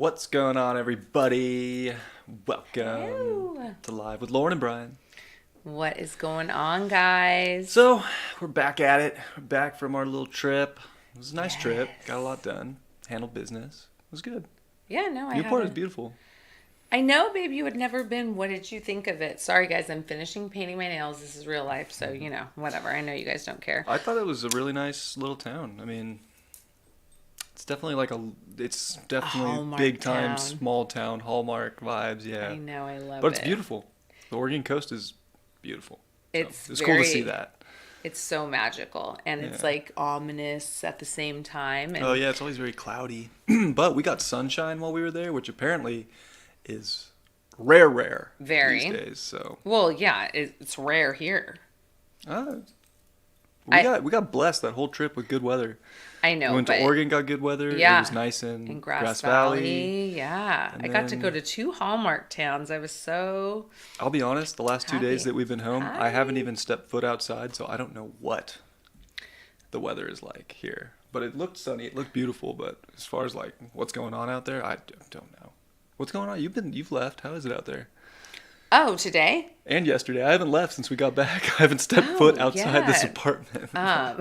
What's going on, everybody? Welcome Hello. to Live with Lauren and Bryan. What is going on, guys? So, we're back at it. We're back from our little trip. It was a nice trip. Yes. Got a lot done. Handled business. It was good. Yeah, no, I Newport is haven't. beautiful. I know, babe, you had never been. What did you think of it? Sorry, guys, I'm finishing painting my nails. This is real life, so, whatever. I know you guys don't care. I thought it was a really nice little town. I mean, it's definitely Hallmark big time, town. small town, Hallmark vibes, yeah. I know, I love But it's it. beautiful. The Oregon coast is beautiful. So, It's cool to see that. It's so magical, and it's Yeah. like ominous at the same time. And Oh yeah, it's always very cloudy. But we got sunshine while we were there, which apparently is rare Very. these days. So Well, yeah, it's rare here. uh, I- we got blessed that whole trip with good weather. I We know, went but to Oregon, got good weather. Yeah. It was nice in Grass Valley. Valley, yeah. And I got to then- go to 2 Hallmark towns. I was so I'll be honest, the last 2 days Happy. that we've been home, I haven't Hi. even stepped foot outside, so I don't know what the weather is like here. But it looked sunny, it looked beautiful, but as far as like what's going on out there, I don't know. What's going on? You've left. How is it out there? Oh, today? And yesterday. I haven't left since we got back. I haven't stepped Oh, foot outside this yeah. apartment. Um,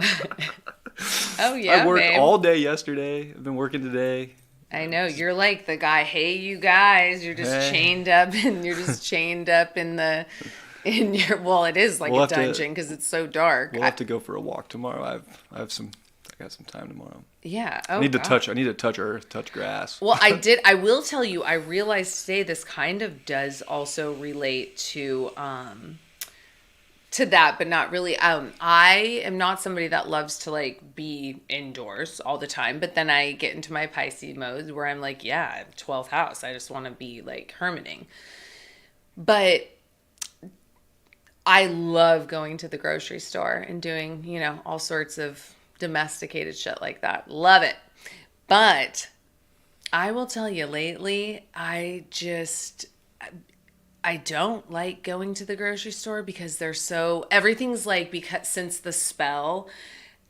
oh yeah, I worked babe. all day yesterday. I've been working today. I know you're like the guy. Hey, you guys, you're just Hey. chained up, and you're just chained up in your. Well, it is like We'll a have to- dungeon because it's so dark. We'll have to go for a walk tomorrow. I got some time tomorrow. Yeah. Oh, I need to God. touch earth, touch grass. Well, I did. I will tell you. I realized today this kind of does also relate to that, but not really. I am not somebody that loves to like be indoors all the time, but then I get into my Pisces mode where I'm like, yeah, 12th house. I just want to be like hermiting. But I love going to the grocery store and doing, all sorts of domesticated shit like that. Love it. But I will tell you lately, I don't like going to the grocery store because everything's like, because since the spell,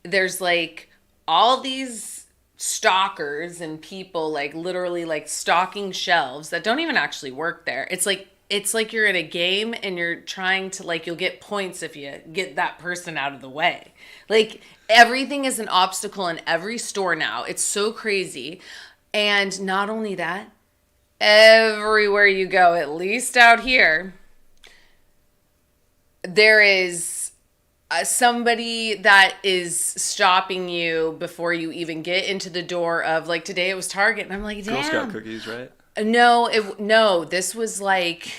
there's like all these stalkers and people like literally like stocking shelves that don't even actually work there. It's like you're in a game and you're trying to like, you'll get points if you get that person out of the way. Like everything is an obstacle in every store now. It's so crazy. And not only that, everywhere you go, at least out here, there is somebody that is stopping you before you even get into the door of, like, today it was Target, and I'm like, damn. Girl Scout cookies, right? No, this was like,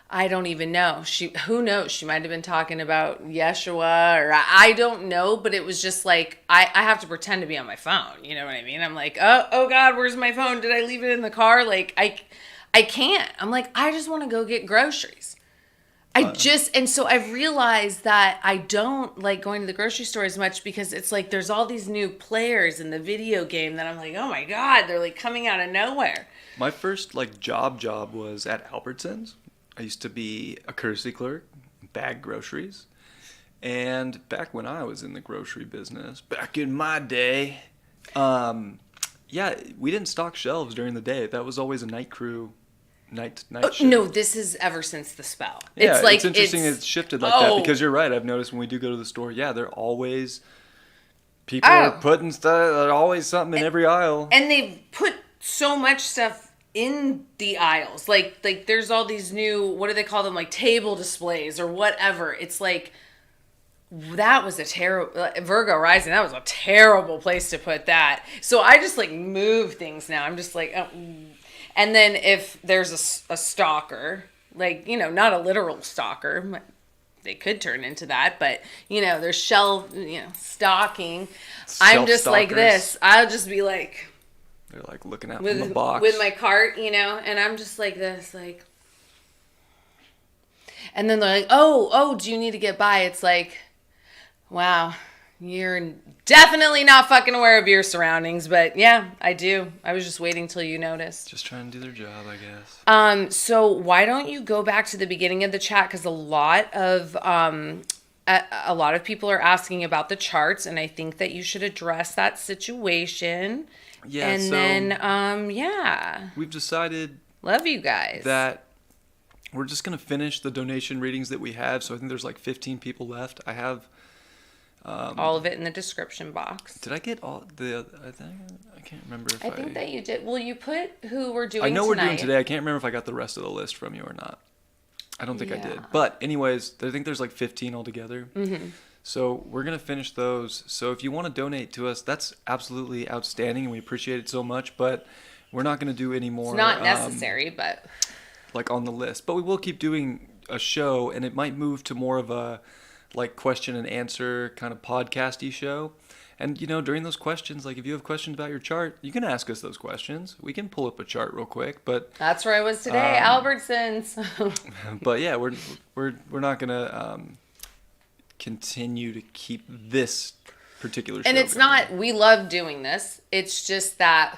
I don't even know. Who knows? She might have been talking about Yeshua, or I don't know, but it was just like, I have to pretend to be on my phone. You know what I mean? I'm like, oh God, where's my phone? Did I leave it in the car? Like, I can't. I'm like, I just want to go get groceries. And so I've realized that I don't like going to the grocery store as much because it's like, there's all these new players in the video game that I'm like, oh my God, they're like coming out of nowhere. My first like job was at Albertsons. I used to be a courtesy clerk, bag groceries. And back when I was in the grocery business, back in my day, yeah, we didn't stock shelves during the day. That was always a night crew, night shift. No, this is ever since the spell. Yeah, It's like, it's interesting it's shifted like that because you're right. I've noticed when we do go to the store, yeah, they're always, people are putting stuff, there's always something in every aisle. And they've put so much stuff in the aisles. Like there's all these new, what do they call them? Like table displays or whatever. It's like, that was a terrible, Virgo rising, that was a terrible place to put that. So I just like move things now. I'm just like, oh. And then if there's a stalker, like, not a literal stalker, they could turn into that, but there's stalking. I'm just like this. I'll just be like, they're like looking out from the box. With my cart, and I'm just like this, like. And then they're like, oh, do you need to get by? It's like, wow, you're definitely not fucking aware of your surroundings. But yeah, I do. I was just waiting till you noticed. Just trying to do their job, I guess. So why don't you go back to the beginning of the chat? Because a lot of people are asking about the charts, and I think that you should address that situation. Yeah, And so then, yeah. we've decided Love you guys. that we're just going to finish the donation readings that we have. So I think there's like 15 people left. I have... all of it in the description box. Did I get all the... I can't remember if I think that you did. Well, you put who we're doing I know tonight. we're doing today. I can't remember if I got the rest of the list from you or not. I don't think I did. Yeah. But anyways, I think there's like 15 altogether. Mm-hmm. So we're going to finish those. So if you want to donate to us, that's absolutely outstanding, and we appreciate it so much. But we're not going to do any more. It's not necessary, but... like on the list. But we will keep doing a show, and it might move to more of a like question and answer kind of podcasty show. And, you know, during those questions, like if you have questions about your chart, you can ask us those questions. We can pull up a chart real quick, but That's where I was today, Albertsons. but yeah, we're not gonna continue to keep this particular show And it's going. not, we love doing this. It's just that,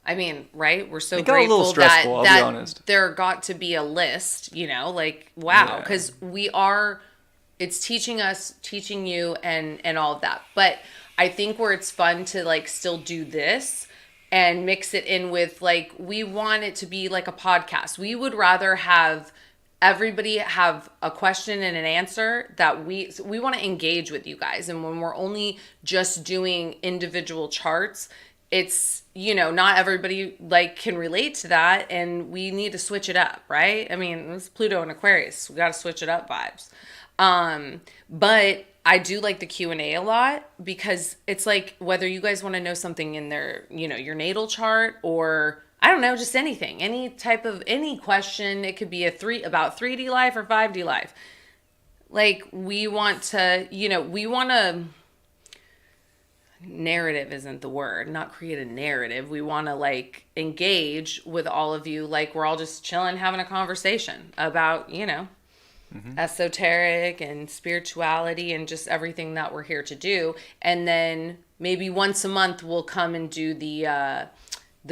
I mean, right? We're so It got a little grateful stressful, I'll be that honest. there got to be a list, you know, like, wow. Yeah. Because it's teaching us, teaching you, and all of that. But I think where it's fun to like still do this and mix it in with like, we want it to be like a podcast. We would rather have everybody have a question and an answer that we want to engage with you guys. And when we're only just doing individual charts, it's, you know, not everybody like can relate to that, and we need to switch it up, right? I mean, it's Pluto and Aquarius. We got to switch it up vibes. But I do like the Q&A a lot, because it's like whether you guys want to know something in their, you know, your natal chart, or I don't know, just anything, any type of any question. It could be about 3D life or 5D life. Like we want to, you know, we want to narrative isn't the word, not create a narrative. We want to like engage with all of you. Like we're all just chilling, having a conversation about, you know, esoteric and spirituality and just everything that we're here to do. And then maybe once a month we'll come and do the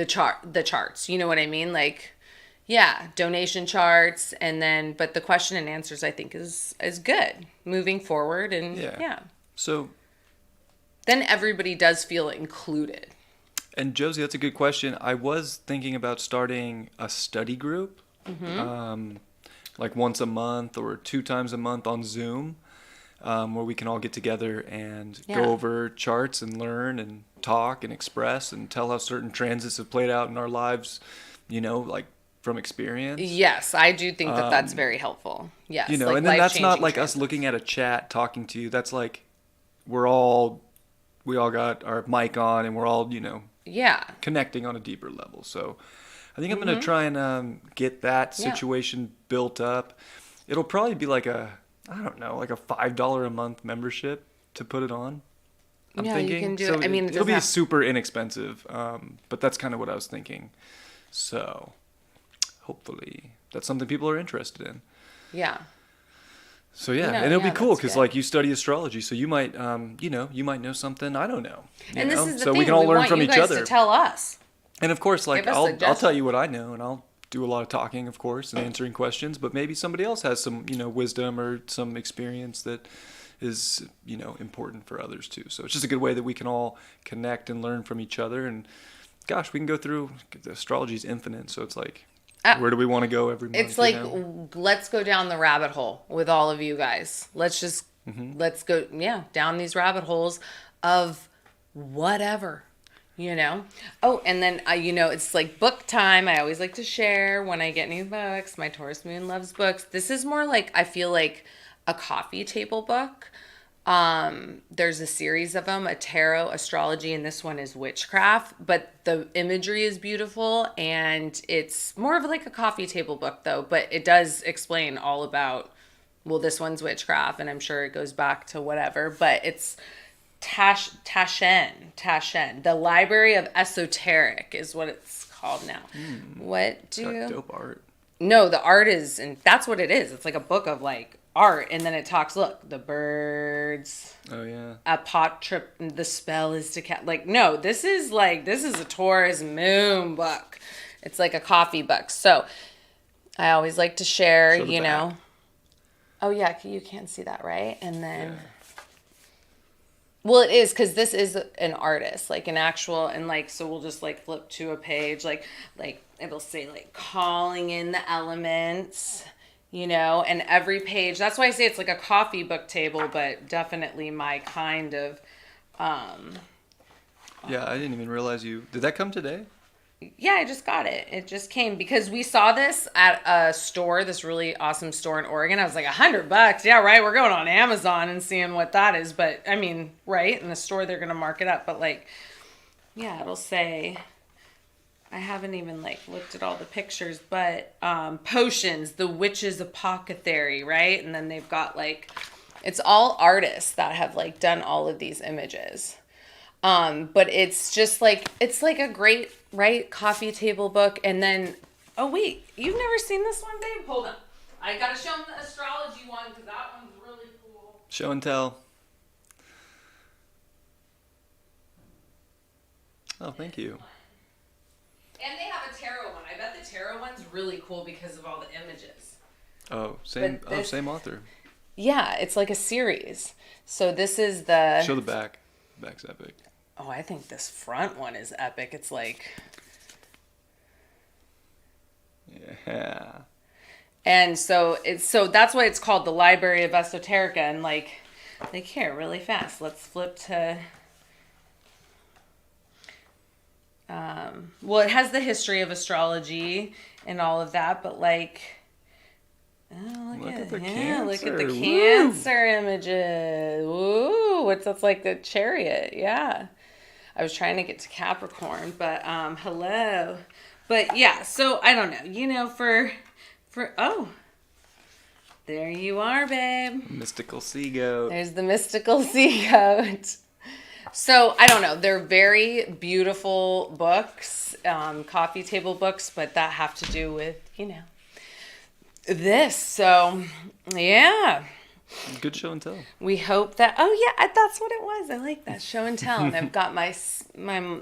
charts. You know what I mean? Like, yeah, donation charts, and then but the question and answers I think is good moving forward. And yeah. So then everybody does feel included. And Josie, that's a good question. I was thinking about starting a study group. Like once a month or 2 times a month on Zoom, where we can all get together and go over charts and learn and talk and express and tell how certain transits have played out in our lives, you know, like from experience. Yes, I do think that that's very helpful. Yes. You know, like and then that's not like transits. us looking at a chat talking to you. That's like we all got our mic on and we're all, you know, connecting on a deeper level. So I think I'm going to try and get that situation built up. It'll probably be like a $5 a month membership to put it on. I'm thinking. You can do so it. I mean, it'll be super inexpensive, but that's kind of what I was thinking. So hopefully that's something people are interested in. Yeah. So yeah, and it'll be cool because like you study astrology, so you might, you might know something I don't know. And this is the so thing. we can all learn want from you each guys other. to tell us. And of course, like Give us I'll suggestions. tell you what I know, and I'll do a lot of talking, of course, and answering questions. But maybe somebody else has some, you know, wisdom or some experience that is, you know, important for others too. So it's just a good way that we can all connect and learn from each other. And gosh, we can go through. Astrology is infinite, so it's like, where do we want to go every month? It's like, let's go down the rabbit hole with all of you guys. Let's just let's go, down these rabbit holes of whatever. You know? Oh, and then, you know, it's like book time. I always like to share when I get new books. My Taurus moon loves books. This is more like, I feel like a coffee table book. There's a series of them, a tarot, astrology, and this one is witchcraft. But the imagery is beautiful, and it's more of like a coffee table book, though. But it does explain all about, well, this one's witchcraft, and I'm sure it goes back to whatever. But it's... Tashen. The Library of Esoteric is what it's called now. It's got dope art. No, the art is, and that's what it is. It's like a book of like art, and then it talks. Look, the birds. Oh yeah. The spell is to cat. Like no, this is a Taurus moon book. It's like a coffee book. So I always like to share. Show the you know. back. Oh yeah, you can't see that, right? And then. Yeah. Well, it is because this is an artist, like an actual, and like so we'll just like flip to a page, like it'll say like calling in the elements, and every page. That's why I say it's like a coffee book table, but definitely my kind of. Yeah, I didn't even realize you. Did that come today? Yeah, I just got it. It just came because we saw this at a store, this really awesome store in Oregon. I was like, $100. Yeah, right. We're going on Amazon and seeing what that is. But I mean, right, in the store they're gonna mark it up. But like, yeah, it'll say. I haven't even like looked at all the pictures, but potions, the witch's apothecary, right? And then they've got like, it's all artists that have like done all of these images. But it's just like, it's like a great, right, coffee table book. And then, oh wait, you've never seen this one, babe? Hold on. I gotta show them the astrology one because that one's really cool. Show and tell. Oh, thank you. And they have a tarot one. I bet the tarot one's really cool because of all the images. Oh, same author. Yeah, it's like a series. So this is the... Show the back. Back's epic. Oh, I think this front one is epic. It's like... Yeah. And so that's why it's called the Library of Esoterica. And like here, really fast. Let's flip to... well, it has the history of astrology and all of that, but like... Oh, look at the Cancer. Look at the Cancer images. Ooh, that's like the Chariot. Yeah. I was trying to get to Capricorn, but hello. But yeah, so I don't know. For oh. There you are, babe. Mystical sea goat. There's the mystical sea goat. So, I don't know. They're very beautiful books, coffee table books, but that have to do with, this. So, yeah. Good show and tell. We hope that, that's what it was. I like that, show and tell. And I've got my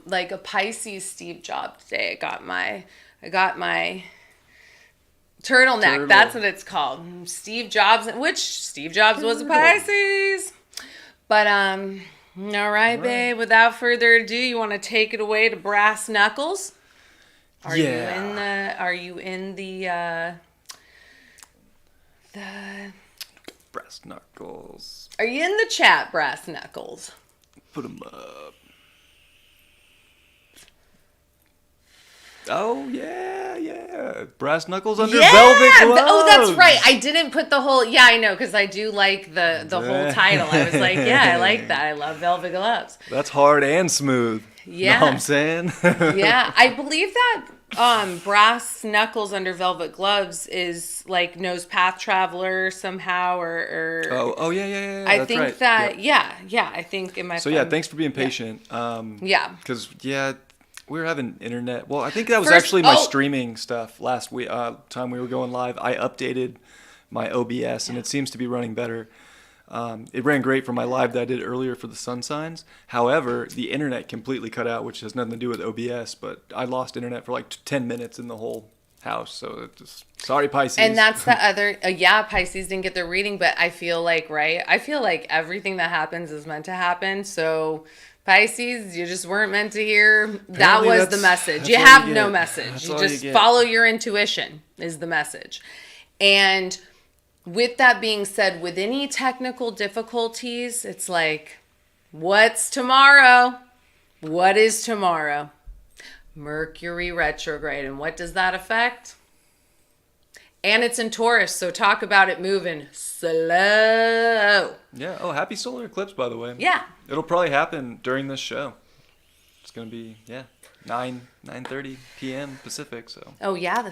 like a Pisces Steve Jobs day. I got my turtleneck. That's what it's called. Steve Jobs, which Steve Jobs was a Pisces. But, all right, babe. Without further ado, you want to take it away to brass knuckles? Are you in the brass knuckles? Are you in the chat, brass knuckles? Put them up. Oh yeah, brass knuckles under velvet gloves. Oh, that's right. I didn't put the whole. Yeah, I know, because I do like the whole title. I was like, yeah, I like that. I love velvet gloves. That's hard and smooth. Yeah, know what I'm saying. Yeah, I believe that brass knuckles under velvet gloves is like knows path traveler somehow, or yeah. I that's think right. that yeah. I think in my thanks for being patient. Yeah, because we were having internet. Well, I think that was actually my streaming stuff last week. Time we were going live, I updated my OBS and it seems to be running better. It ran great for my live that I did earlier for the sun signs. However, the internet completely cut out, which has nothing to do with OBS. But I lost internet for like 10 minutes in the whole house. So sorry, Pisces. And that's the other. Pisces didn't get their reading, but I feel like everything that happens is meant to happen. So. Pisces, you just weren't meant to hear. That was the message. You have no message. You just follow your intuition is the message. And with that being said, with any technical difficulties, it's like, what's tomorrow? What is tomorrow? Mercury retrograde. And what does that affect? And it's in Taurus, so talk about it moving slow. Yeah. Oh, happy solar eclipse, by the way. Yeah. It'll probably happen during this show. It's going to be, 9:30 p.m. Pacific, so. Oh, yeah,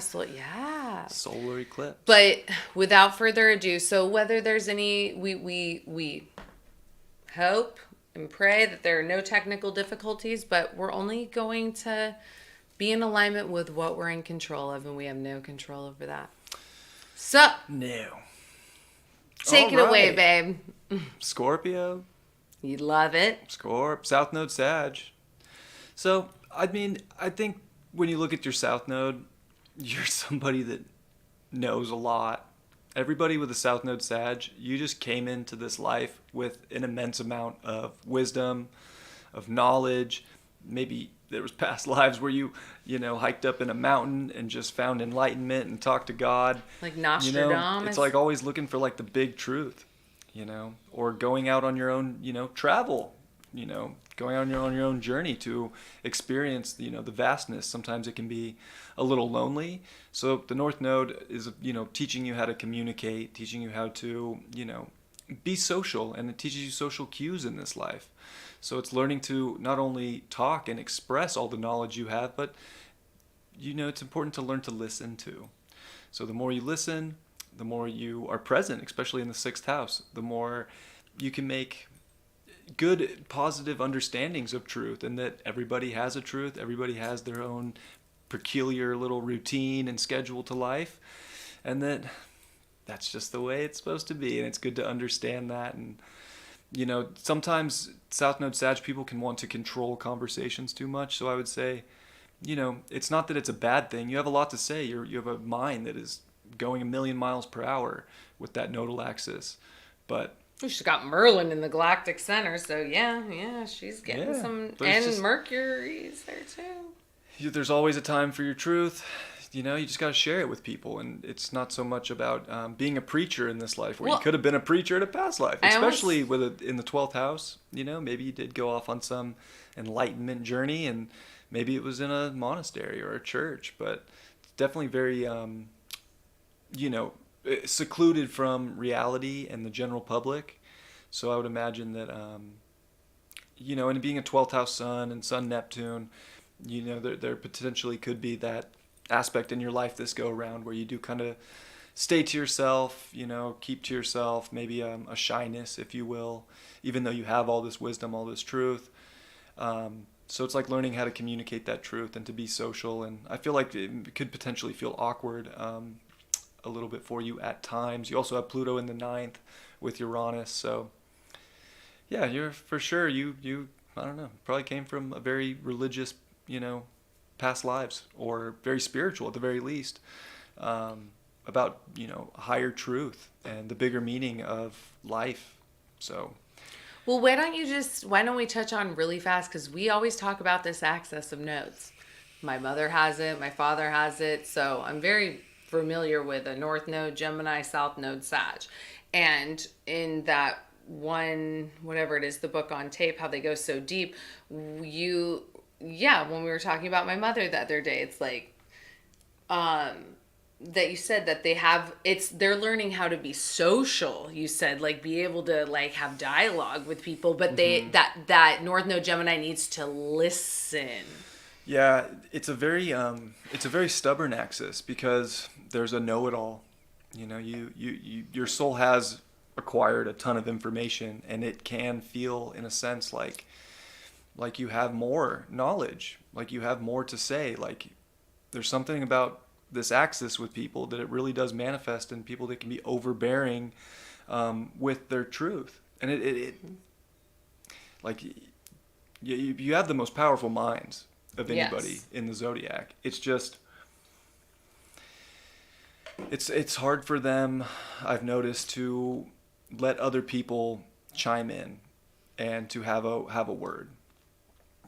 solar eclipse. But without further ado, so whether there's any, we hope and pray that there are no technical difficulties, but we're only going to be in alignment with what we're in control of, and we have no control over that. So, no. Take it away, babe. Scorpio. You love it. South Node Sag. So, I think when you look at your South Node, you're somebody that knows a lot everybody with a South Node Sag, you just came into this life with an immense amount of wisdom, of knowledge. Maybe there was past lives where you hiked up in a mountain and just found enlightenment and talked to God. Like Nostradamus. It's like always looking for like the big truth, or going out on your own, travel, going out on your own journey to experience, the vastness. Sometimes it can be a little lonely. So the North Node is, teaching you how to communicate, teaching you how to, be social, and it teaches you social cues in this life. So it's learning to not only talk and express all the knowledge you have, but, it's important to learn to listen too. So the more you listen, the more you are present, especially in the 6th house, the more you can make good, positive understandings of truth, and that everybody has a truth, everybody has their own peculiar little routine and schedule to life, and that's just the way it's supposed to be, and it's good to understand that. And sometimes South Node Sag people can want to control conversations too much, so I would say, it's not that it's a bad thing. You have a lot to say. You have a mind that is going 1,000,000 miles per hour with that nodal axis, but she's got Merlin in the galactic center, so yeah, she's getting some, and Mercury's there too. There's always a time for your truth. You just got to share it with people, and it's not so much about being a preacher in this life, where you could have been a preacher in a past life, especially in the 12th house. Maybe you did go off on some enlightenment journey, and maybe it was in a monastery or a church, but it's definitely very secluded from reality and the general public. So I would imagine that, and being a 12th house sun and sun Neptune, there potentially could be that aspect in your life this go around where you do kind of stay to yourself, keep to yourself, maybe a shyness, if you will, even though you have all this wisdom, all this truth. So it's like learning how to communicate that truth and to be social. And I feel like it could potentially feel awkward a little bit for you at times. You also have Pluto in the 9th with Uranus. So yeah, you're for sure, you I don't know, probably came from a very religious, past lives, or very spiritual at the very least, about, higher truth and the bigger meaning of life. So well, why don't we touch on really fast, because we always talk about this axis of nodes. My mother has it, my father has it, so I'm very familiar with a North Node Gemini, South Node Sag. And in that one, whatever it is, the book on tape, how they go so deep, when we were talking about my mother the other day, it's like, that you said that they're learning how to be social. You said, like, be able to, like, have dialogue with people, but that North Node Gemini needs to listen. Yeah, it's a very stubborn axis, because there's a know-it-all. Your soul has acquired a ton of information, and it can feel, in a sense, like you have more knowledge, like you have more to say. Like there's something about this axis with people that it really does manifest in people that can be overbearing with their truth. And it like you have the most powerful minds of anybody in the zodiac. It's just it's hard for them, I've noticed, to let other people chime in and to have a word,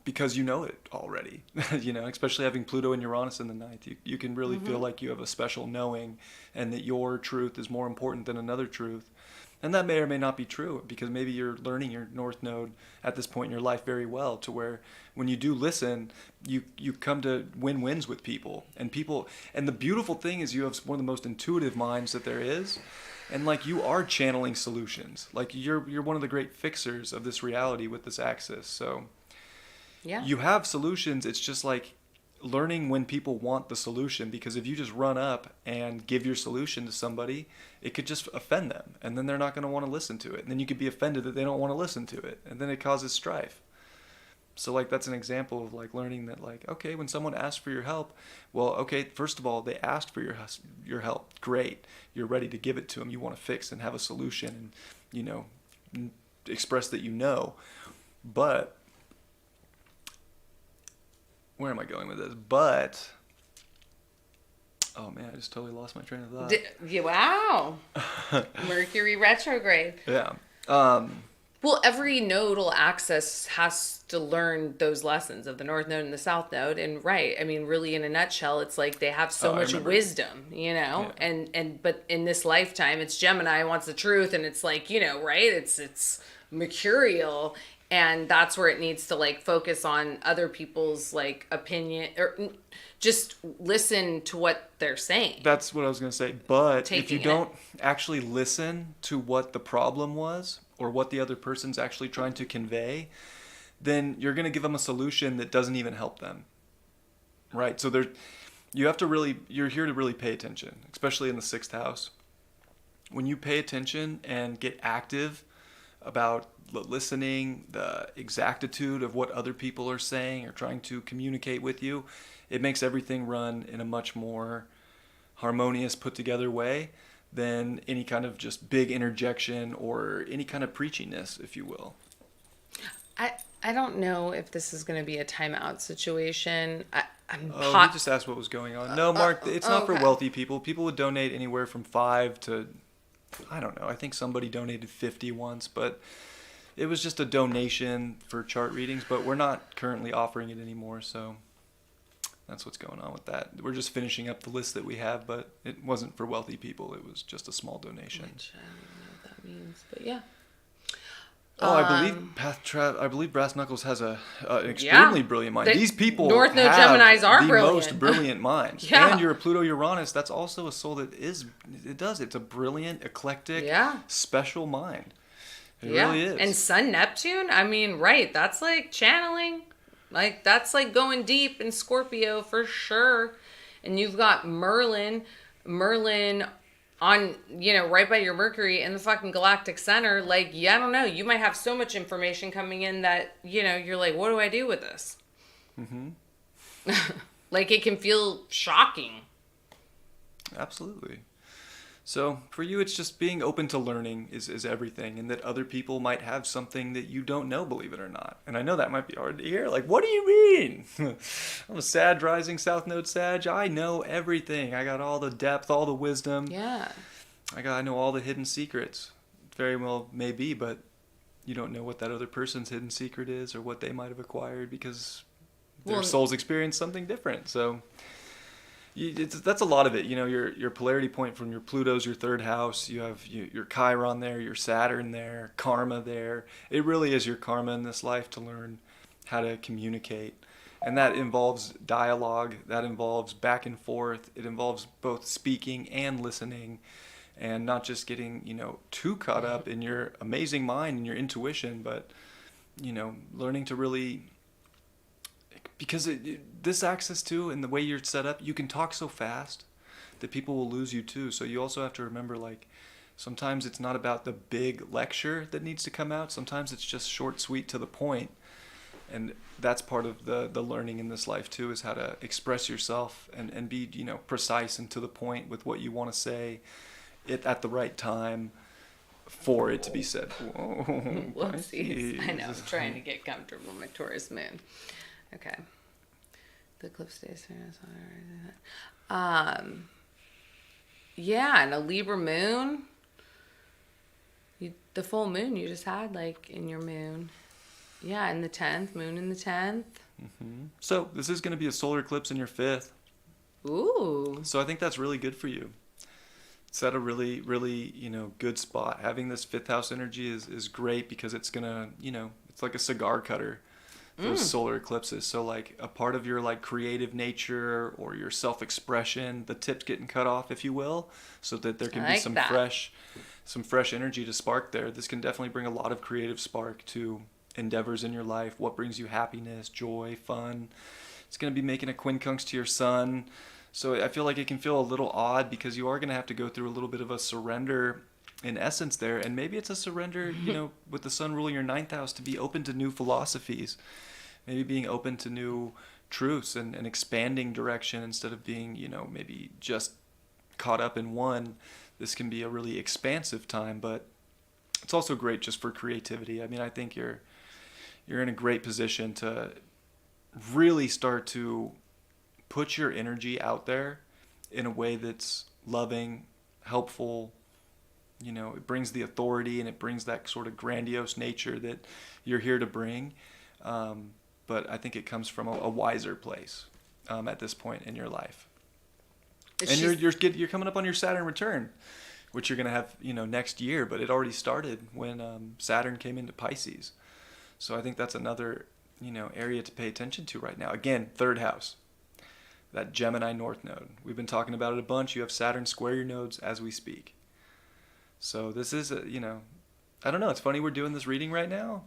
because you know it already. Especially having Pluto and Uranus in the 9th, you can really feel like you have a special knowing, and that your truth is more important than another truth. And that may or may not be true, because maybe you're learning your North Node at this point in your life very well, to where when you do listen, you come to win-wins with people. And the beautiful thing is you have one of the most intuitive minds that there is. And like you are channeling solutions. Like you're one of the great fixers of this reality with this axis. So yeah, you have solutions. It's just like learning when people want the solution, because if you just run up and give your solution to somebody, it could just offend them, and then they're not going to want to listen to it. And then you could be offended that they don't want to listen to it, and then it causes strife. So like that's an example of like learning that, like, okay, when someone asks for your help, well, okay, first of all, they asked for your help. Great. You're ready to give it to them. You want to fix and have a solution, and express that but where am I going with this? But Oh man, I just totally lost my train of thought. Wow. Mercury retrograde. Yeah. Well, every nodal axis has to learn those lessons of the North Node and the South Node. And right, I mean, really, in a nutshell, it's like they have so much wisdom, you know. Yeah. But in this lifetime, it's Gemini wants the truth, and it's like, you know, right? It's mercurial, and that's where it needs to like focus on other people's like opinion, or just listen to what they're saying. That's what I was going to say. But if you don't actually listen to what the problem was, or what the other person's actually trying to convey, then you're going to give them a solution that doesn't even help them. Right? So you're here to really pay attention, especially in the 6th house. When you pay attention and get active about listening, the exactitude of what other people are saying or trying to communicate with you, it makes everything run in a much more harmonious, put together way than any kind of just big interjection or any kind of preachiness, if you will. I don't know if this is going to be a timeout situation. We just asked what was going on. No, Mark, it's not for wealthy people. People would donate anywhere from 5 to, I don't know, I think somebody donated 50 once, but it was just a donation for chart readings, but we're not currently offering it anymore, so that's what's going on with that. We're just finishing up the list that we have, but it wasn't for wealthy people. It was just a small donation. Which, I don't know what that means, but yeah. Oh, I believe Brass Knuckles has an extremely brilliant mind. These people North Node have Geminis are the brilliant. most brilliant minds. Yeah. And you're a Pluto-Uranus. That's also a soul that it's a brilliant, eclectic, special mind. It really is. And Sun Neptune, I mean, right, that's like channeling. Like, that's like going deep in Scorpio for sure. And you've got Merlin on, you know, right by your Mercury in the fucking galactic center. Like, yeah, I don't know. You might have so much information coming in that, you know, you're like, what do I do with this? Mm-hmm. Like, it can feel shocking. Absolutely. So for you, it's just being open to learning is everything, and that other people might have something that you don't know, believe it or not. And I know that might be hard to hear. Like, what do you mean? I'm a Sag rising, South Node Sag. I know everything. I got all the depth, all the wisdom. Yeah. I know all the hidden secrets. Very well may be, but you don't know what that other person's hidden secret is or what they might have acquired because their soul's experienced something different. So that's a lot of it. You know, your polarity point from your Pluto's your 3rd house. You have your Chiron there, your Saturn there, karma there. It really is your karma in this life to learn how to communicate. And that involves dialogue. That involves back and forth. It involves both speaking and listening, and not just getting, you know, too caught up in your amazing mind and your intuition, but, you know, learning to really... Because this axis too, and the way you're set up, you can talk so fast that people will lose you too. So you also have to remember, like, sometimes it's not about the big lecture that needs to come out. Sometimes it's just short, sweet, to the point. And that's part of the learning in this life too, is how to express yourself and be, you know, precise and to the point with what you want to say at the right time for it to be said. Whoa, whoopsies. I know, I'm trying to get comfortable with my Taurus moon. Okay. The eclipse days. Yeah, and a Libra moon. The full moon you just had, like, in your moon. Yeah, in the 10th. Moon in the 10th. Mm-hmm. So this is going to be a solar eclipse in your 5th. Ooh. So I think that's really good for you. It's at a really, really, you know, good spot. Having this 5th house energy is great because it's going to, you know, it's like a cigar cutter. Those solar eclipses. So like a part of your like creative nature or your self-expression, the tip's getting cut off, if you will, so that there can be some fresh energy to spark there. This can definitely bring a lot of creative spark to endeavors in your life. What brings you happiness, joy, fun. It's going to be making a quincunx to your sun. So I feel like it can feel a little odd because you are going to have to go through a little bit of a surrender in essence there. And maybe it's a surrender, you know, with the sun ruling your 9th house, to be open to new philosophies. Maybe being open to new truths and expanding direction instead of being, you know, maybe just caught up in one. This can be a really expansive time, but it's also great just for creativity. I mean, I think you're in a great position to really start to put your energy out there in a way that's loving, helpful. You know, it brings the authority and it brings that sort of grandiose nature that you're here to bring. But I think it comes from a wiser place at this point in your life. And you're coming up on your Saturn return, which you're going to have, next year, but it already started when Saturn came into Pisces. So I think that's another, area to pay attention to right now. Again, third house, that Gemini North node. We've been talking about it a bunch. You have Saturn square your nodes as we speak. So this is, I don't know. It's funny we're doing this reading right now.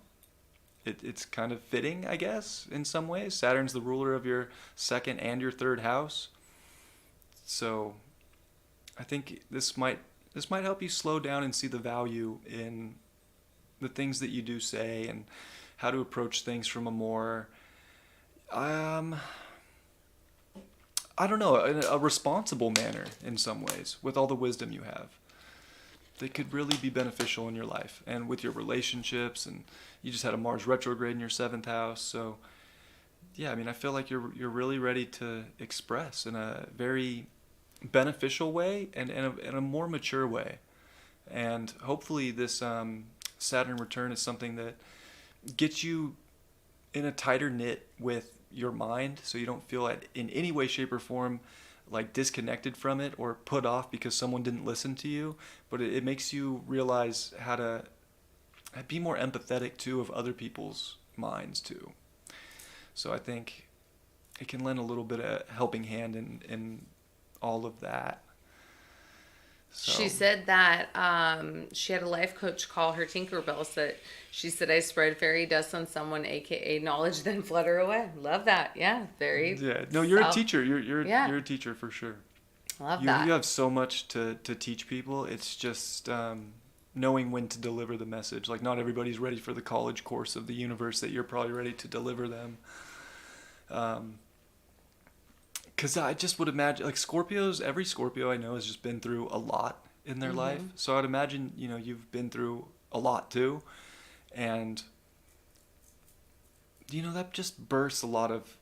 It's kind of fitting, I guess, in some ways. Saturn's the ruler of your second and your third house. So I think this might help you slow down and see the value in the things that you do say and how to approach things from a more, I don't know, a responsible manner in some ways with all the wisdom you have. That could really be beneficial in your life and with your relationships. And you just had a Mars retrograde in your 7th house. So yeah, I mean, I feel like you're really ready to express in a very beneficial way and in a more mature way. And hopefully this Saturn return is something that gets you in a tighter knit with your mind, so you don't feel in any way, shape, or form like disconnected from it or put off because someone didn't listen to you. But it makes you realize how to be more empathetic too of other people's minds too. So I think it can lend a little bit of helping hand in all of that. So. She said that she had a life coach call her Tinkerbell. She said, I spread fairy dust on someone, aka knowledge, then flutter away. Love that. Yeah, very. Yeah. No, you're a teacher. You're a teacher for sure. Love that. You have so much to teach people. It's just knowing when to deliver the message. Like, not everybody's ready for the college course of the universe that you're probably ready to deliver them. Because I just would imagine, like, every Scorpio I know has just been through a lot in their life. So I'd imagine, you've been through a lot too. And, that just bursts a lot of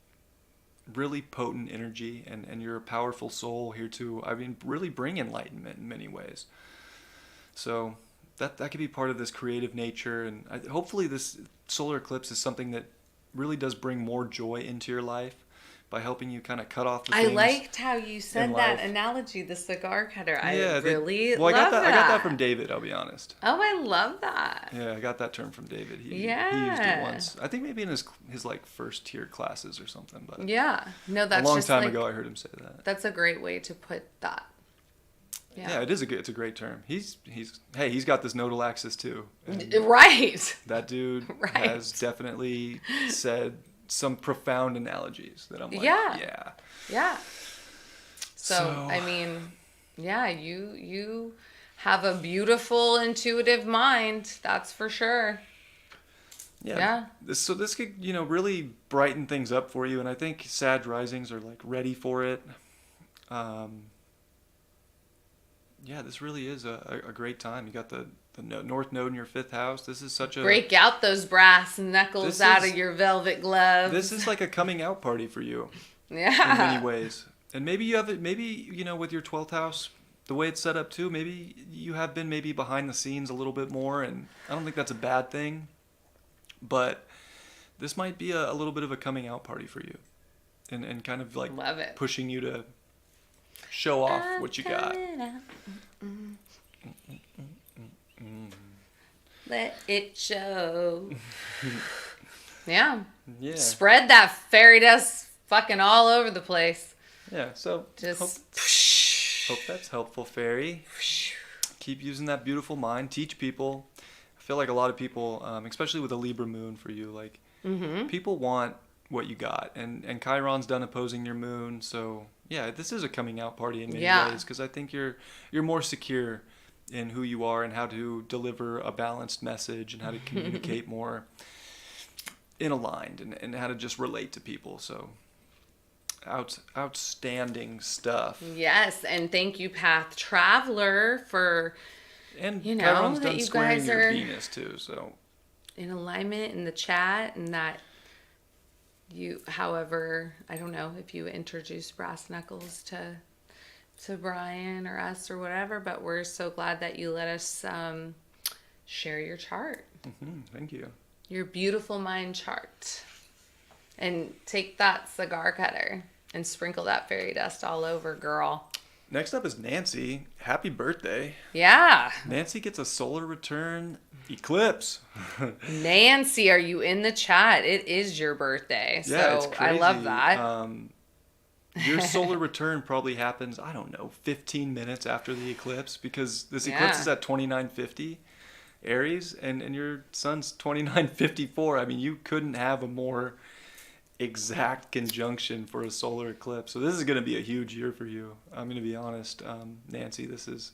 really potent energy. And you're a powerful soul here to, really bring enlightenment in many ways. So that could be part of this creative nature. And hopefully this solar eclipse is something that really does bring more joy into your life. By helping you kind of cut off the things. I liked how you said that analogy, the cigar cutter. I love I got that from David, I'll be honest. Oh, I love that. Yeah, I got that term from David. He used it once. I think maybe in his like first tier classes or something. But yeah, no, that's a long time ago. I heard him say that. That's a great way to put that. Yeah, it's a great term. He's got this nodal axis too. Right. That dude has definitely said some profound analogies that I'm like, yeah. So I mean, yeah, you have a beautiful intuitive mind, that's for sure. Yeah. So this could, really brighten things up for you, and I think Sag risings are like ready for it. This really is a great time. You got the North Node in your 5th house. This is such a... Break out those brass knuckles out of your velvet gloves. This is like a coming out party for you. Yeah. In many ways. And maybe you have it, with your 12th house, the way it's set up too, maybe you have been behind the scenes a little bit more, and I don't think that's a bad thing. But this might be a little bit of a coming out party for you. And kind of like love it. Pushing you to show off what you got. Let it show. Yeah. Spread that fairy dust fucking all over the place. Yeah, so just hope that's helpful, fairy. Keep using that beautiful mind. Teach people. I feel like a lot of people, especially with a Libra moon for you, like people want what you got. And Chiron's done opposing your moon, so yeah, this is a coming out party in many ways, because I think you're more secure in who you are and how to deliver a balanced message and how to communicate more in aligned and how to just relate to people. So outstanding stuff. Yes, and thank you, Path Traveler, for Chiron's that done you squaring guys your are Venus too. So in alignment in the chat, and that you, however, I don't know if you introduce brass knuckles to to Bryan or us or whatever, but we're so glad that you let us share your chart. Thank you. Your beautiful mind chart. And take that cigar cutter and sprinkle that fairy dust all over, girl. Next up is Nancy. Happy birthday. Yeah. Nancy gets a solar return eclipse. Nancy, are you in the chat? It is your birthday. So Yeah, it's crazy. I love that. Your solar return probably happens, I don't know, 15 minutes after the eclipse, because this eclipse is at 2950 Aries and your sun's 2954. I mean, you couldn't have a more exact conjunction for a solar eclipse. So this is going to be a huge year for you. I'm going to be honest, Nancy. This is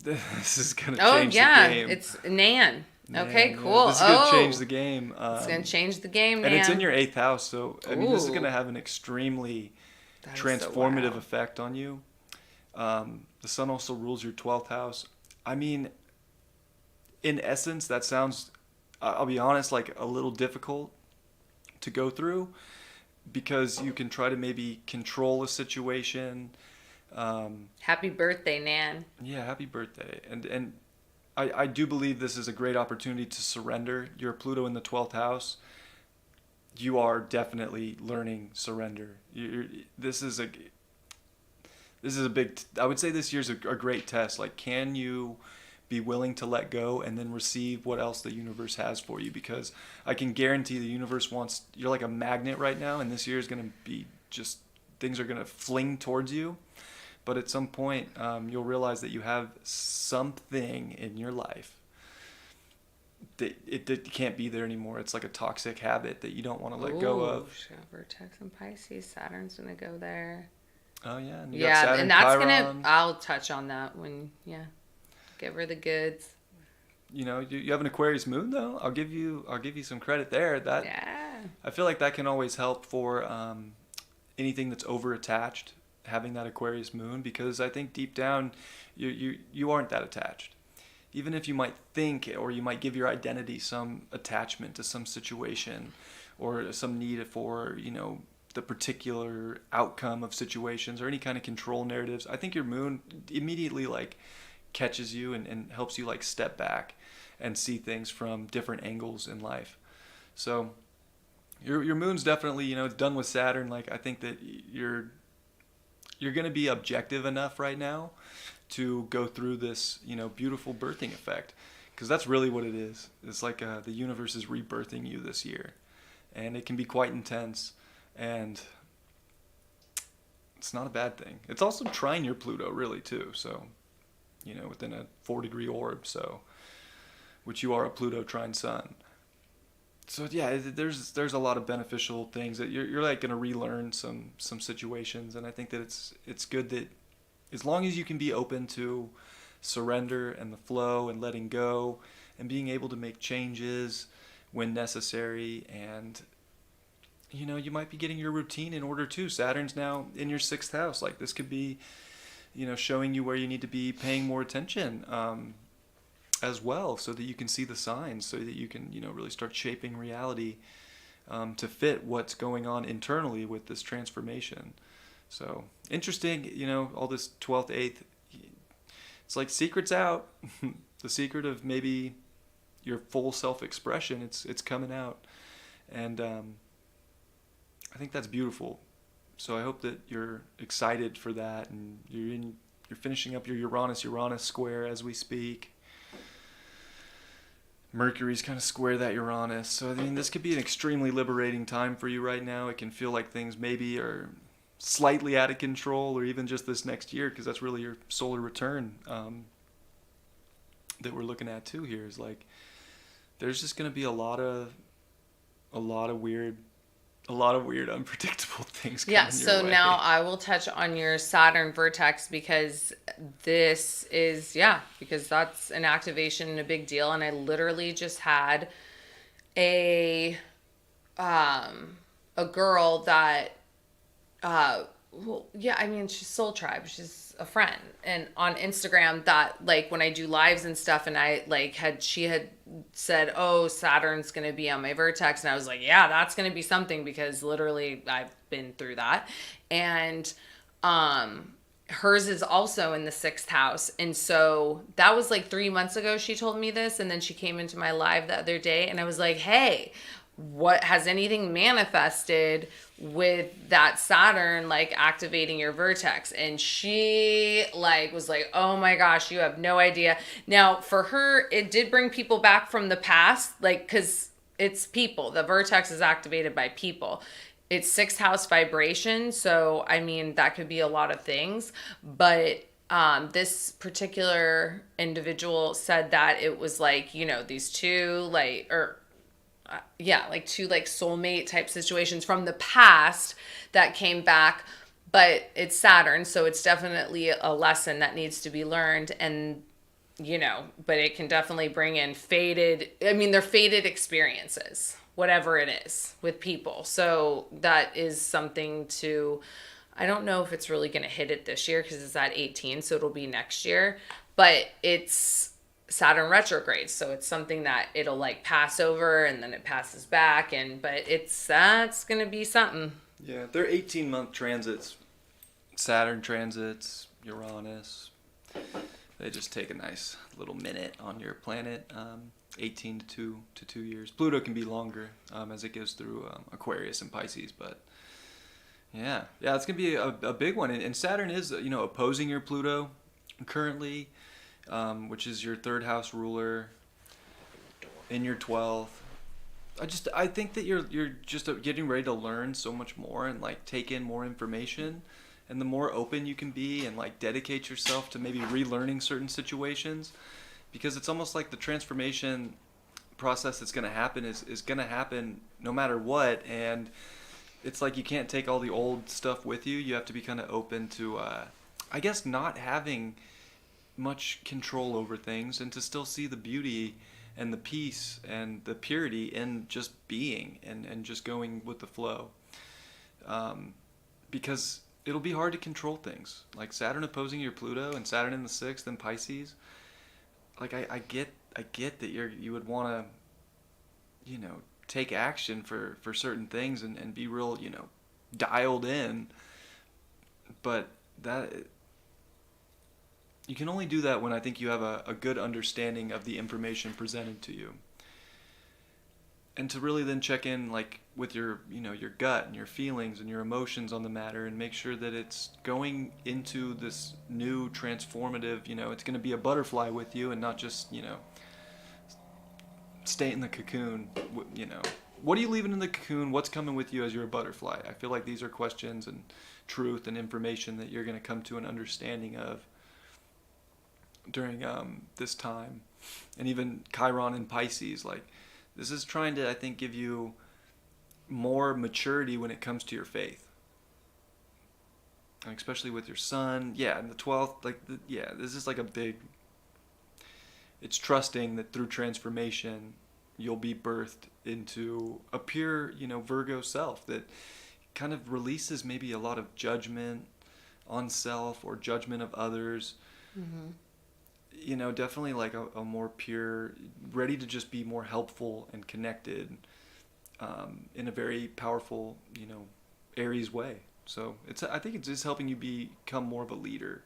going to change the game. It's Nan. Okay, cool. This is going to change the game. It's going to change the game, and it's in your 8th house. So I mean, this is going to have an extremely transformative effect on you. The sun also rules your 12th house. I mean, in essence, that sounds, I'll be honest, like a little difficult to go through, because you can try to maybe control a situation. Happy birthday, Nan. Yeah, happy birthday. And I do believe this is a great opportunity to surrender. Your Pluto in the 12th house, you are definitely learning surrender. This is a big, I would say this year's a great test. Like, can you be willing to let go and then receive what else the universe has for you? Because I can guarantee the universe wants, you're like a magnet right now, and this year is going to be just, things are going to fling towards you. But at some point, you'll realize that you have something in your life that it can't be there anymore. It's like a toxic habit that you don't want to let go of. Vertex and Pisces, Saturn's going to go there. Oh yeah, and Saturn, and that's Chiron. I'll touch on that when give her the goods. You know, you have an Aquarius moon though. I'll give you some credit there. I feel like that can always help for anything that's over attached, having that Aquarius moon, because I think deep down you aren't that attached. Even if you might think, or you might give your identity some attachment to some situation or some need for, you know, the particular outcome of situations or any kind of control narratives, I think your moon immediately like catches you and helps you like step back and see things from different angles in life. So your moon's definitely, you know, it's done with Saturn. Like, I think that you're going to be objective enough right now to go through this, you know, beautiful birthing effect, because that's really what it is. It's like the universe is rebirthing you this year, and it can be quite intense, and it's not a bad thing. It's also trine your Pluto really too, so, you know, within a 4-degree orb, so, which you are a Pluto trine sun. So yeah, there's a lot of beneficial things that you're like going to relearn some situations, and I think that it's good that as long as you can be open to surrender and the flow and letting go and being able to make changes when necessary, and you know, you might be getting your routine in order too. Saturn's now in your 6th house. Like, this could be, you know, showing you where you need to be paying more attention as well, so that you can see the signs, so that you can, you know, really start shaping reality to fit what's going on internally with this transformation. So interesting, you know, all this 12th, 8th, it's like secrets out. The secret of maybe your full self-expression, it's coming out. And I think that's beautiful. So I hope that you're excited for that, and you're finishing up your Uranus square as we speak. Mercury's kind of square that Uranus. So I mean, this could be an extremely liberating time for you right now. It can feel like things maybe are slightly out of control, or even just this next year, because that's really your solar return that we're looking at too here. Is like, there's just going to be a lot of weird unpredictable things coming your way. Now I will touch on your Saturn vertex, because this is because that's an activation and a big deal. And I literally just had a girl that she's Soul Tribe. She's a friend, and on Instagram that, like, when I do lives and stuff, and I she had said, "Oh, Saturn's gonna be on my vertex," and I was like, "Yeah, that's gonna be something," because literally I've been through that, and Hers is also in the 6th house. And so that was like 3 months ago she told me this. And then she came into my live the other day and I was like, hey, what has anything manifested with that Saturn like activating your vertex? And she like was like, oh my gosh, you have no idea. Now for her, it did bring people back from the past, like, because it's people. The vertex is activated by people. It's 6th house vibration. So, I mean, that could be a lot of things. But this particular individual said that it was like, you know, these two, like, or yeah, like two like soulmate type situations from the past that came back. But it's Saturn. So it's definitely a lesson that needs to be learned. And you know, but it can definitely bring in they're faded experiences, whatever it is with people. So that is something to, I don't know if it's really going to hit it this year because it's at 18, so it'll be next year, but it's Saturn retrograde. So it's something that it'll like pass over and then it passes back. But that's going to be something. Yeah, they're 18-month transits. Saturn transits, Uranus. They just take a nice little minute on your planet, 18 to 2 years. Pluto can be longer as it goes through Aquarius and Pisces, but yeah, it's gonna be a big one. And Saturn is opposing your Pluto currently, which is your 3rd house ruler in your 12th. I think that you're just getting ready to learn so much more and like take in more information. And the more open you can be and like dedicate yourself to maybe relearning certain situations, because it's almost like the transformation process that's going to happen is going to happen no matter what. And it's like you can't take all the old stuff with you. You have to be kind of open to, I guess, not having much control over things and to still see the beauty and the peace and the purity in just being and just going with the flow. Because it'll be hard to control things like Saturn opposing your Pluto and Saturn in the 6th and Pisces. Like I get that you would want to, take action for certain things and be real, dialed in. But that you can only do that when I think you have a good understanding of the information presented to you. And to really then check in like with your your gut and your feelings and your emotions on the matter and make sure that it's going into this new transformative, it's going to be a butterfly with you and not just, stay in the cocoon, What are you leaving in the cocoon? What's coming with you as you're a butterfly? I feel like these are questions and truth and information that you're going to come to an understanding of during this time. And even Chiron and Pisces, like, this is trying to, I think, give you more maturity when it comes to your faith. And especially with your son. Yeah, and the 12th, this is like a big... It's trusting that through transformation, you'll be birthed into a pure, Virgo self that kind of releases maybe a lot of judgment on self or judgment of others. Mm-hmm. Definitely like a more pure, ready to just be more helpful and connected in a very powerful, Aries way. So I think it's just helping you become more of a leader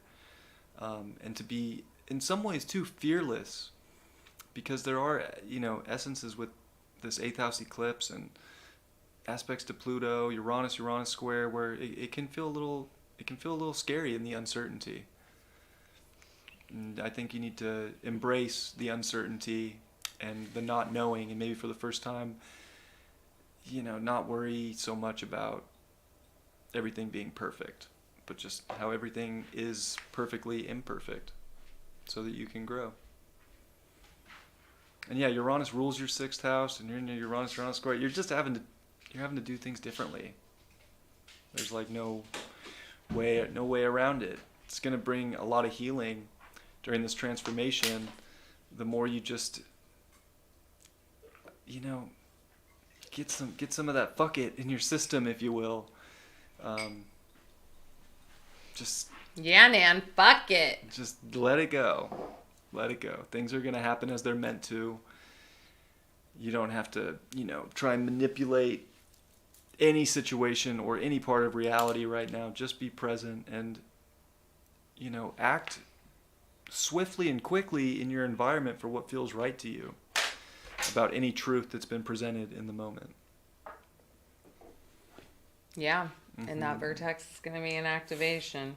and to be, in some ways, too, fearless, because there are, essences with this 8th house eclipse and aspects to Pluto, Uranus square, where it can feel a little scary in the uncertainty. And I think you need to embrace the uncertainty and the not knowing, and maybe for the first time, not worry so much about everything being perfect, but just how everything is perfectly imperfect so that you can grow. And yeah, Uranus rules your 6th house, and you're in your Uranus square. You're just having to do things differently. There's like no way around it. It's going to bring a lot of healing during this transformation. The more you just, get some of that fuck it in your system, if you will. Yeah, man, fuck it. Just let it go. Let it go. Things are going to happen as they're meant to. You don't have to, try and manipulate any situation or any part of reality right now. Just be present and, act swiftly and quickly in your environment for what feels right to you about any truth that's been presented in the moment. Yeah. Mm-hmm. And that vertex is going to be an activation.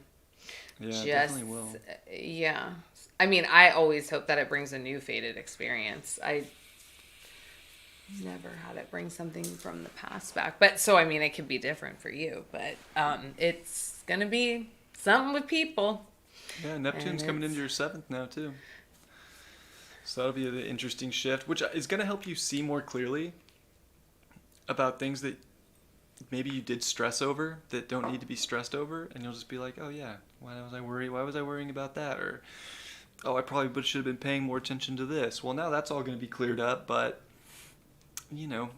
Yeah, it definitely will. Yeah. I mean, I always hope that it brings a new faded experience. I never had it bring something from the past back. But so, I mean, it could be different for you. But it's going to be something with people. Yeah, Neptune's coming into your 7th now, too. So that'll be an interesting shift, which is going to help you see more clearly about things that maybe you did stress over that don't need to be stressed over. And you'll just be like, oh, yeah, why was I worrying about that? Or, oh, I probably should have been paying more attention to this. Well, now that's all going to be cleared up. But, Neptune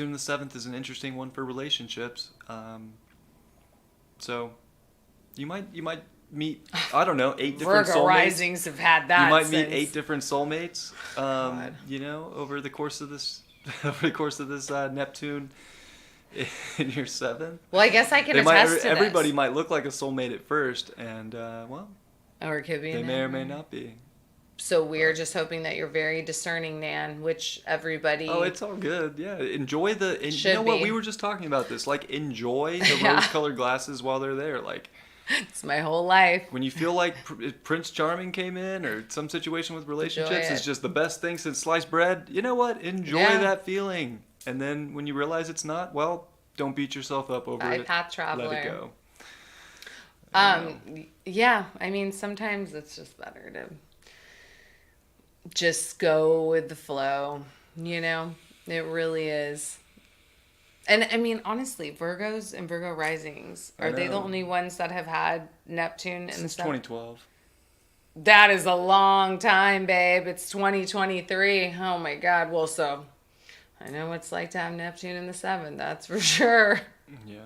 in the 7th is an interesting one for relationships. So you might meet, I don't know, 8 different Virgo soulmates. risings have had that. You might meet 8 different soulmates. Over the course of this Neptune in your 7th. Well, I guess I can attest to everybody this. might look like a soulmate at first, and or it could be. They may or may not be. So we're just hoping that you're very discerning, Nan, which everybody... Oh, it's all good. Yeah. Enjoy you know what? We were just talking about this. Like, enjoy the rose-colored glasses while they're there. Like, it's my whole life. When you feel like Prince Charming came in or some situation with relationships is just the best thing since sliced bread, you know what? Enjoy that feeling. And then when you realize it's not, well, don't beat yourself up over it. Path traveler. Let it go. Yeah. I mean, sometimes it's just better to just go with the flow, It really is. And I mean, honestly, Virgos and Virgo risings, are they the only ones that have had Neptune in since 2012? That is a long time, babe. It's 2023. Oh my God. Well, so I know what it's like to have Neptune in the 7th. That's for sure. Yeah.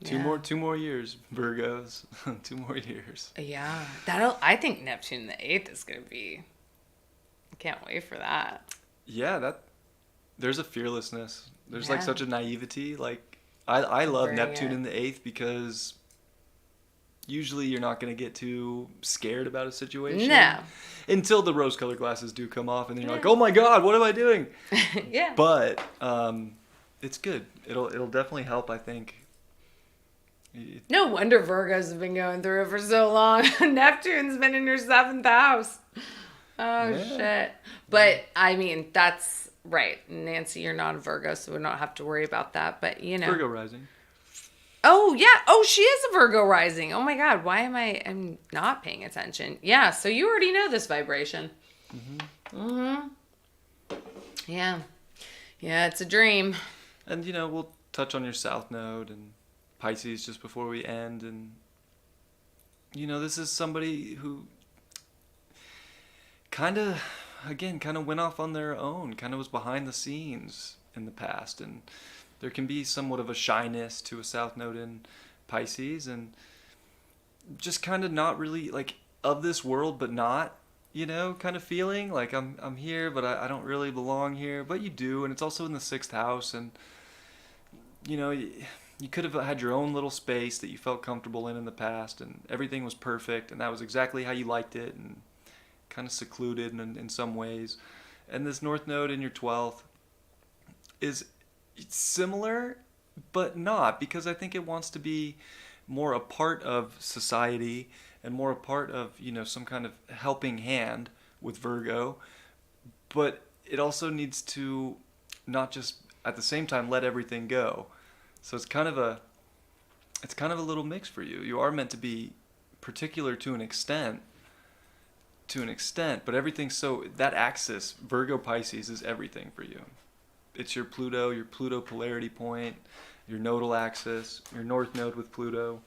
Two more years, Virgos. 2 more years. Yeah. I think Neptune in the 8th is going to be... Can't wait for that. Yeah, there's a fearlessness. There's like such a naivety. Like I love Neptune in the 8th because usually you're not going to get too scared about a situation. No. Until the rose-colored glasses do come off and then you're like, oh my God, what am I doing? Yeah. But it's good. It'll definitely help, I think. No wonder Virgos have been going through it for so long. Neptune's been in your 7th house. Oh, shit. But, I mean, that's right. Nancy, you're not a Virgo, so we don't have to worry about that. But, Virgo rising. Oh, yeah. Oh, she is a Virgo rising. Oh, my God. Why am I'm not paying attention? Yeah, so you already know this vibration. Mm-hmm. Yeah. Yeah, it's a dream. And, we'll touch on your South Node and Pisces just before we end. And, this is somebody who... kind of went off on their own, kind of was behind the scenes in the past. And there can be somewhat of a shyness to a South Node in Pisces and just kind of not really like of this world, but not, kind of feeling like I'm here, but I don't really belong here, but you do. And it's also in the 6th house. And, you could have had your own little space that you felt comfortable in the past and everything was perfect. And that was exactly how you liked it. And kind of secluded in some ways. And this North Node in your 12th is similar, but not, because I think it wants to be more a part of society and more a part of, some kind of helping hand with Virgo. But it also needs to not just at the same time let everything go. So it's kind of a little mix for you. You are meant to be particular to an extent, but everything, so that axis, Virgo Pisces, is everything for you. It's your Pluto polarity point, your nodal axis, your North Node with Pluto.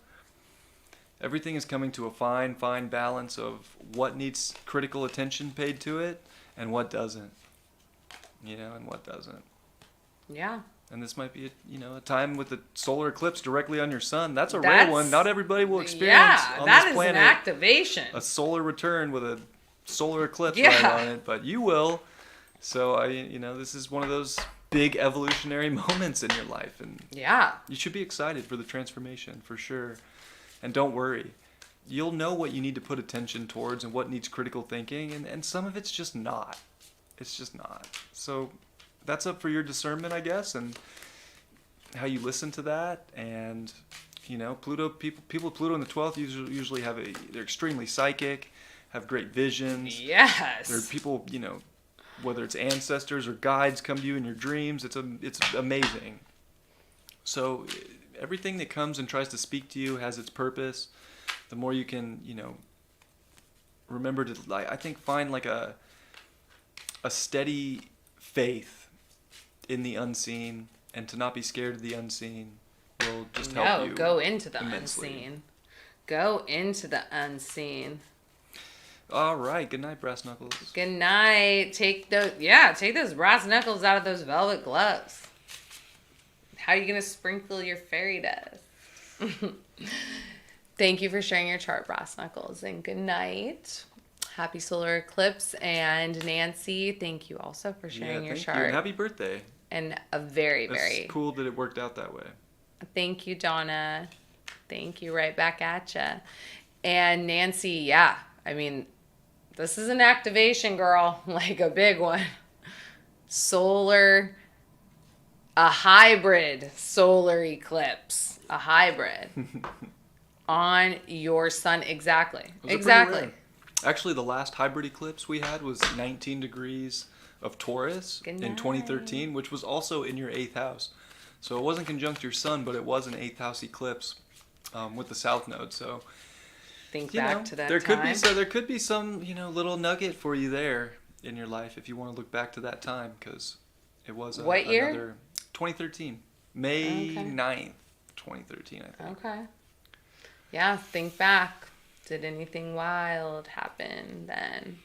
Everything is coming to a fine balance of what needs critical attention paid to it and what doesn't. And what doesn't. Yeah. And this might be a time with a solar eclipse directly on your sun. That's a rare one. Not everybody will experience on this planet. An activation. A solar return with a solar eclipse right on it, but you will. So this is one of those big evolutionary moments in your life, and Yeah. you should be excited for the transformation for sure. And don't worry, you'll know what you need to put attention towards and what needs critical thinking, and some of it's just not. It's just not. So that's up for your discernment, I guess, and how you listen to that. And Pluto people with Pluto in the 12th usually they're extremely psychic, have great visions. Yes. There are people, whether it's ancestors or guides come to you in your dreams. It's amazing. So everything that comes and tries to speak to you has its purpose. The more you can, remember to, I think, find like a steady faith in the unseen, and to not be scared of the unseen will just help you. Go into the immensely. unseen. Go into the unseen. All right. Good night, brass knuckles. Good night. Take those brass knuckles out of those velvet gloves. How are you going to sprinkle your fairy dust? Thank you for sharing your chart, brass knuckles, and good night. Happy solar eclipse. And Nancy, thank you also for sharing your chart. You. And happy birthday. And a very, very cool that it worked out that way. Thank you, Donna. Thank you. Right back at ya. And Nancy, yeah. I mean, this is an activation, girl. Like a big one. A hybrid solar eclipse. A hybrid. On your sun. Exactly. Exactly. Actually, the last hybrid eclipse we had was 19 degrees of Taurus in 2013, which was also in your 8th house. So it wasn't conjunct your sun, but it was an 8th house eclipse with the south node. So think back to that there time. There could be some little nugget for you there in your life if you want to look back to that time, because it was what year? Another 2013, May 9th, 2013, I think. Okay. Yeah, think back. Did anything wild happen then?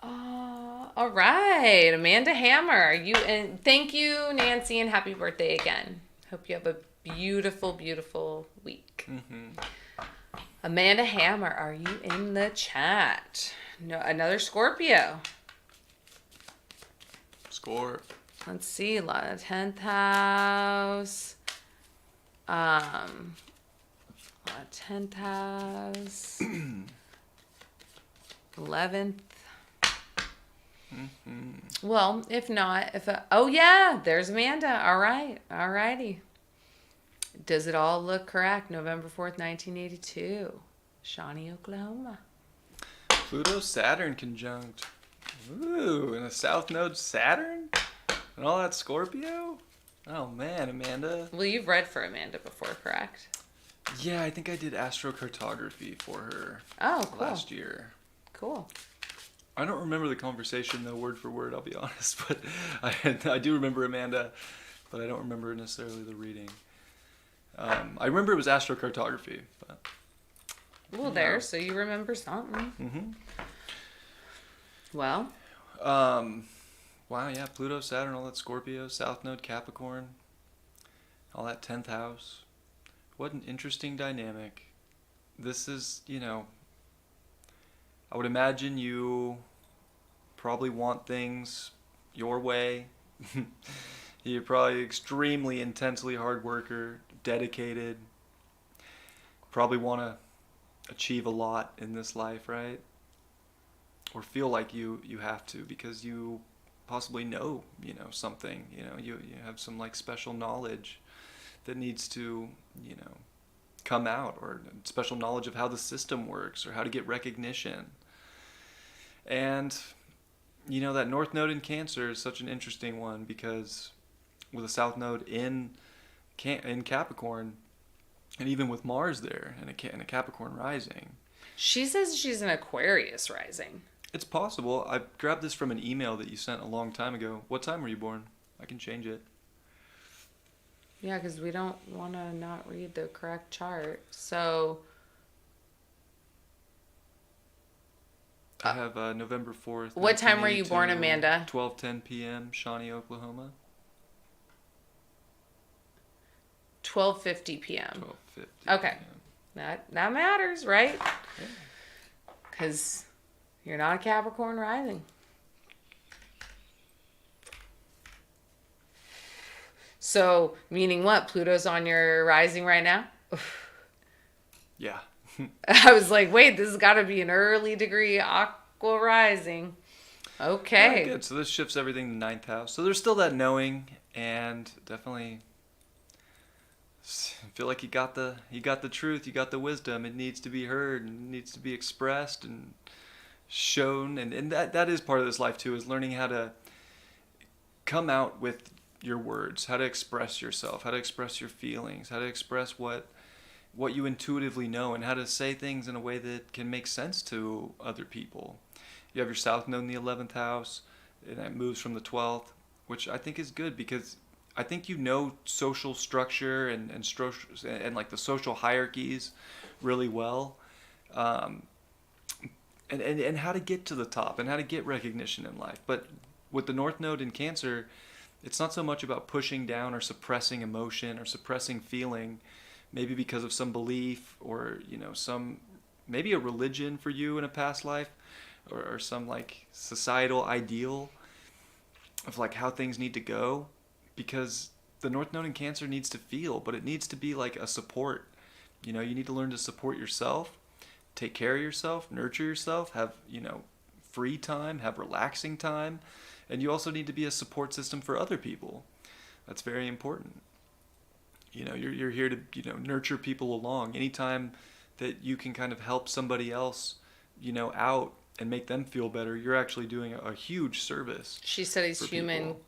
All right, Amanda Hammer, and thank you, Nancy, and happy birthday again. Hope you have a beautiful, beautiful week. Mm-hmm. Amanda Hammer, are you in the chat? No, another Scorpio. Score. Let's see, a lot of 10th house. 10th house. 11th. Mm-hmm. Well, if not, oh yeah, there's Amanda. All right, all righty. Does it all look correct? November 4th, 1982, Shawnee, Oklahoma. Pluto Saturn conjunct. Ooh, and a south node Saturn, and all that Scorpio. Oh man, Amanda. Well, you've read for Amanda before, correct? Yeah, I think I did astrocartography for her. Oh, cool. Last year. Cool. I don't remember the conversation though, word for word. I'll be honest, but I do remember Amanda, but I don't remember necessarily the reading. I remember it was astrocartography, but. Well, so you remember something. Mm-hmm. Well. Wow, yeah, Pluto, Saturn, all that Scorpio, South Node, Capricorn, all that 10th house. What an interesting dynamic. This is, I would imagine you probably want things your way. You're probably extremely intensely hard worker, dedicated. Probably want to achieve a lot in this life, right? Or feel like you have to, because you possibly know, something. You have some like special knowledge that needs to, come out, or special knowledge of how the system works or how to get recognition. And that North Node in Cancer is such an interesting one, because with a South Node in Capricorn, and even with Mars there and a Capricorn rising. She says she's an Aquarius rising. It's possible. I grabbed this from an email that you sent a long time ago. What time were you born? I can change it. Yeah, because we don't want to not read the correct chart. So I have November 4th. What time were you born, Amanda? 12:10 p.m., Shawnee, Oklahoma. 12:50 p.m. 12:50. Okay. That matters, right? Because you're not a Capricorn rising. So, meaning what? Pluto's on your rising right now? Yeah. I was like, wait, this has got to be an early degree aqua rising. All right, Okay. good. So this shifts everything to ninth house. So there's still that knowing, and definitely feel like you got the truth, you got the wisdom. It needs to be heard and it needs to be expressed and shown, and that is part of this life too, is learning how to come out with your words, how to express yourself, how to express your feelings, how to express what you intuitively know, and how to say things in a way that can make sense to other people. You have your South Node in the 11th house, and that moves from the 12th, which I think is good because I think you know social structure and like the social hierarchies really well, um, and how to get to the top and how to get recognition in life. But with the North Node in Cancer, it's not so much about pushing down or suppressing emotion or suppressing feeling, maybe because of some belief or some maybe a religion for you in a past life, or some like societal ideal of like how things need to go, because the North Node in Cancer needs to feel, but it needs to be like a support. You need to learn to support yourself, take care of yourself, nurture yourself, have free time, have relaxing time, and you also need to be a support system for other people. That's very important. You're here to nurture people along. Anytime that you can kind of help somebody else out and make them feel better, you're actually doing a huge service She studies for human people.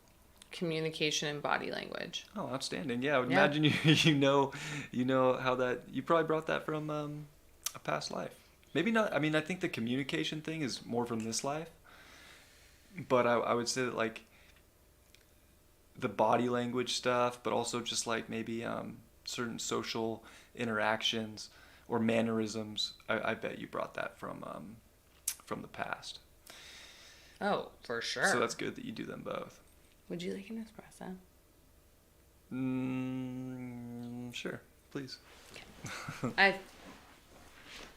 communication and body language. Oh, outstanding! Yeah, I would Yeah. imagine you know how that you probably brought that from a past life. Maybe not. I mean, I think the communication thing is more from this life, but I would say that like the body language stuff, but also just like maybe certain social interactions or mannerisms. I bet you brought that from the past. Oh, for So sure. that's good that you do them both. Would you like an espresso? Sure, please. I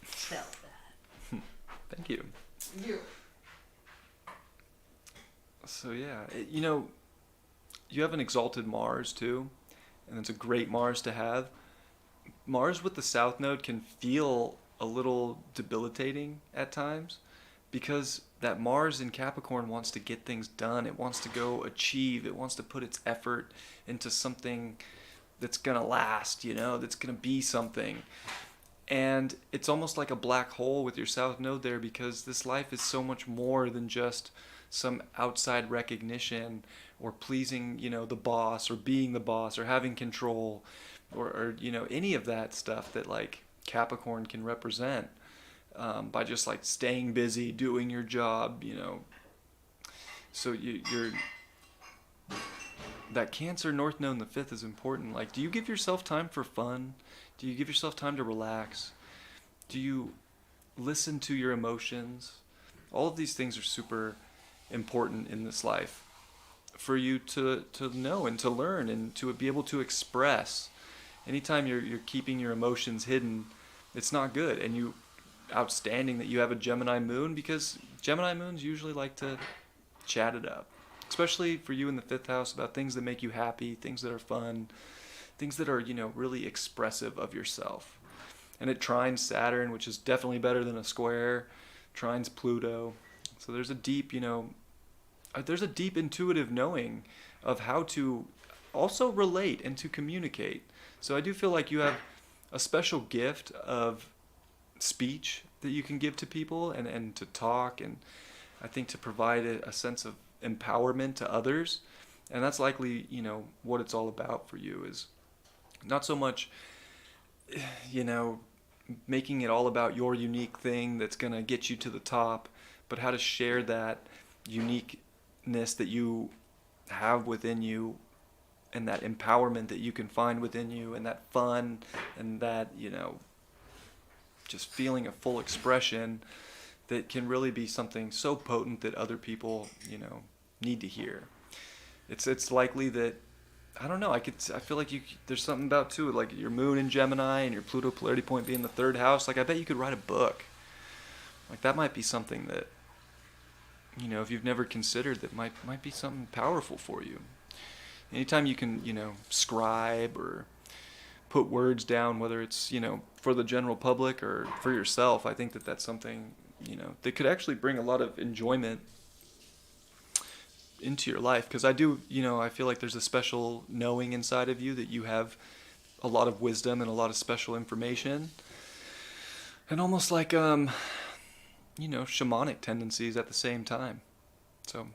felt that. Thank you. You. So yeah, you have an exalted Mars too, and it's a great Mars to have. Mars with the South Node can feel a little debilitating at times because that Mars in Capricorn wants to get things done. It wants to go achieve. It wants to put its effort into something that's going to last, that's going to be something. And it's almost like a black hole with your South Node there, because this life is so much more than just some outside recognition or pleasing, the boss or being the boss or having control or any of that stuff that like Capricorn can represent, by just like staying busy, doing your job. So you're that Cancer North Node in the fifth is important. Like, do you give yourself time for fun? Do you give yourself time to relax? Do you listen to your emotions? All of these things are super important in this life for you to know and to learn and to be able to express. Anytime you're keeping your emotions hidden, it's not good. And outstanding that you have a Gemini moon, because Gemini moons usually like to chat it up, especially for you in the fifth house, about things that make you happy, things that are fun, things that are really expressive of yourself. And it trines Saturn, which is definitely better than a square. Trines Pluto. So there's a deep intuitive knowing of how to also relate and to communicate. So I do feel like you have a special gift of speech that you can give to people, and to talk, and I think to provide a sense of empowerment to others. And that's likely what it's all about for you, is not so much you know making it all about your unique thing that's going to get you to the top, but how to share that uniqueness that you have within you, and that empowerment that you can find within you, and that fun, and that just feeling a full expression that can really be something so potent that other people need to hear. It's likely that, I don't know, I feel like there's something about too, like your moon in Gemini and your Pluto polarity point being the third house. Like, I bet you could write a book. Like, that might be something that if you've never considered, that might be something powerful for you. Anytime you can, scribe or put words down, whether it's, for the general public or for yourself, I think that that's something, that could actually bring a lot of enjoyment into your life. Because I feel like there's a special knowing inside of you that you have a lot of wisdom and a lot of special information. And almost like, shamanic tendencies at the same time. So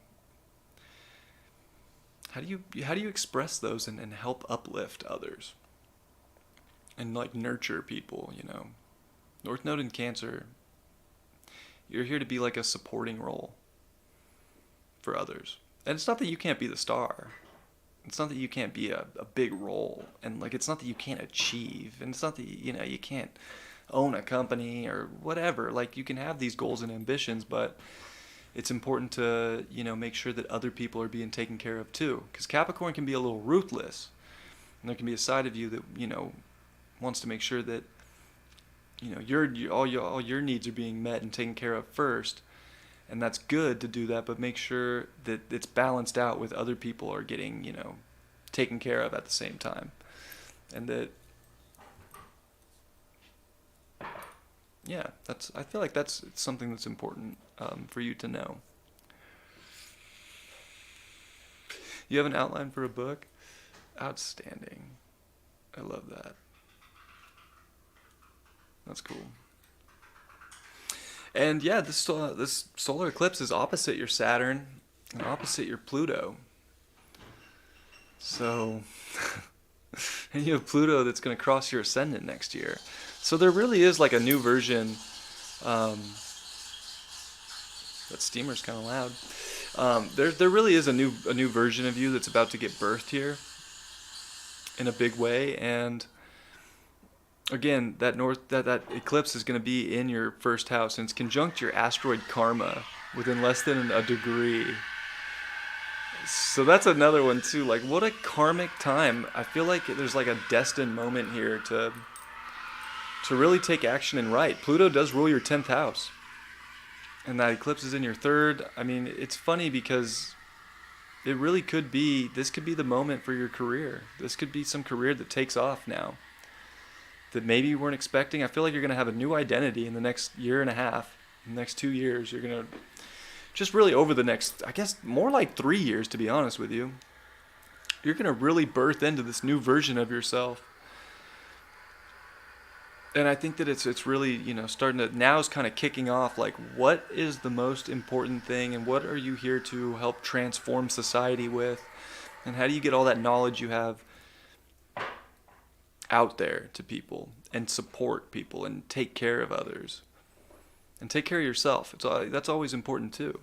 how do you express those and help uplift others and like nurture people? North Node in Cancer, you're here to be like a supporting role for others. And it's not that you can't be the star. It's not that you can't be a big role, and like it's not that you can't achieve, and it's not that you can't own a company or whatever. Like you can have these goals and ambitions, but it's important to make sure that other people are being taken care of too. Because Capricorn can be a little ruthless, and there can be a side of you that wants to make sure that all your needs are being met and taken care of first. And that's good to do that, but make sure that it's balanced out with other people are getting, taken care of at the same time. And that, yeah, I feel like that's something that's important for you to know. You have an outline for a book? Outstanding. I love that. That's cool. And yeah, this solar eclipse is opposite your Saturn and opposite your Pluto. So, and you have Pluto that's going to cross your ascendant next year. So there really is like a new version. That steamer's kind of loud. There really is a new version of you that's about to get birthed here in a big way. And again, that eclipse is going to be in your first house, and it's conjunct your asteroid Karma within less than a degree. So that's another one too. Like, what a karmic time. I feel like there's like a destined moment here to really take action and write. Pluto does rule your 10th house, and that eclipse is in your third. I mean, it's funny because it really could be, this could be the moment for your career. This could be some career that takes off now that maybe you weren't expecting. I feel like you're going to have a new identity in the next year and a half, in the next 2 years. You're going to just really over the next, I guess, more like 3 years, to be honest with you. You're going to really birth into this new version of yourself. And I think that it's really, starting to, now is kind of kicking off, like, what is the most important thing and what are you here to help transform society with? And how do you get all that knowledge you have out there to people and support people and take care of others and take care of yourself? That's always important too.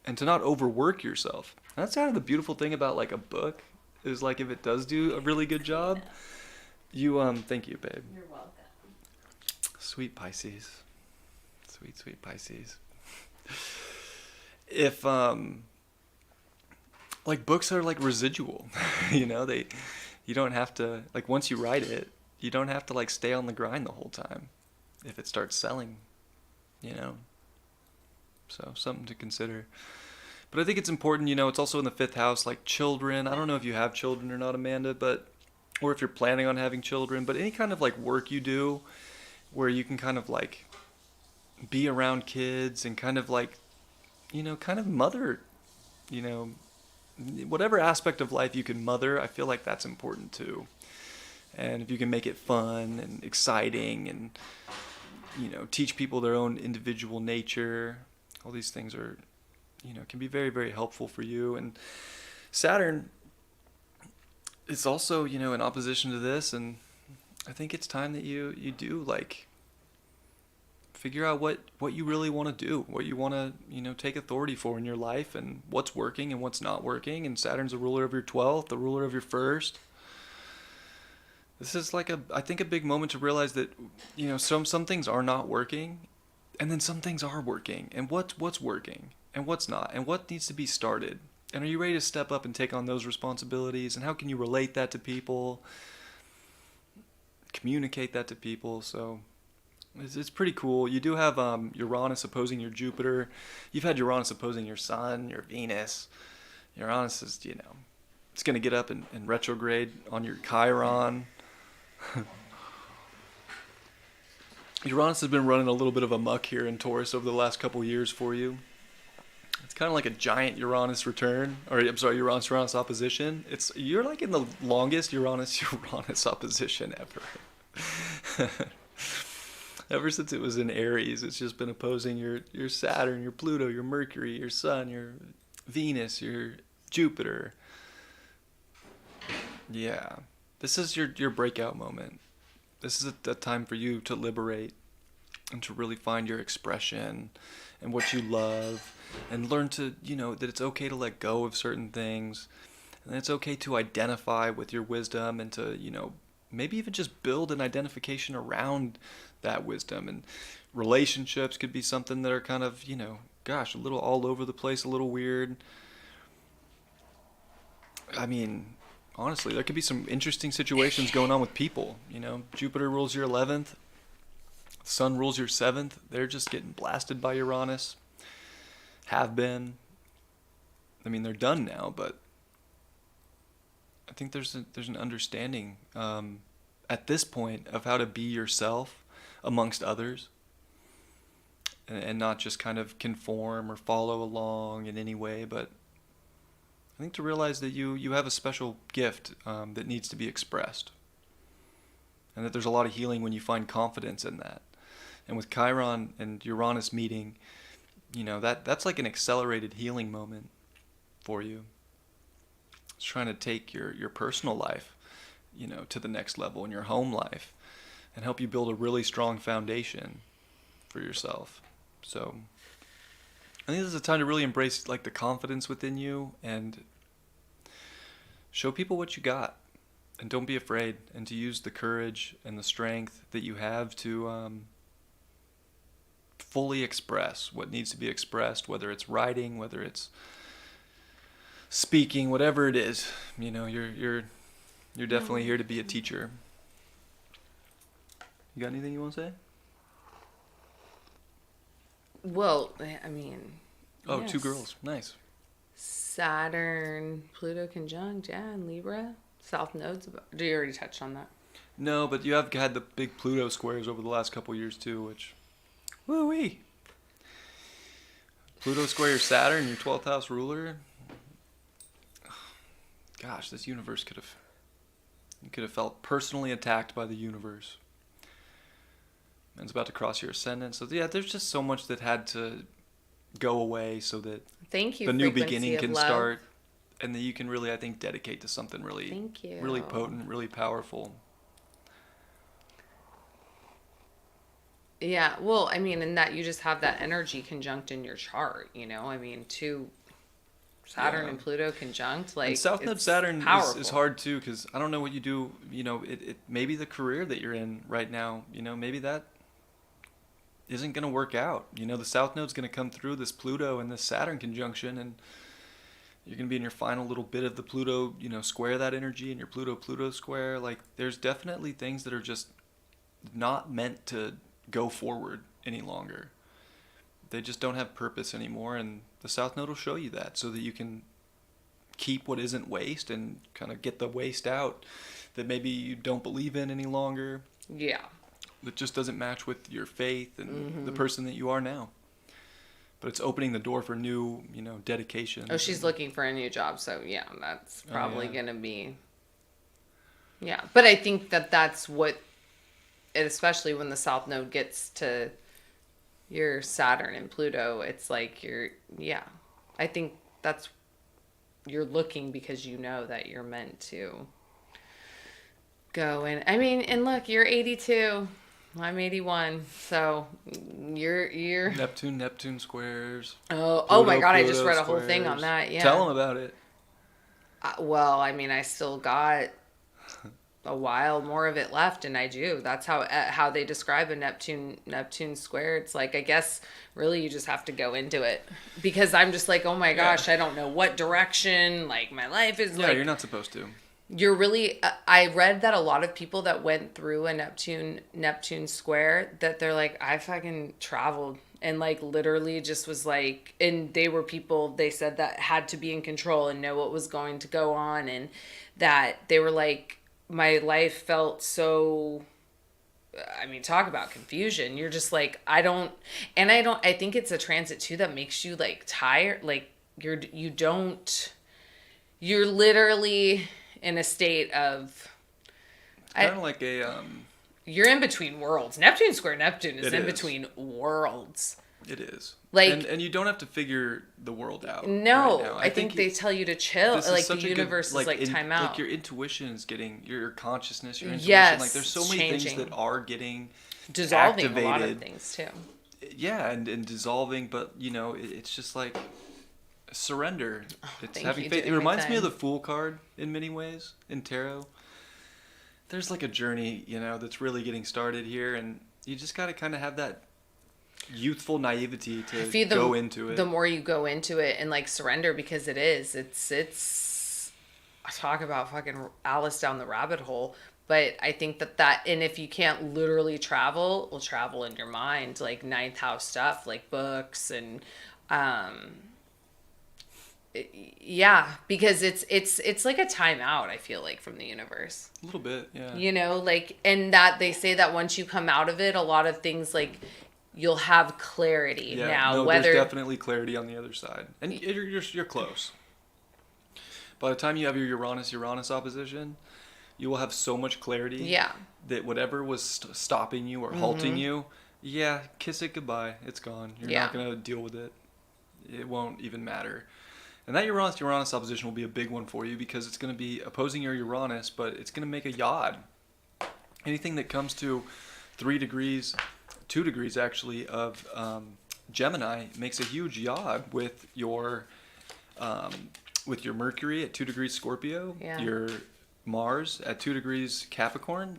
And to not overwork yourself. That's kind of the beautiful thing about like a book is like if it does do a really good job, you thank you, babe. You're welcome. Sweet Pisces. Sweet Pisces. If like books are like residual, you don't have to, like, once you write it, you don't have to like stay on the grind the whole time if it starts selling, so something to consider. But I think it's important, it's also in the 5th house, like children. I don't know if you have children or not, Amanda, or if you're planning on having children, but any kind of like work you do where you can kind of like be around kids and kind of like, kind of mother, whatever aspect of life you can mother, I feel like that's important too. And if you can make it fun and exciting and, teach people their own individual nature, all these things are, can be very, very helpful for you. And Saturn is also, in opposition to this, and I think it's time that you do like figure out what you really want to do, what you want to, take authority for in your life and what's working and what's not working. And Saturn's the ruler of your 12th, the ruler of your 1st. This is like I think a big moment to realize that, some things are not working and then some things are working, and what's working and what's not and what needs to be started. And are you ready to step up and take on those responsibilities? And how can you relate that to people? Communicate that to people. So it's pretty cool. You do have Uranus opposing your Jupiter. You've had Uranus opposing your Sun, your Venus. Uranus is, It's going to get up and retrograde on your Chiron. Uranus has been running a little bit of a muck here in Taurus over the last couple years for you. It's kind of like a giant Uranus return, or I'm sorry, Uranus opposition. You're like in the longest Uranus opposition ever. Ever since it was in Aries, it's just been opposing your Saturn, your Pluto, your Mercury, your Sun, your Venus, your Jupiter. Yeah, this is your breakout moment. This is a time for you to liberate and to really find your expression and what you love, and learn to, that it's okay to let go of certain things, and it's okay to identify with your wisdom, and to, maybe even just build an identification around that wisdom. And relationships could be something that are kind of, a little all over the place, a little weird. I mean, honestly, there could be some interesting situations going on with people. Jupiter rules your 11th. Sun rules your 7th. They're just getting blasted by Uranus. Have been. I mean, they're done now, but I think there's an understanding at this point of how to be yourself amongst others, and not just kind of conform or follow along in any way, but I think to realize that you have a special gift that needs to be expressed, and that there's a lot of healing when you find confidence in that. And with Chiron and Uranus meeting, that's like an accelerated healing moment for you. It's trying to take your personal life, to the next level in your home life, and help you build a really strong foundation for yourself. So I think this is a time to really embrace like the confidence within you and show people what you got, and don't be afraid, and to use the courage and the strength that you have to fully express what needs to be expressed, whether it's writing, whether it's speaking, whatever it is. You're definitely here to be a teacher. You got anything you want to say? Well, I mean... Oh, yes. 2 girls. Nice. Saturn, Pluto conjunct, and Libra. South nodes. Do you already touched on that? No, but you have had the big Pluto squares over the last couple years too, which... Woo-wee! Pluto square your Saturn, your 12th house ruler. Gosh, this universe you could have felt personally attacked by the universe. And it's about to cross your ascendant. So yeah, there's just so much that had to go away so that the new beginning can start, and that you can really, I think, dedicate to something really, really potent, really powerful. Yeah, well, I mean, in that you just have that energy conjunct in your chart, I mean, 2 Saturn and Pluto conjunct, like, and South Node Saturn is hard too, because I don't know what you do, it maybe the career that you're in right now, maybe that isn't going to work out. The South Node's going to come through this Pluto and this Saturn conjunction, and you're going to be in your final little bit of the Pluto, square that energy, and your Pluto square. Like, there's definitely things that are just not meant to go forward any longer. They just don't have purpose anymore, and the South Node will show you that, so that you can keep what isn't waste and kind of get the waste out that maybe you don't believe in any longer. Yeah. That just doesn't match with your faith and the person that you are now. But it's opening the door for new, dedication. Oh, she's looking for a new job, so yeah, that's probably going to be... Yeah, but I think that's what, especially when the South Node gets to your Saturn and Pluto, it's like I think that's, you're looking because you know that you're meant to go. And I mean, and look, you're 82. I'm 81, so you're Neptune squares. Oh my God! I just read a whole thing on that. Yeah, tell them about it. Well, I mean, I still got a while more of it left, and I do. That's how they describe a Neptune square. It's like, I guess really you just have to go into it, because I'm just like, oh my gosh, I don't know what direction like my life is. Yeah, you're not supposed to. You're really, I read that a lot of people that went through a Neptune square, that they're like, I fucking traveled and like literally just was like, and they were people, they said, that had to be in control and know what was going to go on, and that they were like, my life felt so, I mean, talk about confusion. You're just like, I think it's a transit too that makes you like tired. Like you're literally in a state of, Kind of like a, you're in between worlds. Neptune square Neptune is in is. between worlds. It is. Like, and you don't have to figure the world out. No, right now. I think they tell you to chill. Like the universe is like time out. Like your intuition is getting, your consciousness, your intuition. Yes, like there's so many changing. things that are getting Dissolving activated. a lot of things too. Yeah, and dissolving, but it's just like surrender. It's having faith. It reminds me of the Fool card in many ways in tarot. There's like a journey, that's really getting started here, and you just got to kind of have that youthful naivety to go into it. The more you go into it and like surrender, because it's I talk about fucking Alice down the rabbit hole, but I think that and if you can't literally travel, well, travel in your mind, like ninth house stuff, like books and yeah, because it's like a timeout, I feel like, from the universe. A little bit, yeah. Like, and that they say that once you come out of it, a lot of things like you'll have clarity. Yeah, now. no, Whether there's definitely clarity on the other side, and you're close. By the time you have your Uranus opposition, you will have so much clarity. Yeah. That whatever was stopping you or halting you, kiss it goodbye. It's gone. You're not gonna deal with it. It won't even matter. And that Uranus opposition will be a big one for you, because it's going to be opposing your Uranus, but it's going to make a yod. Anything that comes to 3 degrees, 2 degrees actually, of Gemini makes a huge yod with your Mercury at 2 degrees Scorpio, your Mars at 2 degrees Capricorn,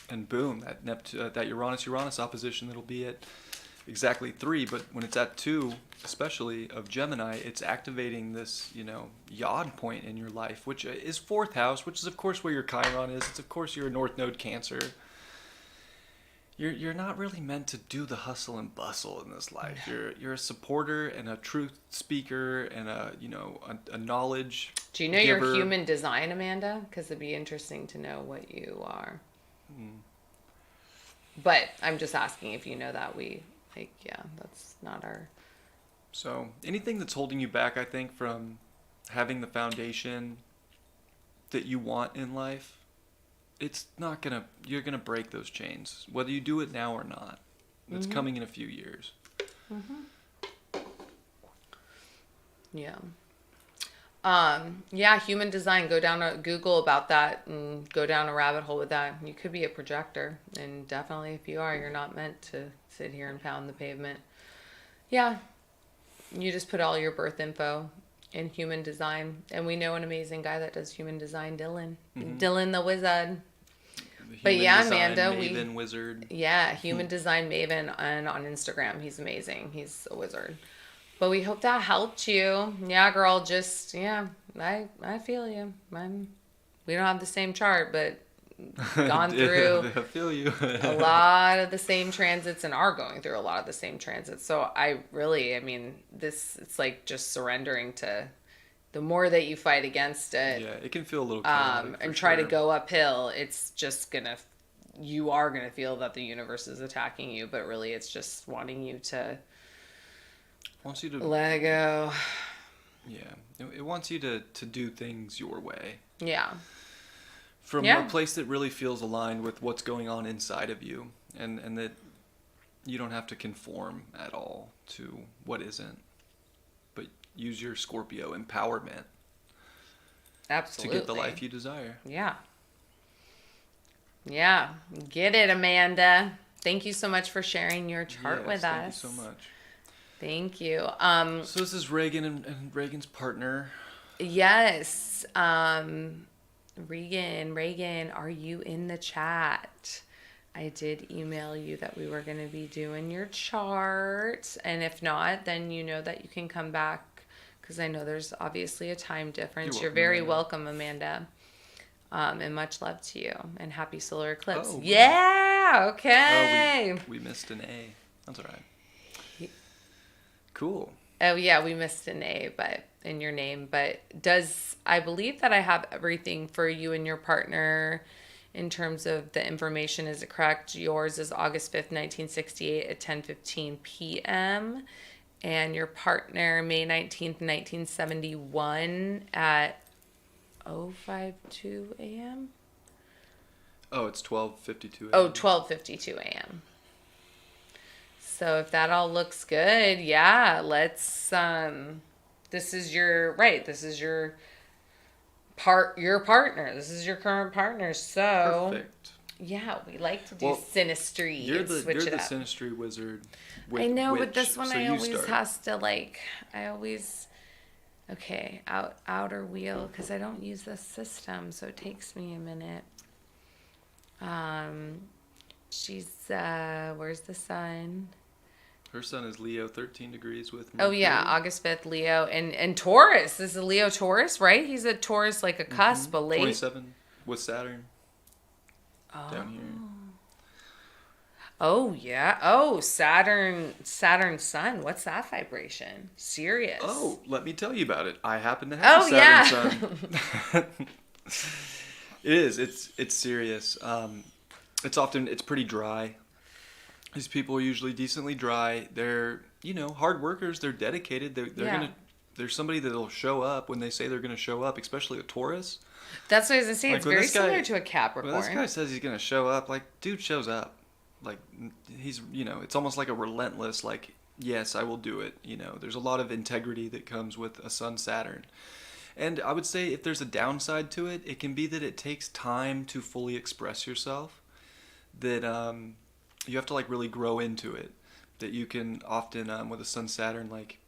and boom, that Uranus opposition that'll be at exactly 3, but when it's at 2, especially of Gemini, it's activating this, yod point in your life, which is 4th house, which is of course where your Chiron is. It's of course your North Node Cancer. You're not really meant to do the hustle and bustle in this life. You're a supporter and a truth speaker and a knowledge. Do you know giver. Your human design, Amanda? Because it'd be interesting to know what you are. But I'm just asking if you know that. That's not our... So anything that's holding you back, I think, from having the foundation that you want in life, you're gonna break those chains, whether you do it now or not. It's coming in a few years. Yeah. Human design. Go down to Google about that and go down a rabbit hole with that. You could be a projector, and definitely if you are, you're not meant to sit here and pound the pavement. Yeah. You just put all your birth info in human design, and we know an amazing guy that does human design, Dylan. Dylan the wizard. But yeah, Amanda, Maven wizard. Yeah, human design Maven, and on Instagram, he's amazing. He's a wizard. But we hope that helped you. Yeah, girl, I feel you. We don't have the same chart, but gone through I feel you. a lot of the same transits and are going through a lot of the same transits. So it's like just surrendering to the more that you fight against it. Yeah, it can feel a little and try to go uphill. It's just you are gonna feel that the universe is attacking you, but really it's just wanting you to let go. Yeah, it wants you to do things your way. Yeah. From a place that really feels aligned with what's going on inside of you, and that you don't have to conform at all to what isn't, but use your Scorpio empowerment. Absolutely. To get the life you desire. Yeah. Yeah. Get it, Amanda. Thank you so much for sharing your chart with us. Thank you so much. Thank you. So this is Reagan and Reagan's partner. Yes. Reagan, are you in the chat? I did email you that we were going to be doing your chart. And if not, then you know that you can come back, because I know there's obviously a time difference. You're very welcome, Amanda. And much love to you. And happy solar eclipse. Oh, yeah. Okay. Oh, we missed an A. That's all right. Cool. Oh yeah, we missed an A, but in your name. But I believe that I have everything for you and your partner in terms of the information? Is it correct? Yours is August 5th, 1968 at 10:15 p.m. And your partner, May 19th, 1971 at 052 a.m.? Oh, it's 12:52 a.m. Oh, 12:52 a.m. So if that all looks good, yeah, let's this is your partner. This is your current partner. So Perfect. yeah, we like to do synastry. You're the it up. synastry wizard. I know, witch, but this one so I always start. has to okay, outer wheel, because I don't use this system, so it takes me a minute. She's where's the sun? Her sun is Leo, 13 degrees with Oh Mercury. yeah, August 5th, Leo, and Taurus. This is a Leo Taurus, right? He's a Taurus, like a cusp, but late. 27 with Saturn. Down here. Oh yeah. Oh, Saturn sun. What's that vibration? Serious. Oh, let me tell you about it. I happen to have a Saturn sun. It is. It's serious. It's pretty dry. These people are usually decently dry. They're, hard workers. They're dedicated. There's somebody that'll show up when they say they're going to show up, especially a Taurus. That's what I was going to say. It's very similar to a Capricorn. When this guy says he's going to show up, like, dude shows up. Like, he's, it's almost like a relentless, like, yes, I will do it. There's a lot of integrity that comes with a Sun Saturn. And I would say if there's a downside to it, it can be that it takes time to fully express yourself. That you have to, like, really grow into it. That you can often, with a Sun Saturn, like,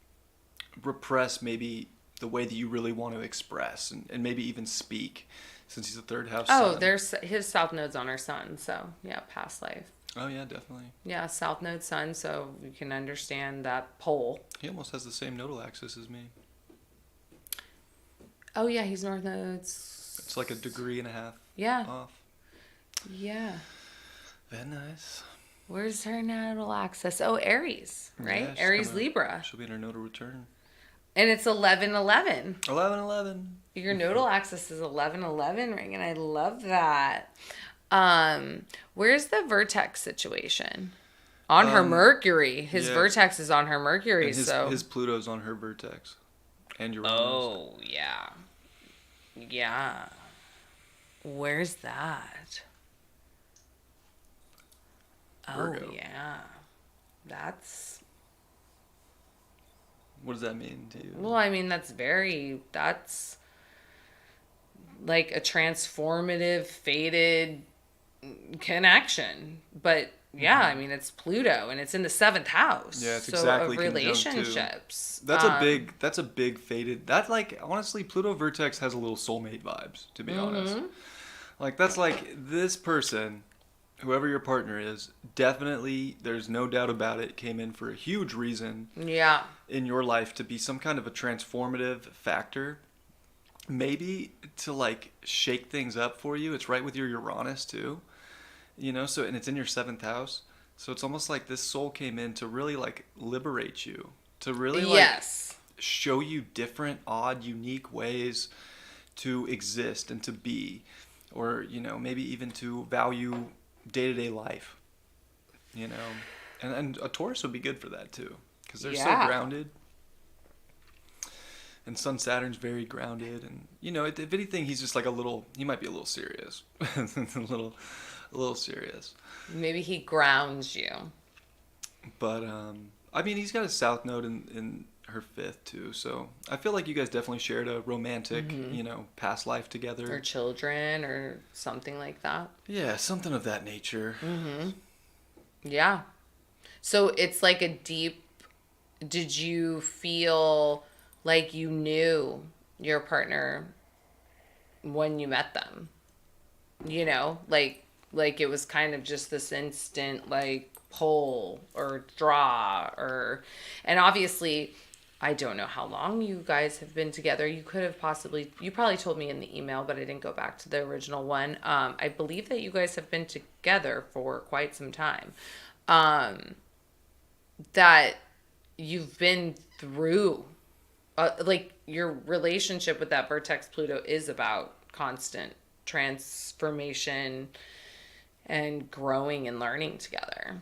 repress maybe the way that you really want to express and maybe even speak, since he's a third house sun. There's his south node's on our sun, so yeah, past life. Oh yeah, definitely. Yeah, south node sun, so you can understand that pole. He almost has the same nodal axis as me. Oh yeah, he's north nodes. It's like a degree and a half off. Yeah. Very nice. Where's her nodal axis? Oh, Aries, right? Yeah, Aries Libra. She'll be in her nodal return. And it's 11/11. 11/11. Your nodal axis is 11/11, Reagan. I love that. Where's the vertex situation? On her Mercury. His vertex is on her Mercury, and his Pluto's on her vertex. And Uranus. Oh, yeah. Yeah. Where's that? Virgo. Oh, yeah. That's... What does that mean to you? Well, I mean, that's like a transformative, fated connection. But yeah, I mean, it's Pluto and it's in the 7th house. Yeah, it's so exactly of relationships. That's a big fated. That's like, honestly, Pluto vertex has a little soulmate vibes, to be honest. Like, that's like this person, whoever your partner is, definitely, there's no doubt about it, came in for a huge reason in your life to be some kind of a transformative factor. Maybe to, like, shake things up for you. It's right with your Uranus, too. So, and it's in your 7th house. So it's almost like this soul came in to really, like, liberate you. To really, like, show you different, odd, unique ways to exist and to be. Or, maybe even to value day-to-day life, and a Taurus would be good for that too, because they're so grounded, and Sun Saturn's very grounded, and if anything, he's just like he might be a little serious. a little serious. Maybe he grounds you. But I mean, he's got a south node in her 5th too, so I feel like you guys definitely shared a romantic past life together, or children or something like that. Yeah, something of that nature. Yeah, so it's like a deep, did you feel like you knew your partner when you met them, like it was kind of just this instant, like, pull or draw, and obviously I don't know how long you guys have been together. You probably told me in the email, but I didn't go back to the original one. I believe that you guys have been together for quite some time. That you've been through, like your relationship with that vertex Pluto is about constant transformation and growing and learning together.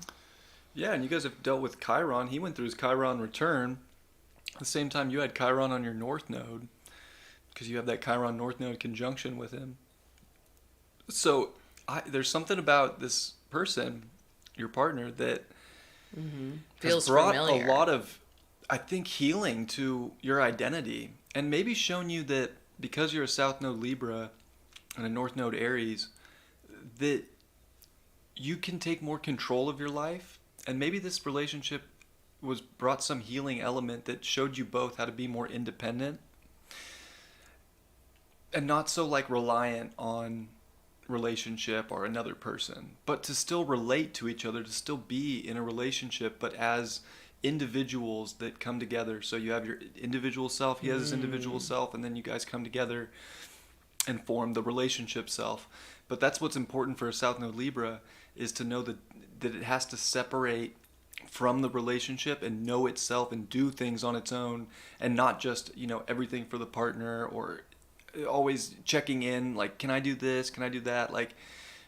Yeah, and you guys have dealt with Chiron. He went through his Chiron return at the same time you had Chiron on your North Node, because you have that Chiron North Node conjunction with him. So there's something about this person, your partner, that Feels has brought familiar. a lot of, I think, healing to your identity, and maybe shown you that because you're a South Node Libra and a North Node Aries, that you can take more control of your life. And maybe this relationship was brought some healing element that showed you both how to be more independent and not so like reliant on relationship or another person, but to still relate to each other, to still be in a relationship, but as individuals that come together. So you have your individual self, he has his individual self, and then you guys come together and form the relationship self. But that's what's important for a South Node Libra, is to know that it has to separate from the relationship and know itself and do things on its own, and not just, everything for the partner, or always checking in, like, can I do this, can I do that, like,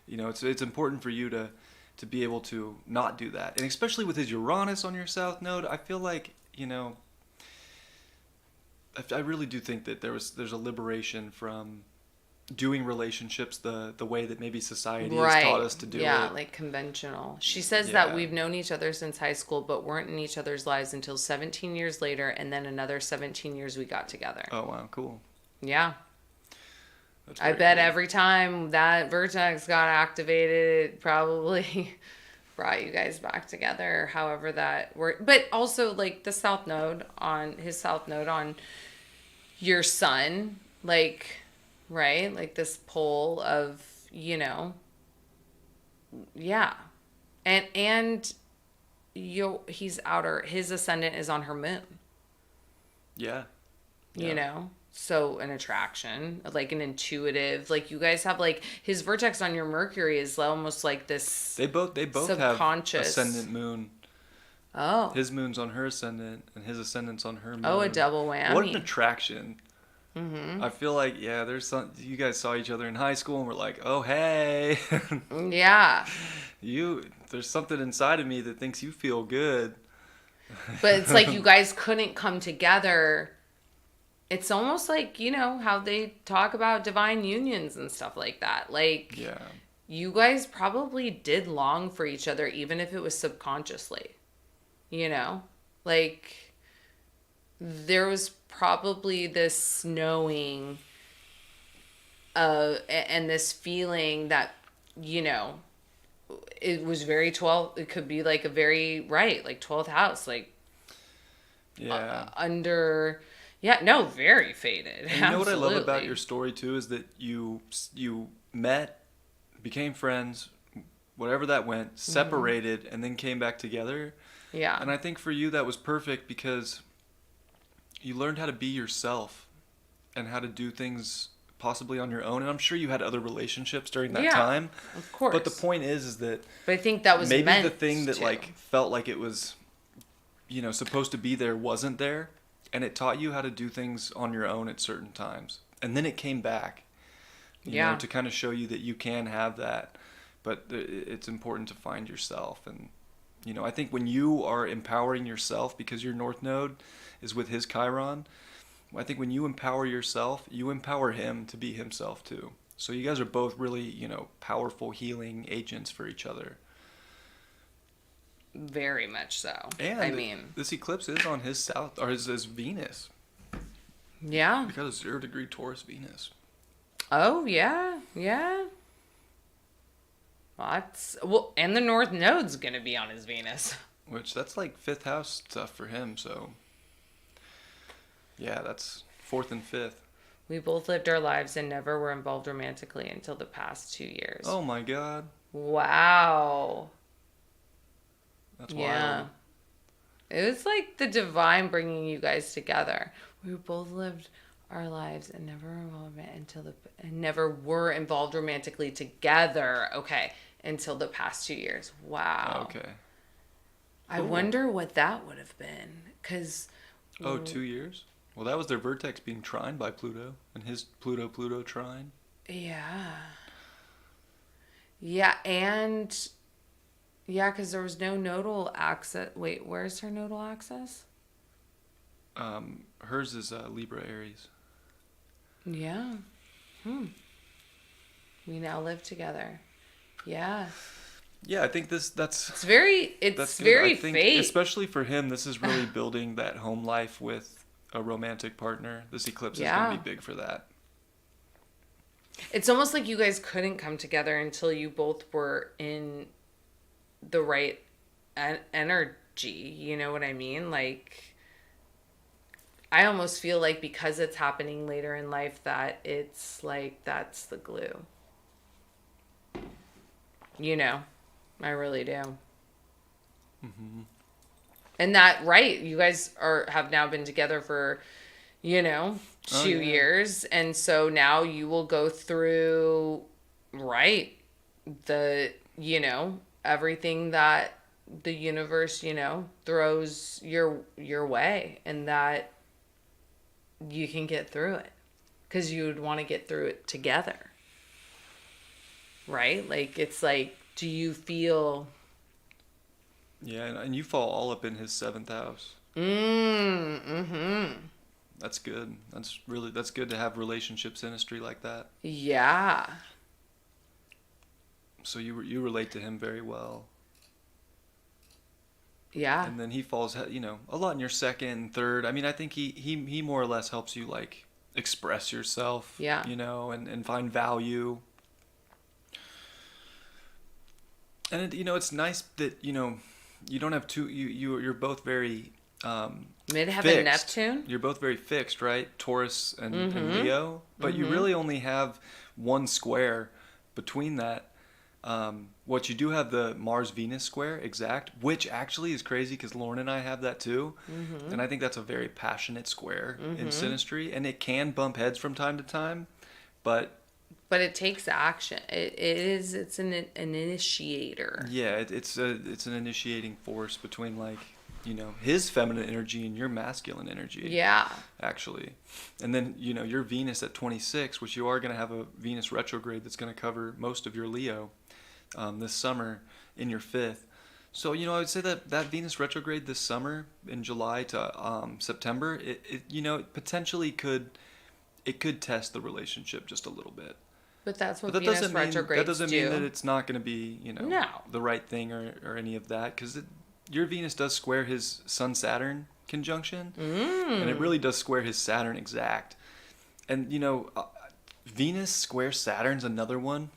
it's important for you to be able to not do that. And especially with his Uranus on your South Node, I feel like, I really do think that there's a liberation from doing relationships the way that maybe society has taught us to do it. Yeah, like conventional. She says that we've known each other since high school, but weren't in each other's lives until 17 years later, and then another 17 years we got together. Oh, wow, cool. Yeah. I bet cool. Every time that vertex got activated, it probably brought you guys back together, however that worked. But also, like, the South Node on his South Node on your sun, like, right? Like this pole of, yeah. And he's outer, his ascendant is on her moon. Yeah. So an attraction, like an intuitive, like you guys have, like, his vertex on your Mercury is almost like this. They both have ascendant moon. Oh. His moon's on her ascendant, and his ascendant's on her moon. Oh, a double whammy. What an attraction. I feel like, there's you guys saw each other in high school and were like, oh, hey. Yeah. There's something inside of me that thinks you feel good. But it's like you guys couldn't come together. It's almost like, how they talk about divine unions and stuff like that. Like, you guys probably did long for each other, even if it was subconsciously. Like, there was probably this knowing and this feeling that, it was very 12. It could be like a very, like 12th house, like, under... Yeah, no, very faded. And you know what I love about your story, too, is that you met, became friends, whatever that went, separated, and then came back together. Yeah. And I think for you that was perfect, because you learned how to be yourself and how to do things possibly on your own. And I'm sure you had other relationships during that time. Of course. But the point is that... But I think that was maybe meant the thing that, to. like, felt like it was, supposed to be there wasn't there. And it taught you how to do things on your own at certain times. And then it came back, you know, to kind of show you that you can have that. But it's important to find yourself. And, I think when you are empowering yourself, because your North Node is with his Chiron, I think when you empower yourself, you empower him to be himself too. So you guys are both really, powerful healing agents for each other. Very much so. And this eclipse is on his south, or his Venus. Yeah. Because 0 degree Taurus Venus. Oh, yeah. Yeah. And the North Node's going to be on his Venus. Which, that's like 5th house stuff for him, so... Yeah, that's 4th and 5th. We both lived our lives and never were involved romantically until the past 2 years. Oh my God. Wow. That's wild. It was like the divine bringing you guys together. We both lived our lives and never were involved romantically together. Okay, until the past 2 years. Wow. Okay. I wonder what that would have been. Because... Oh, 2 years? Well, that was their vertex being trined by Pluto. And his Pluto trine. Yeah. Yeah, and... Yeah, because there was no nodal axis. Wait, where's her nodal axis? Hers is Libra Aries. Yeah. We now live together. Yeah. Yeah, I think it's very good. fate. Especially for him, this is really building that home life with a romantic partner. This eclipse is going to be big for that. It's almost like you guys couldn't come together until you both were in the right energy. You know what I mean? Like, I almost feel like because it's happening later in life that it's like that's the glue. You know, I really do. Mm-hmm. And that, right, you guys have now been together for, 2 years. And so now you will go through, right, everything that the universe, throws your way, and that you can get through it because you would want to get through it together. Right? Like, it's like, do you feel... Yeah, and you fall all up in his 7th house. Mm-hmm. That's good. That's good to have relationship synastry like that. Yeah. So you relate to him very well. Yeah. And then he falls, a lot in your 2nd and 3rd. I mean, I think he more or less helps you, like, express yourself. Yeah. And find value. And it's nice that you don't have you're both very Midheaven fixed. Neptune. You're both very fixed, right? Taurus and Leo, but you really only have one square between that. What you do have the Mars Venus square exact, which actually is crazy because Lauren and I have that too, and I think that's a very passionate square in synastry, and it can bump heads from time to time, but it takes action. It's an initiator. Yeah, it's an initiating force between, like, his feminine energy and your masculine energy. Yeah. Actually. And then, your Venus at 26, which you are going to have a Venus retrograde that's going to cover most of your Leo this summer in your 5th. So, I would say that Venus retrograde this summer in July to September, it potentially could test the relationship just a little bit. But that's what Venus retrogrades do. That doesn't mean that it's not going to be, no. the right thing or any of that. Because your Venus does square his Sun-Saturn conjunction. And it really does square his Saturn exact. And, Venus square Saturn's another one.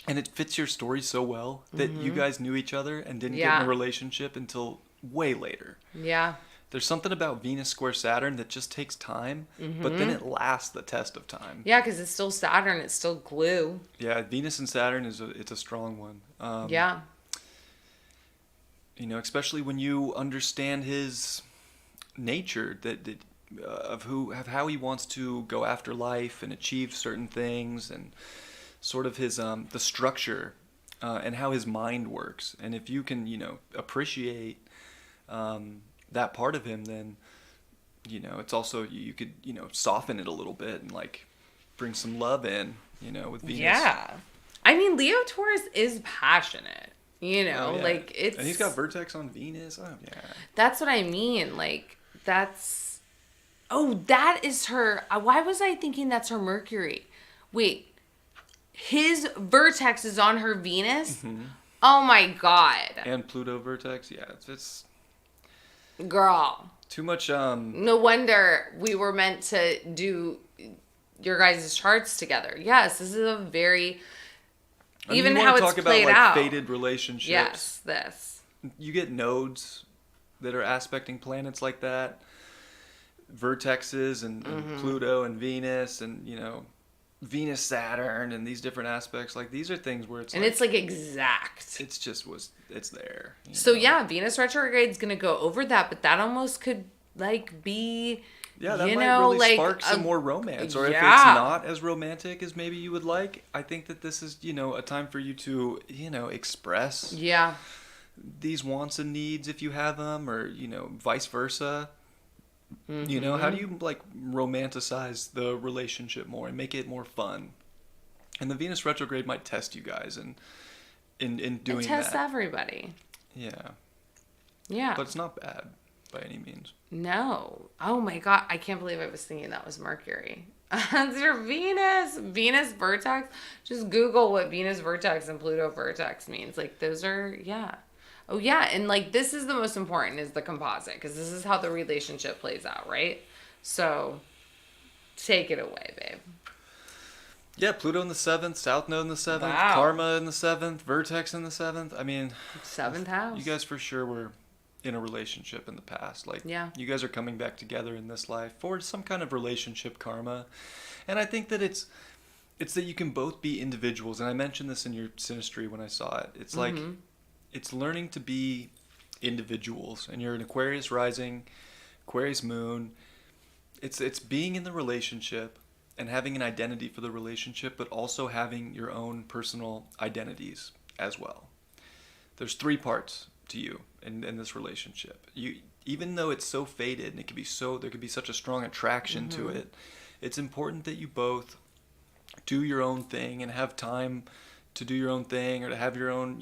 And it fits your story so well that you guys knew each other and didn't get in a relationship until way later. Yeah. There's something about Venus square Saturn that just takes time, but then it lasts the test of time. Yeah, because it's still Saturn. It's still glue. Yeah, Venus and Saturn it's a strong one. Yeah. Especially when you understand his nature of how he wants to go after life and achieve certain things, and sort of his the structure and how his mind works. And if you can appreciate that part of him, then it's also, you could soften it a little bit and, like, bring some love in with Venus. Yeah, I mean, Leo Taurus is passionate, like, it's, and he's got vertex on Venus. Oh yeah, that's what I mean. Like, that is her. Why was I thinking that's her Mercury? Wait, his vertex is on her Venus. Oh my God. And Pluto vertex. Yeah, it's girl, too much. No wonder we were meant to do your guys' charts together. Yes, this is a very... even how it's played out. Fated relationships. Yes, this. You get nodes that are aspecting planets like that. Vertexes and Pluto and Venus and, Venus, Saturn, and these different aspects. Like, these are things where it's... And it's, like, exact. It's there. So, yeah, Venus retrograde's going to go over that, but that almost could, like, be... Yeah, that might really like spark some more romance. Or if it's not as romantic as maybe you would like, I think that this is, a time for you to, express. Yeah. these wants and needs if you have them, or vice versa. How do you like romanticize the relationship more and make it more fun? And the Venus retrograde might test you guys in doing it tests that. everybody. Yeah. Yeah. But it's not bad by any means. No. Oh my God. I can't believe I was thinking that was Mercury. That's your Venus. Venus vertex. Just Google what Venus vertex and Pluto vertex means. Like those are, yeah. Oh yeah. And like this is the most important is the composite because this is how the relationship plays out, right? So take it away, babe. Yeah, Pluto in the 7th, South Node in the 7th, Wow. Karma in the 7th, Vertex in the 7th. I mean, 7th house. You guys for sure were in a relationship in the past. Like, yeah. You guys are coming back together in this life for some kind of relationship karma. And I think that it's that you can both be individuals. And I mentioned this in your Synastry when I saw it. It's like, it's learning to be individuals. And you're an Aquarius rising, Aquarius moon. It's being in the relationship and having an identity for the relationship, but also having your own personal identities as well. There's 3 parts to you in this relationship. Even though it's so faded and there could be such a strong attraction to it, it's important that you both do your own thing and have time to do your own thing or to have your own,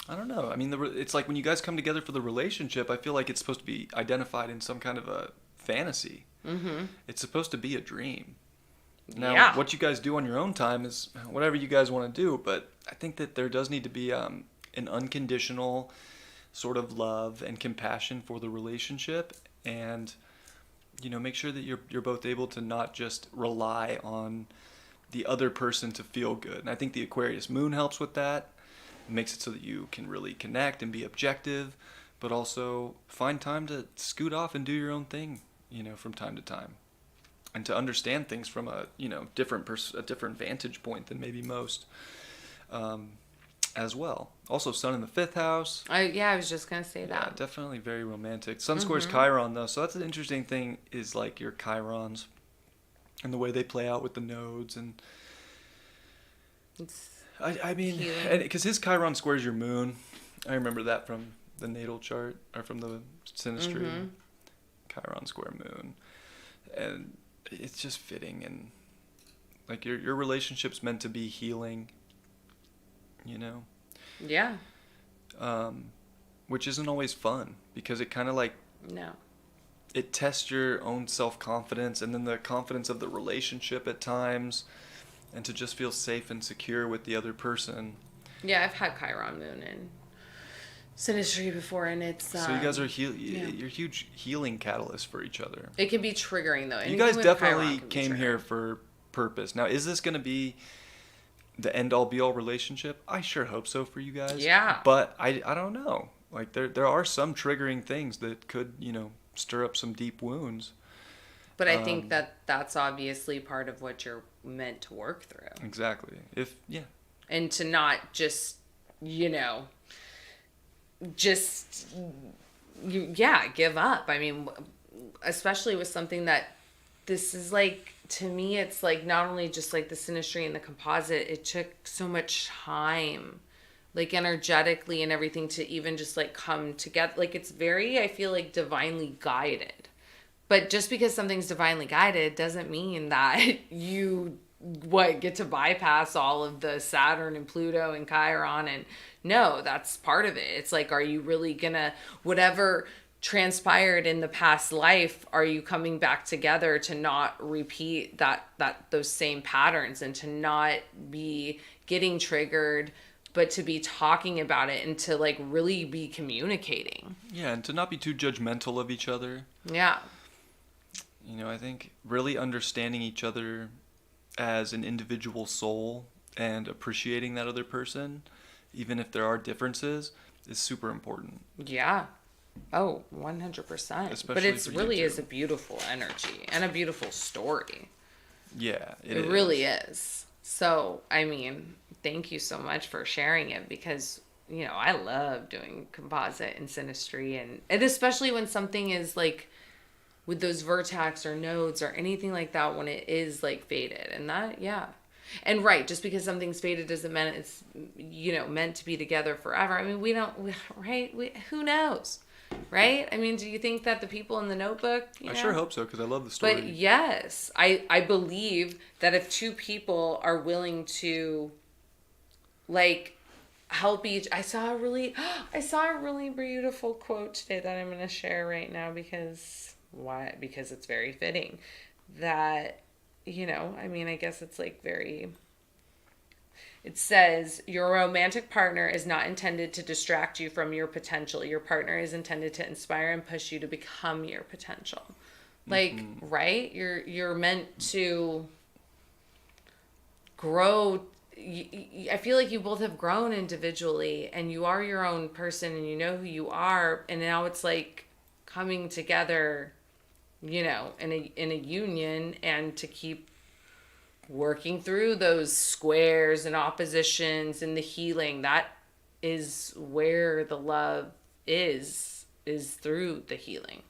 I don't know. I mean, it's like when you guys come together for the relationship, I feel like it's supposed to be identified in some kind of a fantasy. It's supposed to be a dream. Now, what you guys do on your own time is whatever you guys want to do, but I think that there does need to be an unconditional sort of love and compassion for the relationship, and make sure that you're both able to not just rely on the other person to feel good. And I think the Aquarius moon helps with that. It makes it so that you can really connect and be objective, but also find time to scoot off and do your own thing, from time to time, and to understand things from a different vantage point than maybe most, as well. Also, Sun in the 5th house. I was just gonna say that. Yeah, definitely very romantic. Sun squares Chiron though, so that's an interesting thing. Is like your Chirons, and the way they play out with the nodes, and I mean, because his Chiron squares your moon. I remember that from the natal chart or from the Synastry. Chiron square moon, and it's just fitting, and like your relationship's meant to be healing, yeah, which isn't always fun because it kind of like it tests your own self-confidence and then the confidence of the relationship at times, and to just feel safe and secure with the other person. I've had Chiron moon in Synastry before, and it's so you guys are you're huge healing catalysts for each other. It can be triggering though. You guys definitely came here for purpose. Now, is this going to be the end all be all relationship? I sure hope so for you guys. Yeah. But I don't know. Like there are some triggering things that could, stir up some deep wounds. But I think that's obviously part of what you're meant to work through. Exactly. And to not just, give up. I mean, especially with something that this is like, to me, it's like not only just like the Synastry and the composite, it took so much time, like energetically and everything, to even just like come together. Like it's very, I feel like, divinely guided. But just because something's divinely guided doesn't mean that you get to bypass all of the Saturn and Pluto and Chiron. And no, that's part of it. It's like, are you really gonna, whatever transpired in the past life, are you coming back together to not repeat those same patterns, and to not be getting triggered, but to be talking about it and to like really be communicating. Yeah, and to not be too judgmental of each other. Yeah. I think really understanding each other as an individual soul and appreciating that other person, even if there are differences, is super important. Yeah. Oh, 100%. But it really is a beautiful energy and a beautiful story. Yeah, it really is. So, I mean, thank you so much for sharing it, because, I love doing composite and Synastry, and especially when something is like with those vertex or nodes or anything like that, when it is like faded, and that, And right, just because something's faded doesn't mean it's, meant to be together forever. I mean, who knows? Right? I mean, do you think that the people in the Notebook, I sure hope so, because I love the story. But yes, I believe that if two people are willing to, like, help each. I saw a really beautiful quote today that I'm going to share right now because why? Because it's very fitting. That, I guess it's like very. It says, your romantic partner is not intended to distract you from your potential. Your partner is intended to inspire and push you to become your potential. Like, right? You're meant to grow. I feel like you both have grown individually and you are your own person and you know who you are. And now it's like coming together, in a union, and to keep working through those squares and oppositions and the healing. That is where the love is through the healing.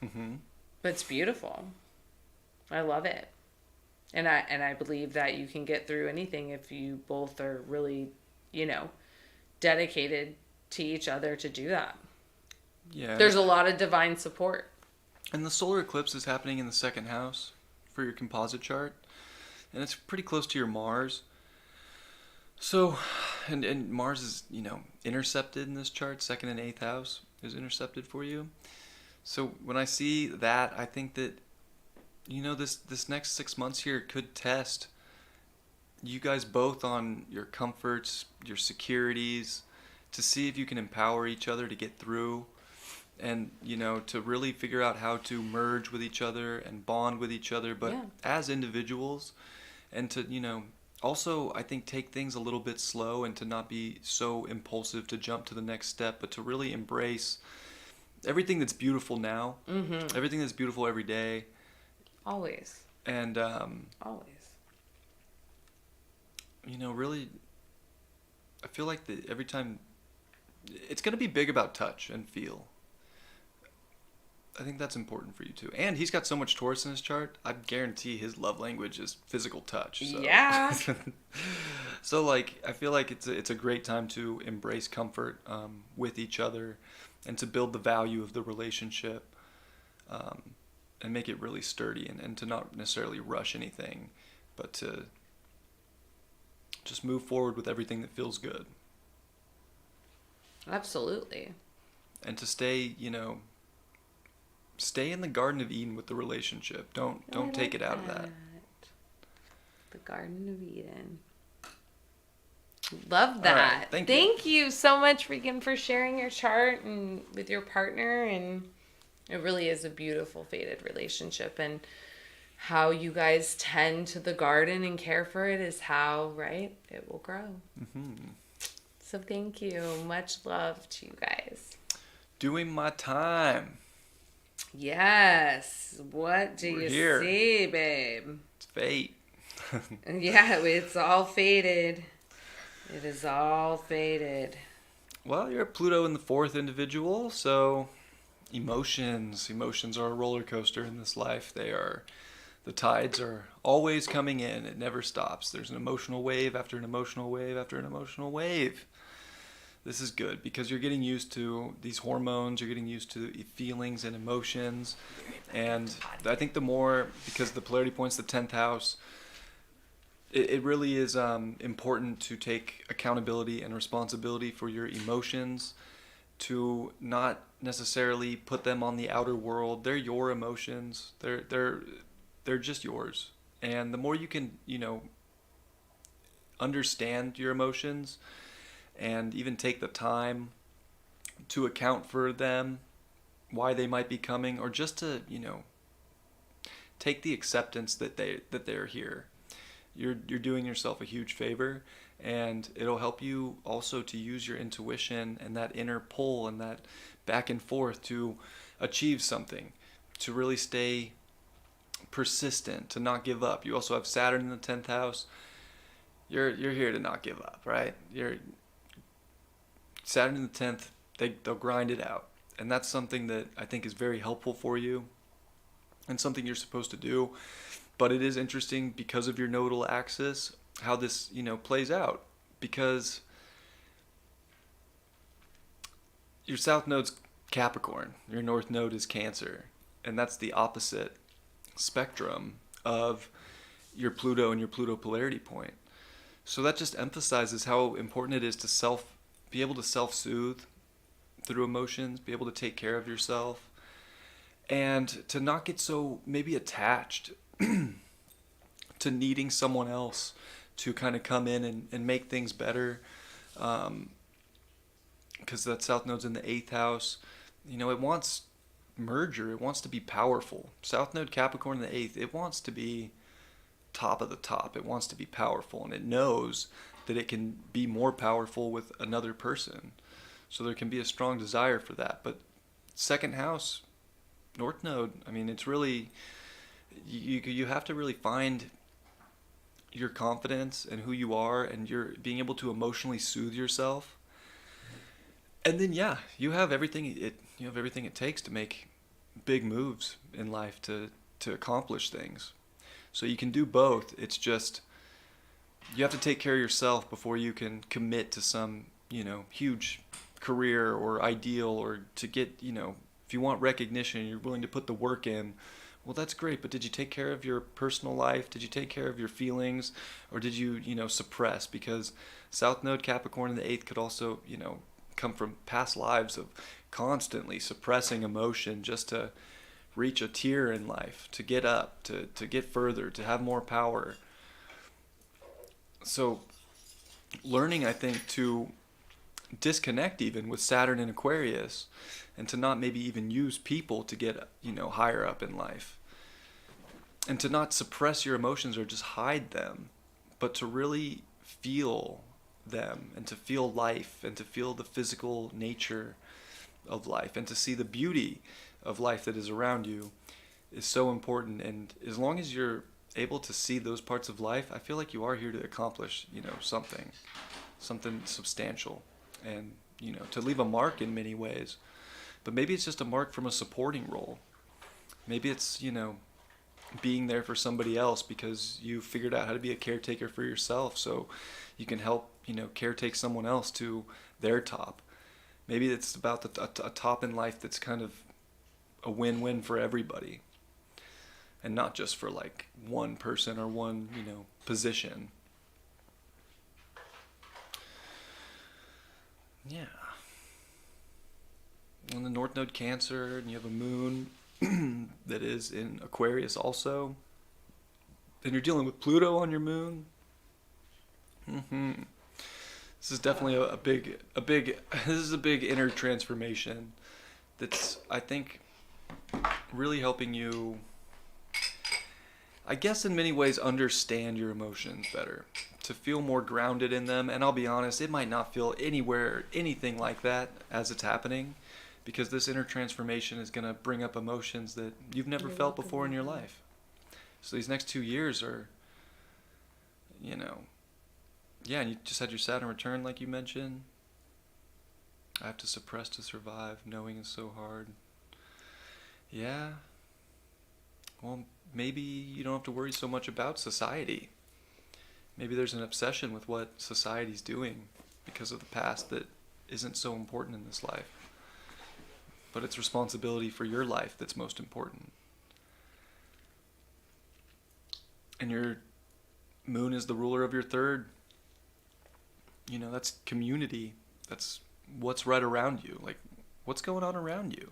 Mm-hmm. But it's beautiful. I love it. And I believe that you can get through anything if you both are really, dedicated to each other to do that. Yeah. There's a lot of divine support. And the solar eclipse is happening in the second house for your composite chart. And it's pretty close to your Mars. So, and Mars is, intercepted in this chart. Second and eighth house is intercepted for you. So when I see that, I think that, this next 6 months here could test you guys both on your comforts, your securities, to see if you can empower each other to get through. And, to really figure out how to merge with each other and bond with each other, but as individuals. And to, also, I think, take things a little bit slow and to not be so impulsive to jump to the next step, but to really embrace everything that's beautiful now, everything that's beautiful every day. Always. And, always. Really, I feel like that every time, it's going to be big about touch and feel. I think that's important for you too. And he's got so much Taurus in his chart. I guarantee his love language is physical touch. So. Yeah. So I feel like it's a great time to embrace comfort with each other, and to build the value of the relationship, and make it really sturdy, and to not necessarily rush anything, but to just move forward with everything that feels good. Absolutely. And to stay, stay in the Garden of Eden with the relationship. Don't take it out of that. The Garden of Eden. Love that. Right, thank you so much, Regan, for sharing your chart and with your partner. And it really is a beautiful fated relationship. And how you guys tend to the garden and care for it is how, right, it will grow. Mm-hmm. So thank you. Much love to you guys. Doing my time. Yes. What do you see, babe? It's fate. Yeah, it's all faded. It is all faded. Well, you're a Pluto in the fourth individual, so emotions are a roller coaster in this life. The tides are always coming in. It never stops. There's an emotional wave after an emotional wave after an emotional wave. This is good because you're getting used to these hormones, you're getting used to feelings and emotions. And I think the more, because the polarity point's the 10th house, it really is important to take accountability and responsibility for your emotions, to not necessarily put them on the outer world. They're your emotions. They're just yours. And the more you can, understand your emotions and even take the time to account for them, why they might be coming, or just to, take the acceptance that they're here. You're doing yourself a huge favor, and it'll help you also to use your intuition and that inner pull and that back and forth to achieve something, to really stay persistent, to not give up. You also have Saturn in the 10th house. You're here to not give up, right? Saturn in the 10th, they'll grind it out. And that's something that I think is very helpful for you and something you're supposed to do. But it is interesting because of your nodal axis. how this, plays out, because your south node's Capricorn, your north node is Cancer, and that's the opposite spectrum of your Pluto and your Pluto polarity point. So that just emphasizes how important it is to be able to self-soothe through emotions, be able to take care of yourself, and to not get so maybe attached to needing someone else to kind of come in and make things better. Because that south node's in the 8th house. It wants merger. It wants to be powerful. South node Capricorn in the 8th, it wants to be top of the top. It wants to be powerful, and it knows that it can be more powerful with another person. So there can be a strong desire for that. But second house, north node, I mean, it's really, you have to really find your confidence and who you are, and you're being able to emotionally soothe yourself. And then you have everything it takes to make big moves in life, to accomplish things. So you can do both. It's just you have to take care of yourself before you can commit to some, huge career or ideal, or to get, if you want recognition, you're willing to put the work in. Well, that's great, but did you take care of your personal life? Did you take care of your feelings? Or did you, suppress? Because South Node Capricorn in the 8th could also, come from past lives of constantly suppressing emotion just to reach a tier in life, to get up, to get further, to have more power. So learning, I think, to disconnect even with Saturn in Aquarius, and to not maybe even use people to get, higher up in life. And to not suppress your emotions or just hide them, but to really feel them, and to feel life, and to feel the physical nature of life, and to see the beauty of life that is around you is so important. And as long as you're able to see those parts of life, I feel like you are here to accomplish, something substantial, and, to leave a mark in many ways. But maybe it's just a mark from a supporting role. Maybe it's, being there for somebody else because you figured out how to be a caretaker for yourself, so you can help, caretake someone else to their top. Maybe it's about a top in life that's kind of a win-win for everybody, and not just for like one person or one, position. Yeah. On the North Node Cancer, and you have a moon that is in Aquarius also, and you're dealing with Pluto on your moon. This is definitely a big this is a big inner transformation that's, I think, really helping you, I guess, in many ways understand your emotions better, to feel more grounded in them. And I'll be honest, it might not feel anything like that as it's happening, because this inner transformation is going to bring up emotions that you've never felt before in your life. So these next 2 years are, and you just had your Saturn return, like you mentioned. I have to suppress to survive. Knowing is so hard. Yeah. Well, maybe you don't have to worry so much about society. Maybe there's an obsession with what society's doing because of the past that isn't so important in this life. But it's responsibility for your life that's most important. And your moon is the ruler of your third. That's community. That's what's right around you. Like, what's going on around you?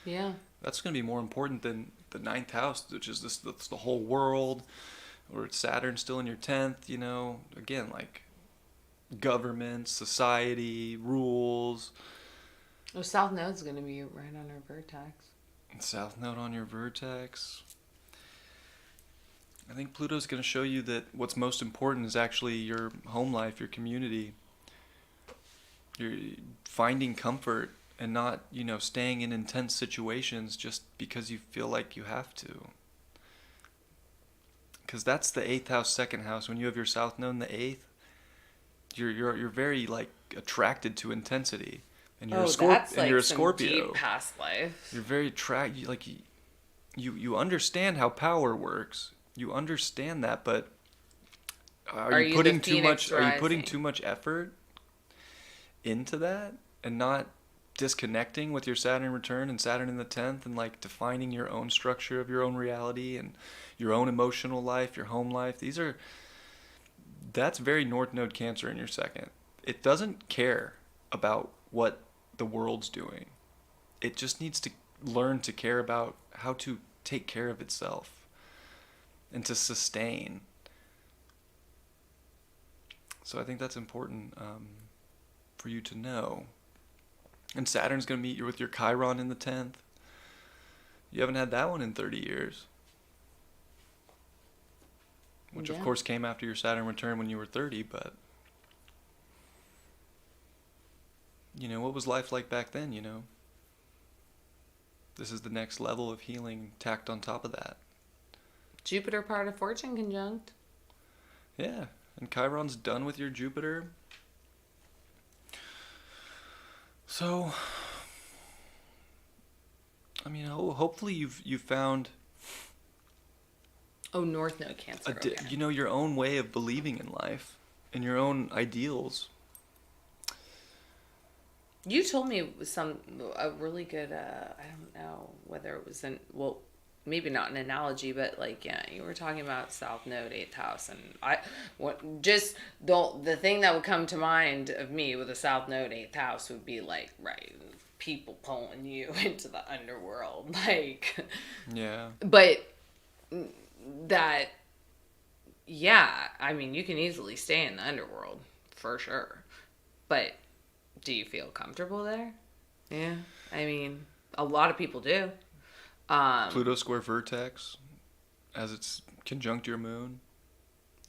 Yeah. That's going to be more important than the 9th house, which is that's the whole world. Or it's Saturn still in your 10th, Again, like government, society, rules. Oh, South Node's going to be right on our vertex. South Node on your vertex. I think Pluto's going to show you that what's most important is actually your home life, your community. You're finding comfort and not, staying in intense situations just because you feel like you have to. Because that's the 8th house, 2nd house. When you have your South Node in the 8th, you're very like attracted to intensity. And you're you're a Scorpio. Deep past life. You're very you understand how power works. You understand that, but Are you putting too much? Are you putting too much effort into that and not disconnecting with your Saturn return and Saturn in the 10th and like defining your own structure of your own reality and your own emotional life, your home life? That's very North Node Cancer in your second. It doesn't care about what the world's doing. It just needs to learn to care about how to take care of itself and to sustain. So I think that's important for you to know. And Saturn's going to meet you with your Chiron in the 10th. You haven't had that one in 30 years. Which, of course, came after your Saturn return when you were 30, but... what was life like back then, This is the next level of healing tacked on top of that. Jupiter part of fortune conjunct. Yeah, and Chiron's done with your Jupiter. So, hopefully you've found... Oh, North Node Cancer. Okay. Your own way of believing in life and your own ideals. You told me a really good, I don't know whether it was maybe not an analogy, but you were talking about South Node, 8th house. And the thing that would come to mind of me with a South Node, 8th house would be people pulling you into the underworld. Yeah. But that, you can easily stay in the underworld for sure. But do you feel comfortable there? Yeah. A lot of people do. Pluto square vertex, as it's conjunct your moon.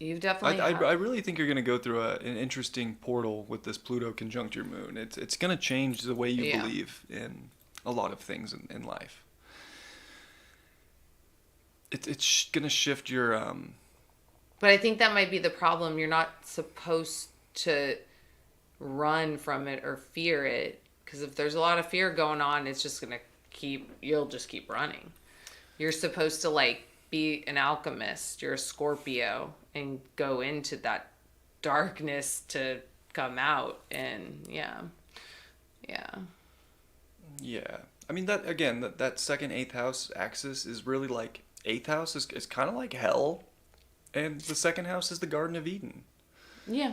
You've definitely... I really think you're going to go through an interesting portal with this Pluto conjunct your moon. It's going to change the way you believe in a lot of things in life. It's going to shift your... But I think that might be the problem. You're not supposed to run from it or fear it, because if there's a lot of fear going on, it's just going to you'll just keep running. You're supposed to be an alchemist. You're a Scorpio and go into that darkness to come out. And yeah. That second 8th house axis is really 8th house is kind of like hell, and the second house is the Garden of Eden. Yeah.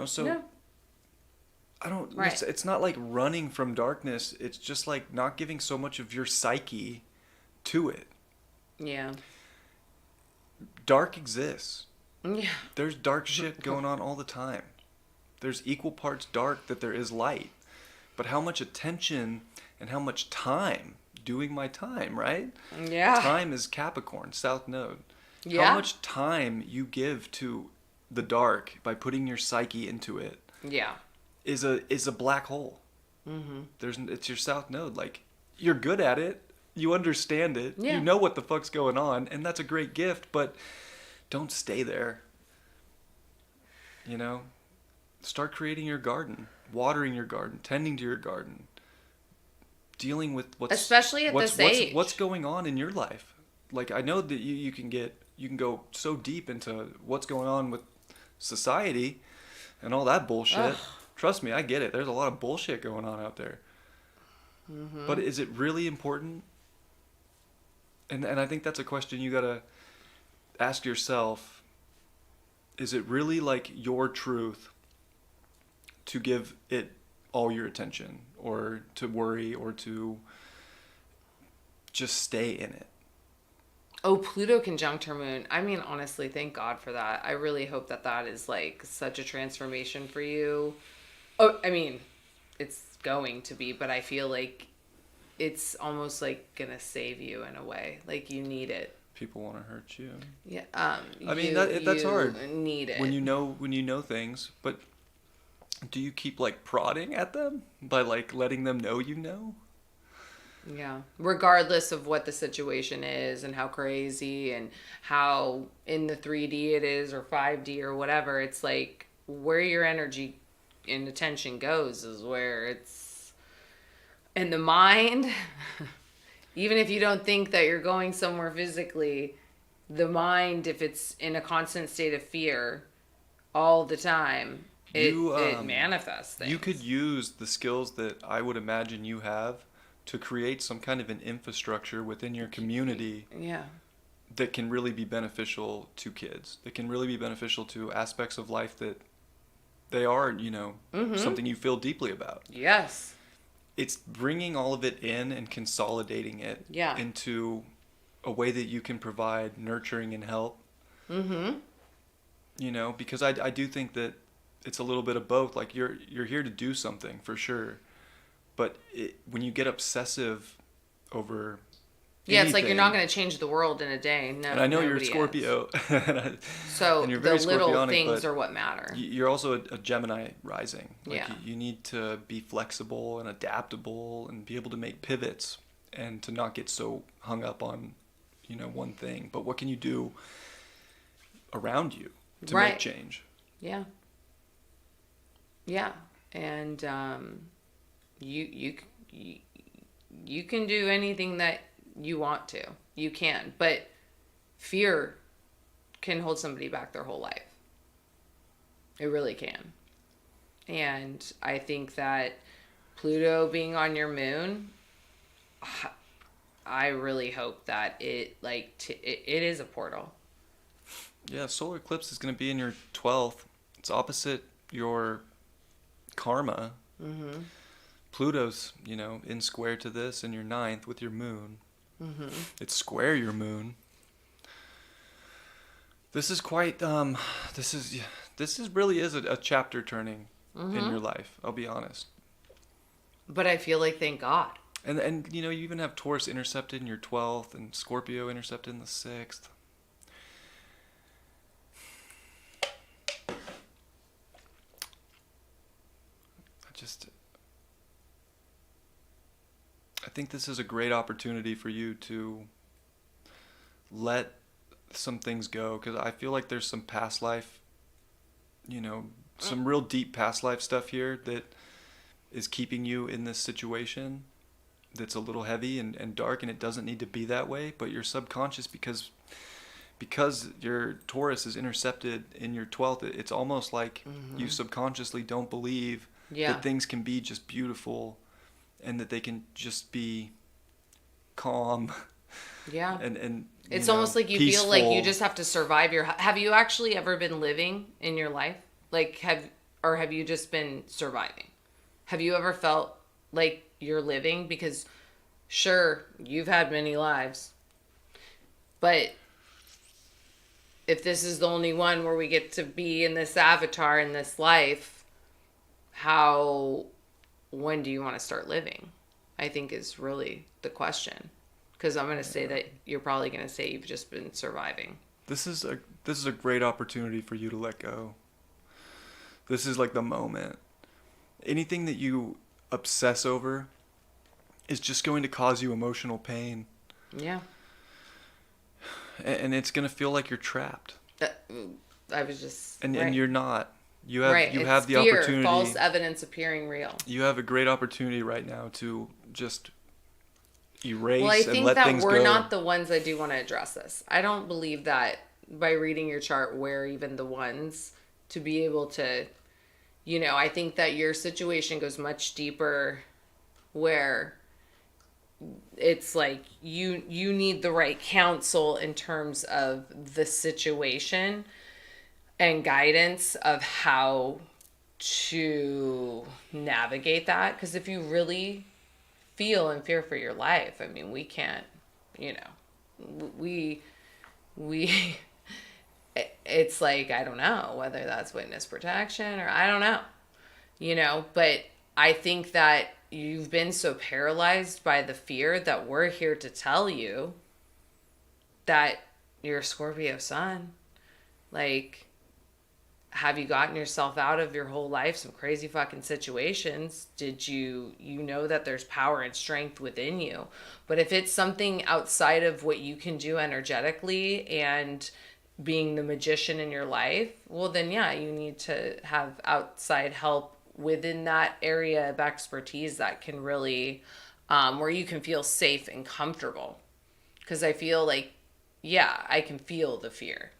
So yeah. I don't... Right. It's not running from darkness. It's just not giving so much of your psyche to it. Yeah. Dark exists. Yeah. There's dark shit going on all the time. There's equal parts dark that there is light. But how much attention and how much time, doing my time, right? Yeah. Time is Capricorn, South Node. Yeah. How much time you give to the dark by putting your psyche into it. Yeah. Is a black hole. Mm-hmm. It's your South Node. You're good at it. You understand it. Yeah. You know what the fuck's going on, and that's a great gift. But don't stay there. Start creating your garden, watering your garden, tending to your garden, dealing with especially at this age. What's going on in your life? I know that you can go so deep into what's going on with society and all that bullshit. Ugh. Trust me, I get it. There's a lot of bullshit going on out there. Mm-hmm. But is it really important? And I think that's a question you gotta ask yourself. Is it really your truth to give it all your attention, or to worry, or to just stay in it? Oh, Pluto conjunct her moon. Honestly, thank God for that. I really hope that is such a transformation for you. Oh, it's going to be, but I feel it's almost gonna save you in a way. You need it. People want to hurt you. Yeah. That's hard. Need it when you know things. But do you keep prodding at them by letting them know you know? Yeah. Regardless of what the situation is and how crazy and how in the 3D it is or 5D or whatever, it's where your energy and attention goes is where it's in the mind. Even if you don't think that you're going somewhere physically, the mind, if it's in a constant state of fear all the time, it manifests things. You could use the skills that I would imagine you have to create some kind of an infrastructure within your community. Yeah. That can really be beneficial to kids. That can really be beneficial to aspects of life that they are, something you feel deeply about. Yes. It's bringing all of it in and consolidating it into a way that you can provide nurturing and help. Because I do think that it's a little bit of both. Like you're here to do something for sure, but when you get obsessive over it's like you're not going to change the world in a day. No, and I know you're a Scorpio. So and you're the very little things are what matter. You're also a Gemini rising. Like yeah. You need to be flexible and adaptable and be able to make pivots and to not get so hung up on, one thing. But what can you do around you to make change? Yeah. Yeah. And you can do anything that you want to. You can. But fear can hold somebody back their whole life. It really can. And I think that Pluto being on your moon, I really hope that it is a portal. Yeah, solar eclipse is going to be in your 12th. It's opposite your karma. Pluto's, in square to this in your 9th with your moon. It's square your moon. This is quite this is really a chapter turning in your life, I'll be honest. But I feel like thank God. And you even have Taurus intercepted in your 12th and Scorpio intercepted in the 6th. I think this is a great opportunity for you to let some things go, because I feel like there's some past life, some real deep past life stuff here that is keeping you in this situation that's a little heavy and dark, and it doesn't need to be that way, but your subconscious, because your Taurus is intercepted in your 12th, it's almost like you subconsciously don't believe that things can be just beautiful and that they can just be calm. Yeah. And it's almost like you peaceful. Feel like you just have to survive have you actually ever been living in your life? Like have you just been surviving? Have you ever felt like you're living? Because sure, you've had many lives. But if this is the only one where we get to be in this avatar in this life, when do you want to start living? I think is really the question. Because I'm going to say that you're probably going to say you've just been surviving. This is a great opportunity for you to let go. This is like the moment. Anything that you obsess over is just going to cause you emotional pain. Yeah. And it's going to feel like you're trapped. I was just... And you're not. You have the fear, opportunity. False evidence appearing real. You have a great opportunity right now to just erase and let things go. Well, I think that we're not the ones that do want to address this. I don't believe that by reading your chart we're even the ones to be able to, I think that your situation goes much deeper, where it's like you need the right counsel in terms of the situation and guidance of how to navigate that. Because if you really feel and fear for your life, I mean, we can't, we it's like, I don't know whether that's witness protection or I don't know, but I think that you've been so paralyzed by the fear that we're here to tell you that you're a Scorpio sun. Like, have you gotten yourself out of your whole life some crazy fucking situations? Did you know that there's power and strength within you? But if it's something outside of what you can do energetically and being the magician in your life, well then yeah, you need to have outside help within that area of expertise that can really, where you can feel safe and comfortable. Because I feel like yeah, I can feel the fear.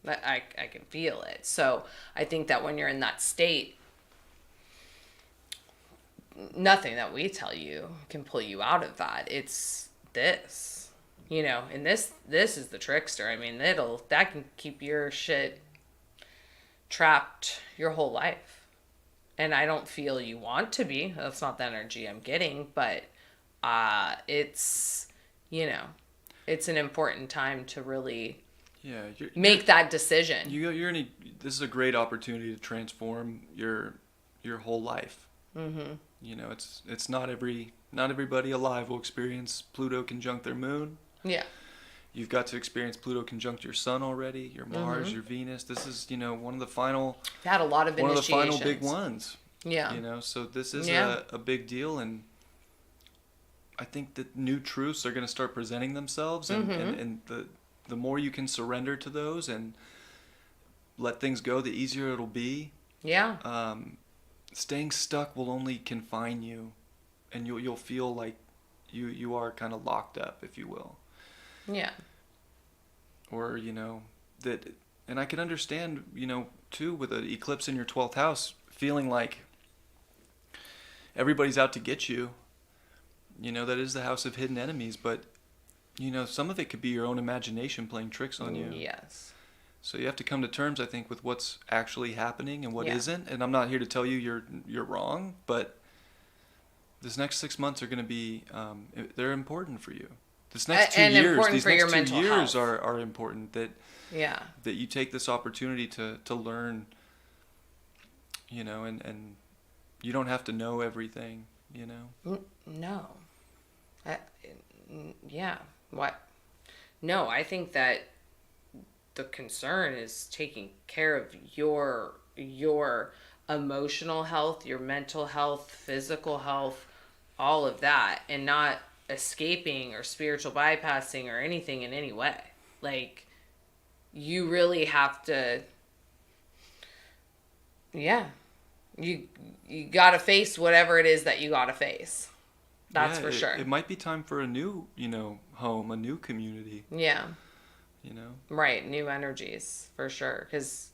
I can feel it. So I think that when you're in that state, nothing that we tell you can pull you out of that. It's this, and this is the trickster. I mean, that can keep your shit trapped your whole life. And I don't feel you want to be. That's not the energy I'm getting, but it's, it's an important time to really make that decision. This is a great opportunity to transform your whole life. Mm-hmm. It's not everybody alive will experience Pluto conjunct their moon. Yeah. You've got to experience Pluto conjunct your sun already, your Mars, mm-hmm. your Venus. This is, one of the final... I've had a lot of initiations. One of the final big ones. Yeah. So this is a big deal, and I think that new truths are going to start presenting themselves, and, mm-hmm. and the more you can surrender to those and let things go, the easier it'll be. Yeah. Staying stuck will only confine you, and you'll feel like you are kind of locked up, if you will. Yeah. Or, that, and I can understand, too, with an eclipse in your 12th house, feeling like everybody's out to get you. That is the house of hidden enemies, but, some of it could be your own imagination playing tricks on you. Yes. So you have to come to terms, I think, with what's actually happening and what isn't. And I'm not here to tell you you're wrong, but this next 6 months are going to be, they're important for you. This next 2 years, these next 2 years are important. That you take this opportunity to learn, and you don't have to know everything, No. What? No, I think that the concern is taking care of your emotional health, your mental health, physical health, all of that, and not escaping or spiritual bypassing or anything in any way. Like, you really have to, you gotta face whatever it is that you gotta face. That's for sure. It might be time for a new, home, a new community. Yeah. Right, new energies for sure. Because,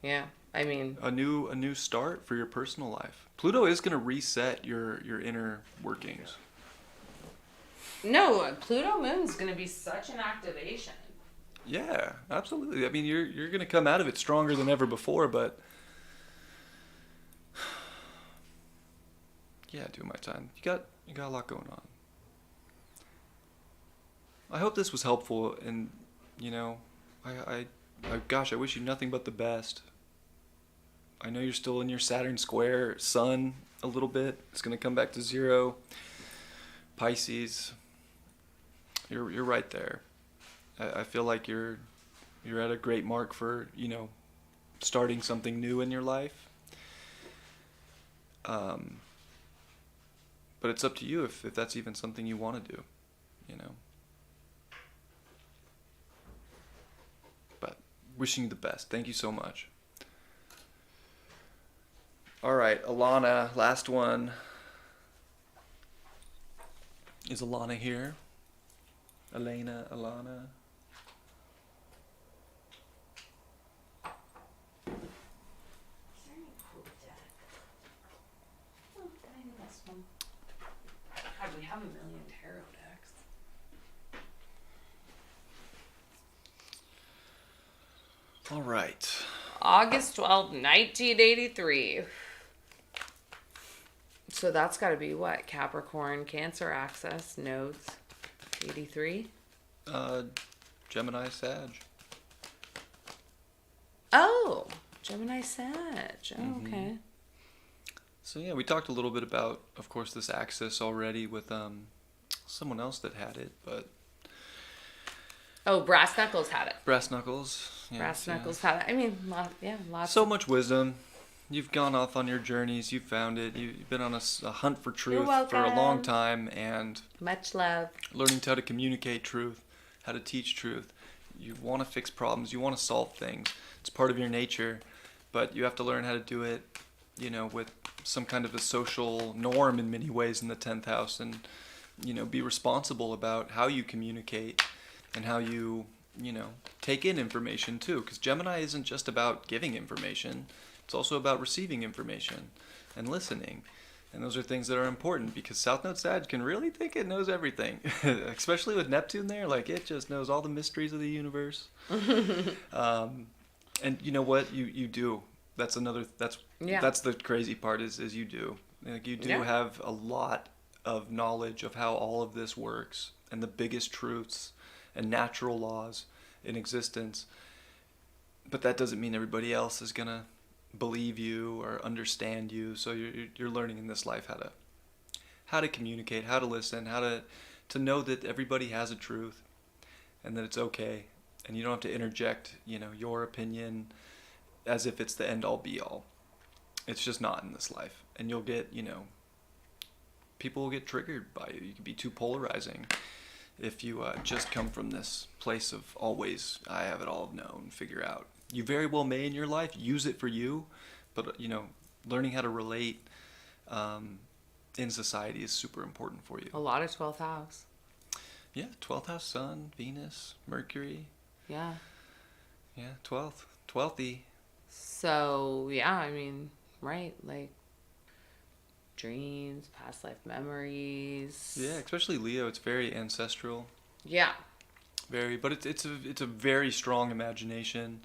I mean, a new start for your personal life. Pluto is gonna reset your inner workings. No, Pluto moon's going to be such an activation. Yeah, absolutely. I mean, you're going to come out of it stronger than ever before, but doing my time. You got a lot going on. I hope this was helpful, and I gosh, I wish you nothing but the best. I know you're still in your Saturn square sun a little bit. It's going to come back to 0. Pisces. You're right there. I feel like you're at a great mark for, starting something new in your life. But it's up to you if that's even something you want to do, But wishing you the best. Thank you so much. All right, Alana, last one. Is Alana here? Alana. Is there any cool deck? Oh, maybe this one. God, we have a million tarot decks. All right. August 12th, 1983. So that's got to be what? Capricorn, Cancer axis, nodes, 83? Gemini, Sag. Oh, Gemini, Sag. Oh, mm-hmm. Okay. So yeah, we talked a little bit about, of course, this axis already with someone else that had it, but... Oh, Brass Knuckles had it. Brass Knuckles. Yes, Brass Knuckles had it. I mean, lots. So much wisdom. You've gone off on your journeys. You've found it. You've been on a hunt for truth for a long time, and much love. Learning how to communicate truth, how to teach truth. You want to fix problems. You want to solve things. It's part of your nature, but you have to learn how to do it, with some kind of a social norm in many ways in the 10th house, and be responsible about how you communicate and how you take in information too, because Gemini isn't just about giving information. It's also about receiving information and listening. And those are things that are important, because South Node Sag can really think it knows everything, especially with Neptune there. Like, it just knows all the mysteries of the universe. And you know what? You do. That's the crazy part is you do. Like, you do have a lot of knowledge of how all of this works and the biggest truths and natural laws in existence. But that doesn't mean everybody else is going to believe you or understand you. So you're learning in this life how to communicate, how to listen, how to know that everybody has a truth and that it's okay, and you don't have to interject, your opinion as if it's the end all be all. It's just not in this life. And you'll get, people will get triggered by you. You can be too polarizing if you just come from this place of always, I have it all known, figure out. You very well may in your life use it for you, but learning how to relate in society is super important for you. A lot of 12th house. Yeah, 12th house, Sun, Venus, Mercury. Yeah. Yeah, 12th-y. So, yeah, I mean, right, like dreams, past life memories. Yeah, especially Leo, it's very ancestral. Yeah. Very, but it's a very strong imagination.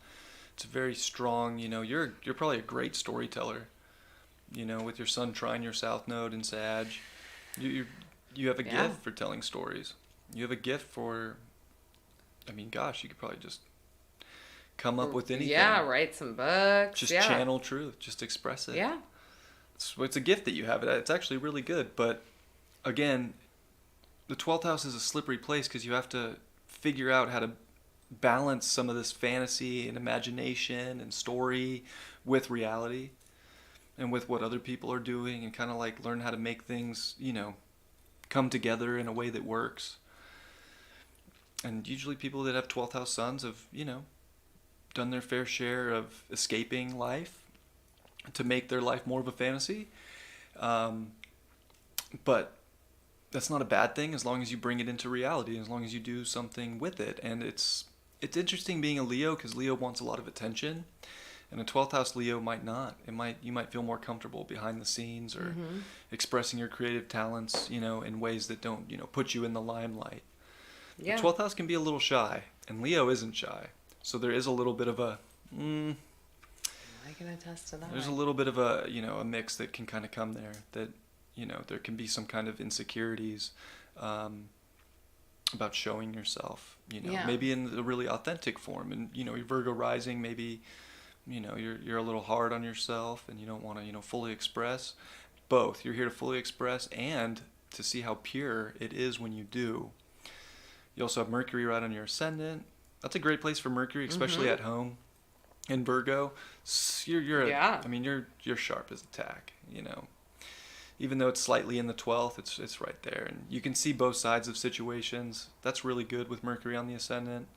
It's very strong, you're probably a great storyteller, with your Sun trine your South Node in Sag. You have a gift for telling stories. You have a gift for, you could probably just come up with anything. Yeah, write some books. Just channel truth, just express it. Yeah. It's a gift that you have. It's actually really good, but again, the 12th house is a slippery place because you have to figure out how to balance some of this fantasy and imagination and story with reality and with what other people are doing, and kind of like learn how to make things, come together in a way that works. And usually people that have 12th house suns have, done their fair share of escaping life to make their life more of a fantasy. But that's not a bad thing as long as you bring it into reality, as long as you do something with it. And it's interesting being a Leo, because Leo wants a lot of attention, and a 12th house Leo might not. You might feel more comfortable behind the scenes or expressing your creative talents, in ways that don't, put you in the limelight. Yeah. The 12th house can be a little shy, and Leo isn't shy. So there is a little bit of a I can attest to that. There's a little bit of a, a mix that can kind of come there, that, there can be some kind of insecurities about showing yourself, maybe in a really authentic form. And, your Virgo rising, maybe, you're a little hard on yourself and you don't want to, fully express. Both. You're here to fully express and to see how pure it is when you do. You also have Mercury right on your ascendant. That's a great place for Mercury, especially at home. In Virgo, you're sharp as a tack, Even though it's slightly in the 12th, it's right there, and you can see both sides of situations. That's really good with Mercury on the ascendant.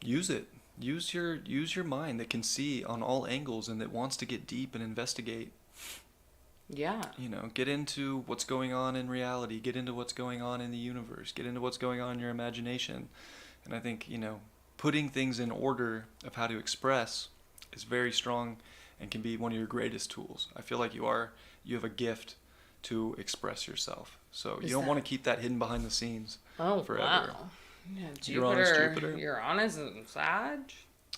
Use it. Use your mind that can see on all angles and that wants to get deep and investigate. Yeah. Get into what's going on in reality. Get into what's going on in the universe. Get into what's going on in your imagination. And I think, putting things in order of how to express is very strong and can be one of your greatest tools. I feel like you have a gift to express yourself. So you don't want to keep that hidden behind the scenes forever. Wow. Yeah, Jupiter. Uranus and Sag.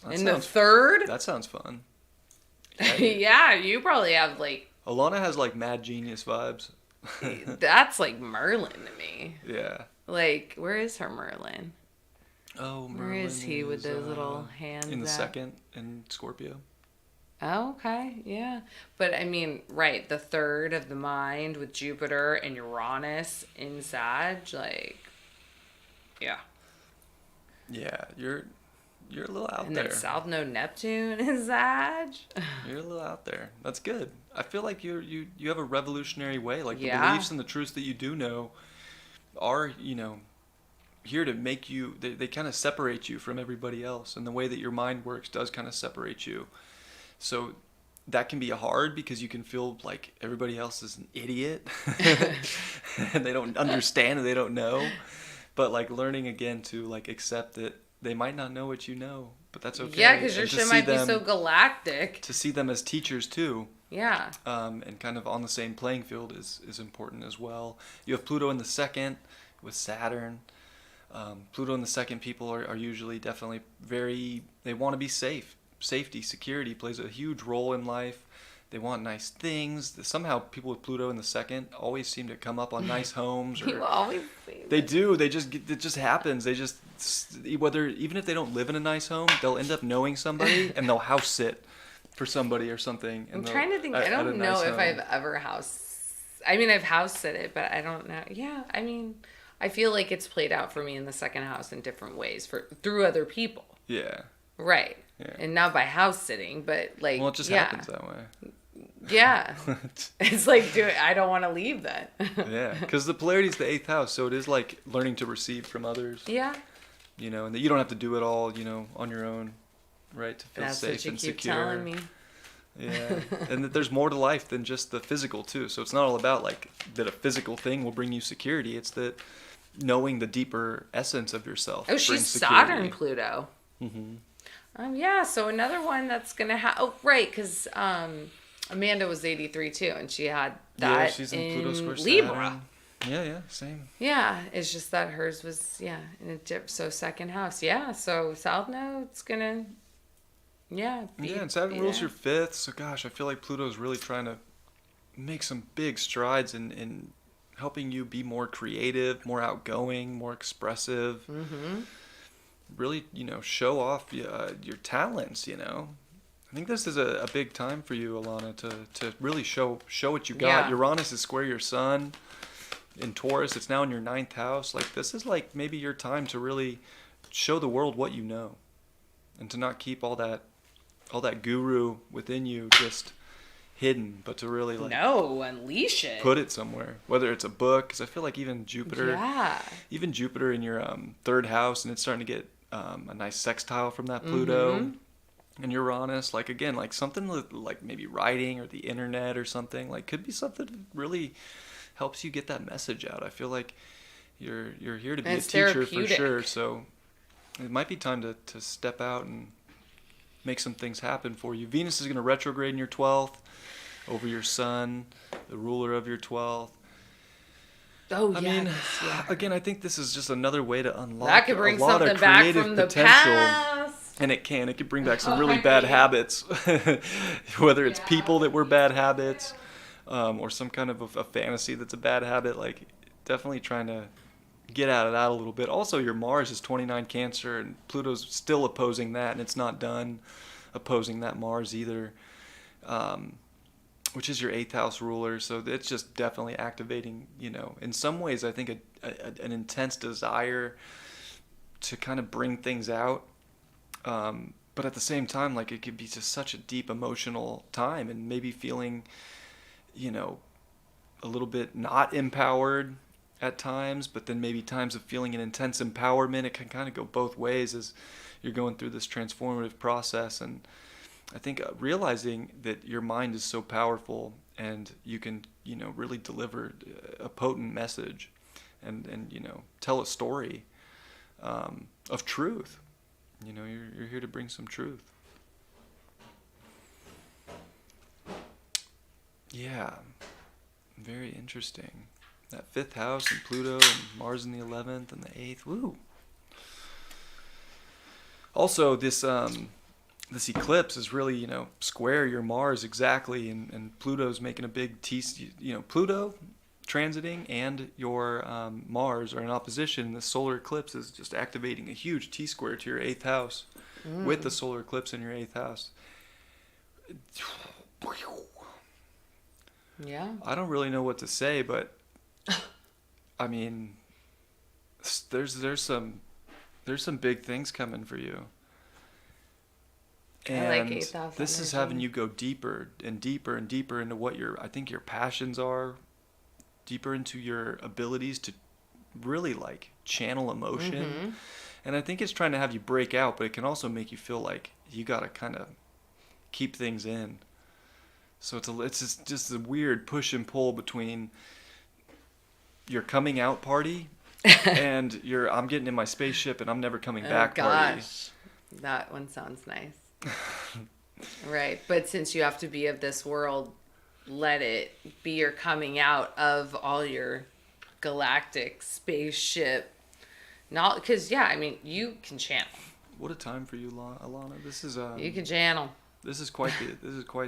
The third? That sounds fun. Yeah, you probably have Alana has mad genius vibes. That's like Merlin to me. Yeah. Where is her Merlin? Oh, Merlin. Where is he with those little hands? In the second in Scorpio. Oh, okay, yeah. But right, the third of the mind with Jupiter and Uranus in Sag, yeah. Yeah, you're a little out and there. And then South Node Neptune in Sag. You're a little out there. That's good. I feel like you have a revolutionary way. The beliefs and the truths that you do know are, here to make you, they kind of separate you from everybody else. And the way that your mind works does kind of separate you. So that can be hard because you can feel like everybody else is an idiot and they don't understand and they don't know. But like learning again to like accept that they might not know what you know, but that's okay. Yeah, because your And to shit see might be them- so galactic. To see them as teachers too, Yeah. and kind of on the same playing field is important as well. You have Pluto in the second with Saturn. Pluto in the second people are usually definitely they want to be safe. Safety, security plays a huge role in life. They want nice things. Somehow people with Pluto in the second always seem to come up on nice homes. You always say They that. do. It just happens. Even if they don't live in a nice home, they'll end up knowing somebody and they'll house sit for somebody or something. I'm trying to think. I don't know if I've ever I've house sitted, but I don't know. Yeah, I mean, I feel like it's played out for me in the second house in different ways through other people. Yeah. Right. Yeah. And not by house sitting, but like. Well, it just happens that way. Yeah. It's like, I don't want to leave that. Yeah, because the polarity is the 8th house, so it is like learning to receive from others. Yeah. You know, and that you don't have to do it all, on your own, right? To feel That's safe what you and keep secure. telling me. Yeah, and that there's more to life than just the physical too. So it's not all about like that a physical thing will bring you security. It's that knowing the deeper essence of yourself. Oh, she's brings security. Saturn Pluto. Mm-hmm. Yeah, so another one that's going to have... Oh, right, because Amanda was 83 too, and she had that Yeah, she's in Pluto square Libra. Saturn. Yeah, same. Yeah, it's just that hers was, in a dip. So second house. Yeah, so South Node's going to... Yeah. And Saturn rules your 5th, so gosh, I feel like Pluto's really trying to make some big strides in helping you be more creative, more outgoing, more expressive. Mm-hmm. Really, show off your talents, I think this is a big time for you, Alana, to really show what you got. Yeah. Uranus is square your sun in Taurus. It's now in your 9th house. Like, this is like maybe your time to really show the world what you know and to not keep all that guru within you just hidden, but to really unleash it. Put it somewhere, whether it's a book, because I feel like even Jupiter in your 3rd house, and it's starting to get a nice sextile from that Pluto and Uranus, like again, like something like maybe writing or the internet or something, like could be something that really helps you get that message out. I feel like you're here to be a teacher for sure, so it might be time to step out and make some things happen for you. Venus is going to retrograde in your 12th over your sun, the ruler of your 12th. Oh, I mean, again, I think this is just another way to unlock that could bring a lot something of back creative from the potential. past. And it could bring back some really bad habits, whether it's people that were bad habits, or some kind of a fantasy that's a bad habit. Like, definitely trying to get out of that a little bit. Also, your Mars is 29 Cancer, and Pluto's still opposing that, and it's not done opposing that Mars either, which is your 8th house ruler. So it's just definitely activating, in some ways, I think an intense desire to kind of bring things out. But at the same time, like, it could be just such a deep emotional time, and maybe feeling, a little bit not empowered at times, but then maybe times of feeling an intense empowerment. It can kind of go both ways as you're going through this transformative process. And I think realizing that your mind is so powerful, and you can, really deliver a potent message and tell a story of truth. You're here to bring some truth. Yeah, very interesting. That 5th house and Pluto and Mars in the 11th and the 8th. Woo. Also, this eclipse is really, square your Mars exactly, and Pluto's making a big Pluto transiting and your Mars are in opposition, and the solar eclipse is just activating a huge T-square to your 8th house with the solar eclipse in your 8th house. Yeah. I don't really know what to say, but I mean, there's some big things coming for you. And I like 8th house this energy. is having you go deeper and deeper and deeper into what I think your passions are, deeper into your abilities to really like channel emotion. And I think it's trying to have you break out, but it can also make you feel like you got to kind of keep things in. So it's just a weird push and pull between your coming out party and I'm getting in my spaceship and I'm never coming back party. Gosh, that one sounds nice. Right, but since you have to be of this world, let it be your coming out of all your galactic spaceship. Not because I mean you can channel. What a time for you, Alana. This is You can channel. This is quite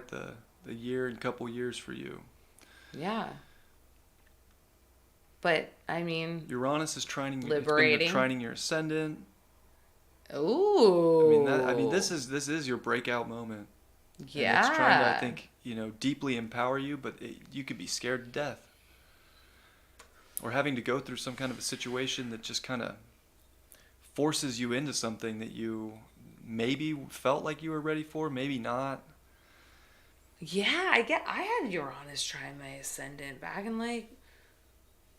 the year and couple years for you. Yeah. But I mean, Uranus is liberating, trining your ascendant. Ooh. I mean, this is your breakout moment. Yeah. And it's trying to, I think, deeply empower you, but you could be scared to death. Or having to go through some kind of a situation that just kind of forces you into something that you maybe felt like you were ready for, maybe not. Yeah, I had Uranus try my ascendant back in like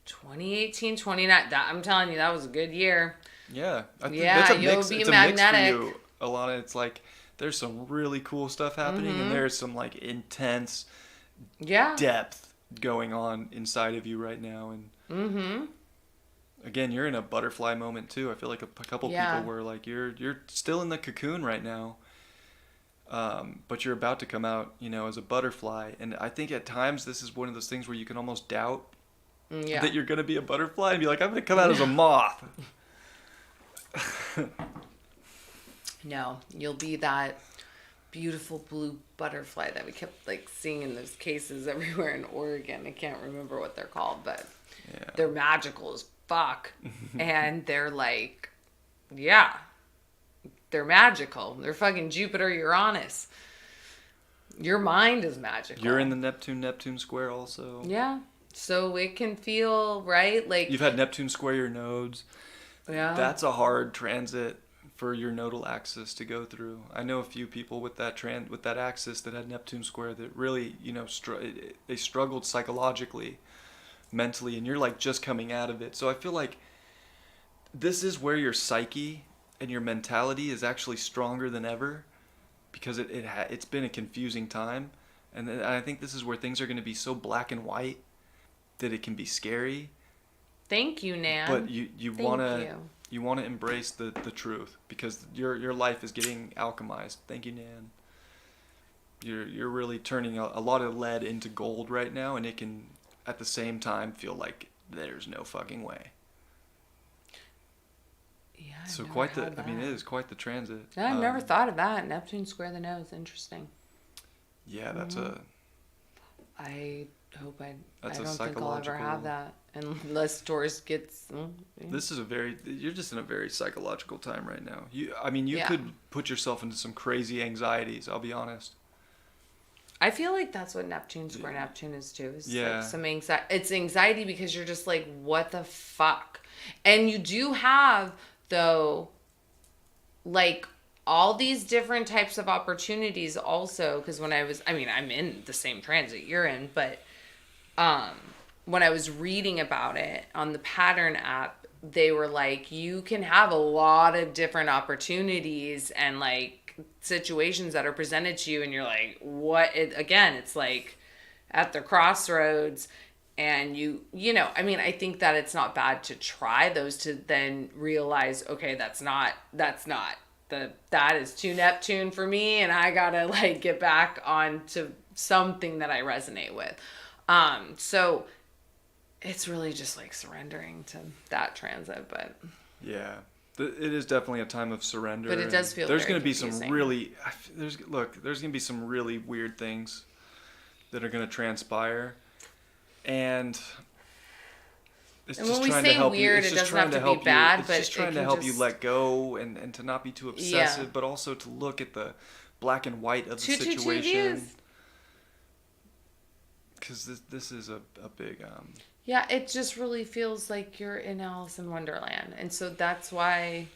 2018, 2019. I'm telling you, that was a good year. Yeah. It's a mix for you, Alana. It's like there's some really cool stuff happening and there's some like intense depth going on inside of you right now. And again, you're in a butterfly moment too. I feel like a couple people were like, you're still in the cocoon right now. But you're about to come out, as a butterfly. And I think at times this is one of those things where you can almost doubt that you're going to be a butterfly and be like, I'm going to come out as a moth. No, you'll be that beautiful blue butterfly that we kept like seeing in those cases everywhere in Oregon. I can't remember what they're called, but they're magical as fuck. And they're like, they're magical. They're fucking Jupiter, Uranus. Your mind is magical. You're in the Neptune square also. Yeah. So it can feel, right? Like you've had Neptune square your nodes. Yeah. That's a hard transit for your nodal axis to go through. I know a few people with that axis that had Neptune square that really, they struggled psychologically, mentally, and you're like just coming out of it. So I feel like this is where your psyche and your mentality is actually stronger than ever, because it's been a confusing time, and I think this is where things are going to be so black and white that it can be scary. Thank you, Nan. But you want to embrace the truth, because your life is getting alchemized. Thank you, Nan. You're really turning a lot of lead into gold right now, and it can at the same time feel like there's no fucking way. Yeah. So it is quite the transit. I've never thought of that. Neptune square the nose. Interesting. Yeah, that's I hope I don't think I'll psychological... ever have that unless Taurus gets. You're just in a very psychological time right now. You could put yourself into some crazy anxieties. I'll be honest. I feel like that's what Neptune square Neptune is too. It's like some anxiety. It's anxiety because you're just like, what the fuck? And you do have, though, like all these different types of opportunities also, because I'm in the same transit you're in, but when I was reading about it on the Pattern app, they were like, you can have a lot of different opportunities and like situations that are presented to you, and you're like, it's like at the crossroads. And I think that it's not bad to try those, to then realize, okay, that is too Neptune for me, and I gotta like get back onto something that I resonate with. So it's really just like surrendering to that transit, but yeah, it is definitely a time of surrender. But it does feel there's going to be some really there's going to be some really weird things that are going to transpire. And it's just trying to help you. It's just trying to help you. It's just trying to help you let go and to not be too obsessive, but also to look at the black and white of the situation. Because this is a big. Yeah, it just really feels like you're in Alice in Wonderland, and so that's why.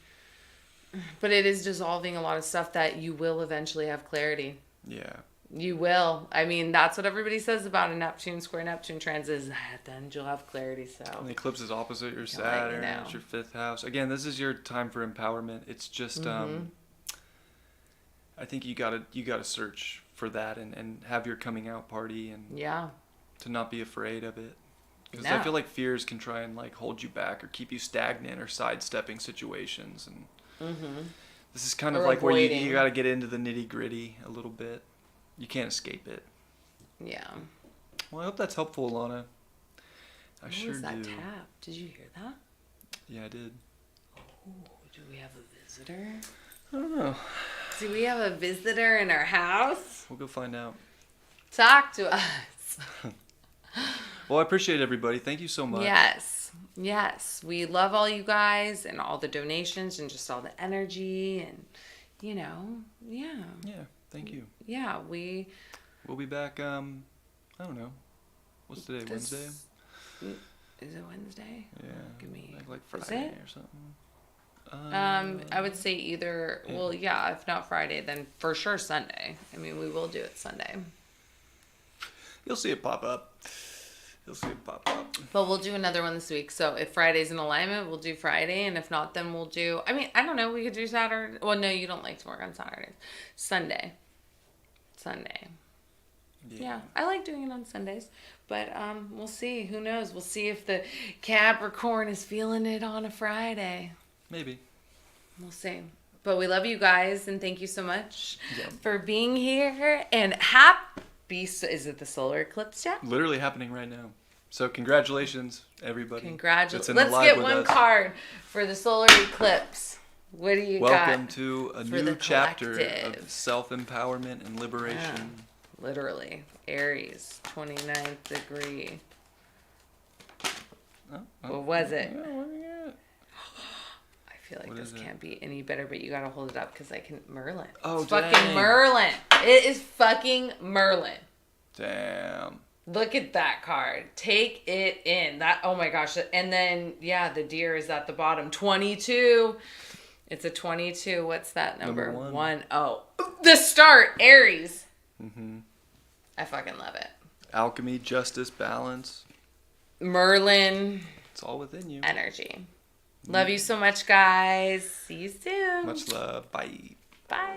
But it is dissolving a lot of stuff that you will eventually have clarity. Yeah. You will. I mean, that's what everybody says about a Neptune square Neptune transit, is that then you'll have clarity. So and the eclipse is opposite your Saturn. It's your 5th house. Again, this is your time for empowerment. It's just I think you gotta search for that and have your coming out party and to not be afraid of it. Because I feel like fears can try and like hold you back or keep you stagnant or sidestepping situations. And this is kind of like where you got to get into the nitty gritty a little bit. You can't escape it. Yeah. Well, I hope that's helpful, Alana. I sure do. What was that tap? Did you hear that? Yeah, I did. Oh, do we have a visitor? I don't know. Do we have a visitor in our house? We'll go find out. Talk to us. Well, I appreciate everybody. Thank you so much. Yes. We love all you guys and all the donations and just all the energy and, yeah. Yeah, thank you. Yeah, We'll be back, I don't know. What's today, Wednesday? Is it Wednesday? Yeah. Give me... Like Friday or something. I would say either... Yeah. Well, yeah, if not Friday, then for sure Sunday. I mean, we will do it Sunday. You'll see it pop up. But we'll do another one this week. So if Friday's in alignment, we'll do Friday. And if not, then we'll do... I mean, I don't know. We could do Saturday. Well, no, you don't like to work on Saturdays. Sunday. Yeah, I like doing it on Sundays. But we'll see. Who knows? We'll see if the Capricorn is feeling it on a Friday. Maybe. We'll see. But we love you guys. And thank you so much for being here. And is it the solar eclipse yet? Literally happening right now. So congratulations, everybody. Congratulations. Let's get one card for the solar eclipse. What do you got? Welcome to a new chapter of self-empowerment and liberation. Yeah, literally. Aries, 29th degree. What was it? I feel like this can't be any better, but you gotta hold it up because I can... Merlin. Oh, it's fucking Merlin. It is fucking Merlin. Damn. Look at that card. Take it in. Oh my gosh. And then, the deer is at the bottom. 22. It's a 22. What's that number? One. Oh. The start. Aries. Mm-hmm. I fucking love it. Alchemy, justice, balance. Merlin. It's all within you. Energy. Love you so much, guys. See you soon. Much love. Bye. Bye.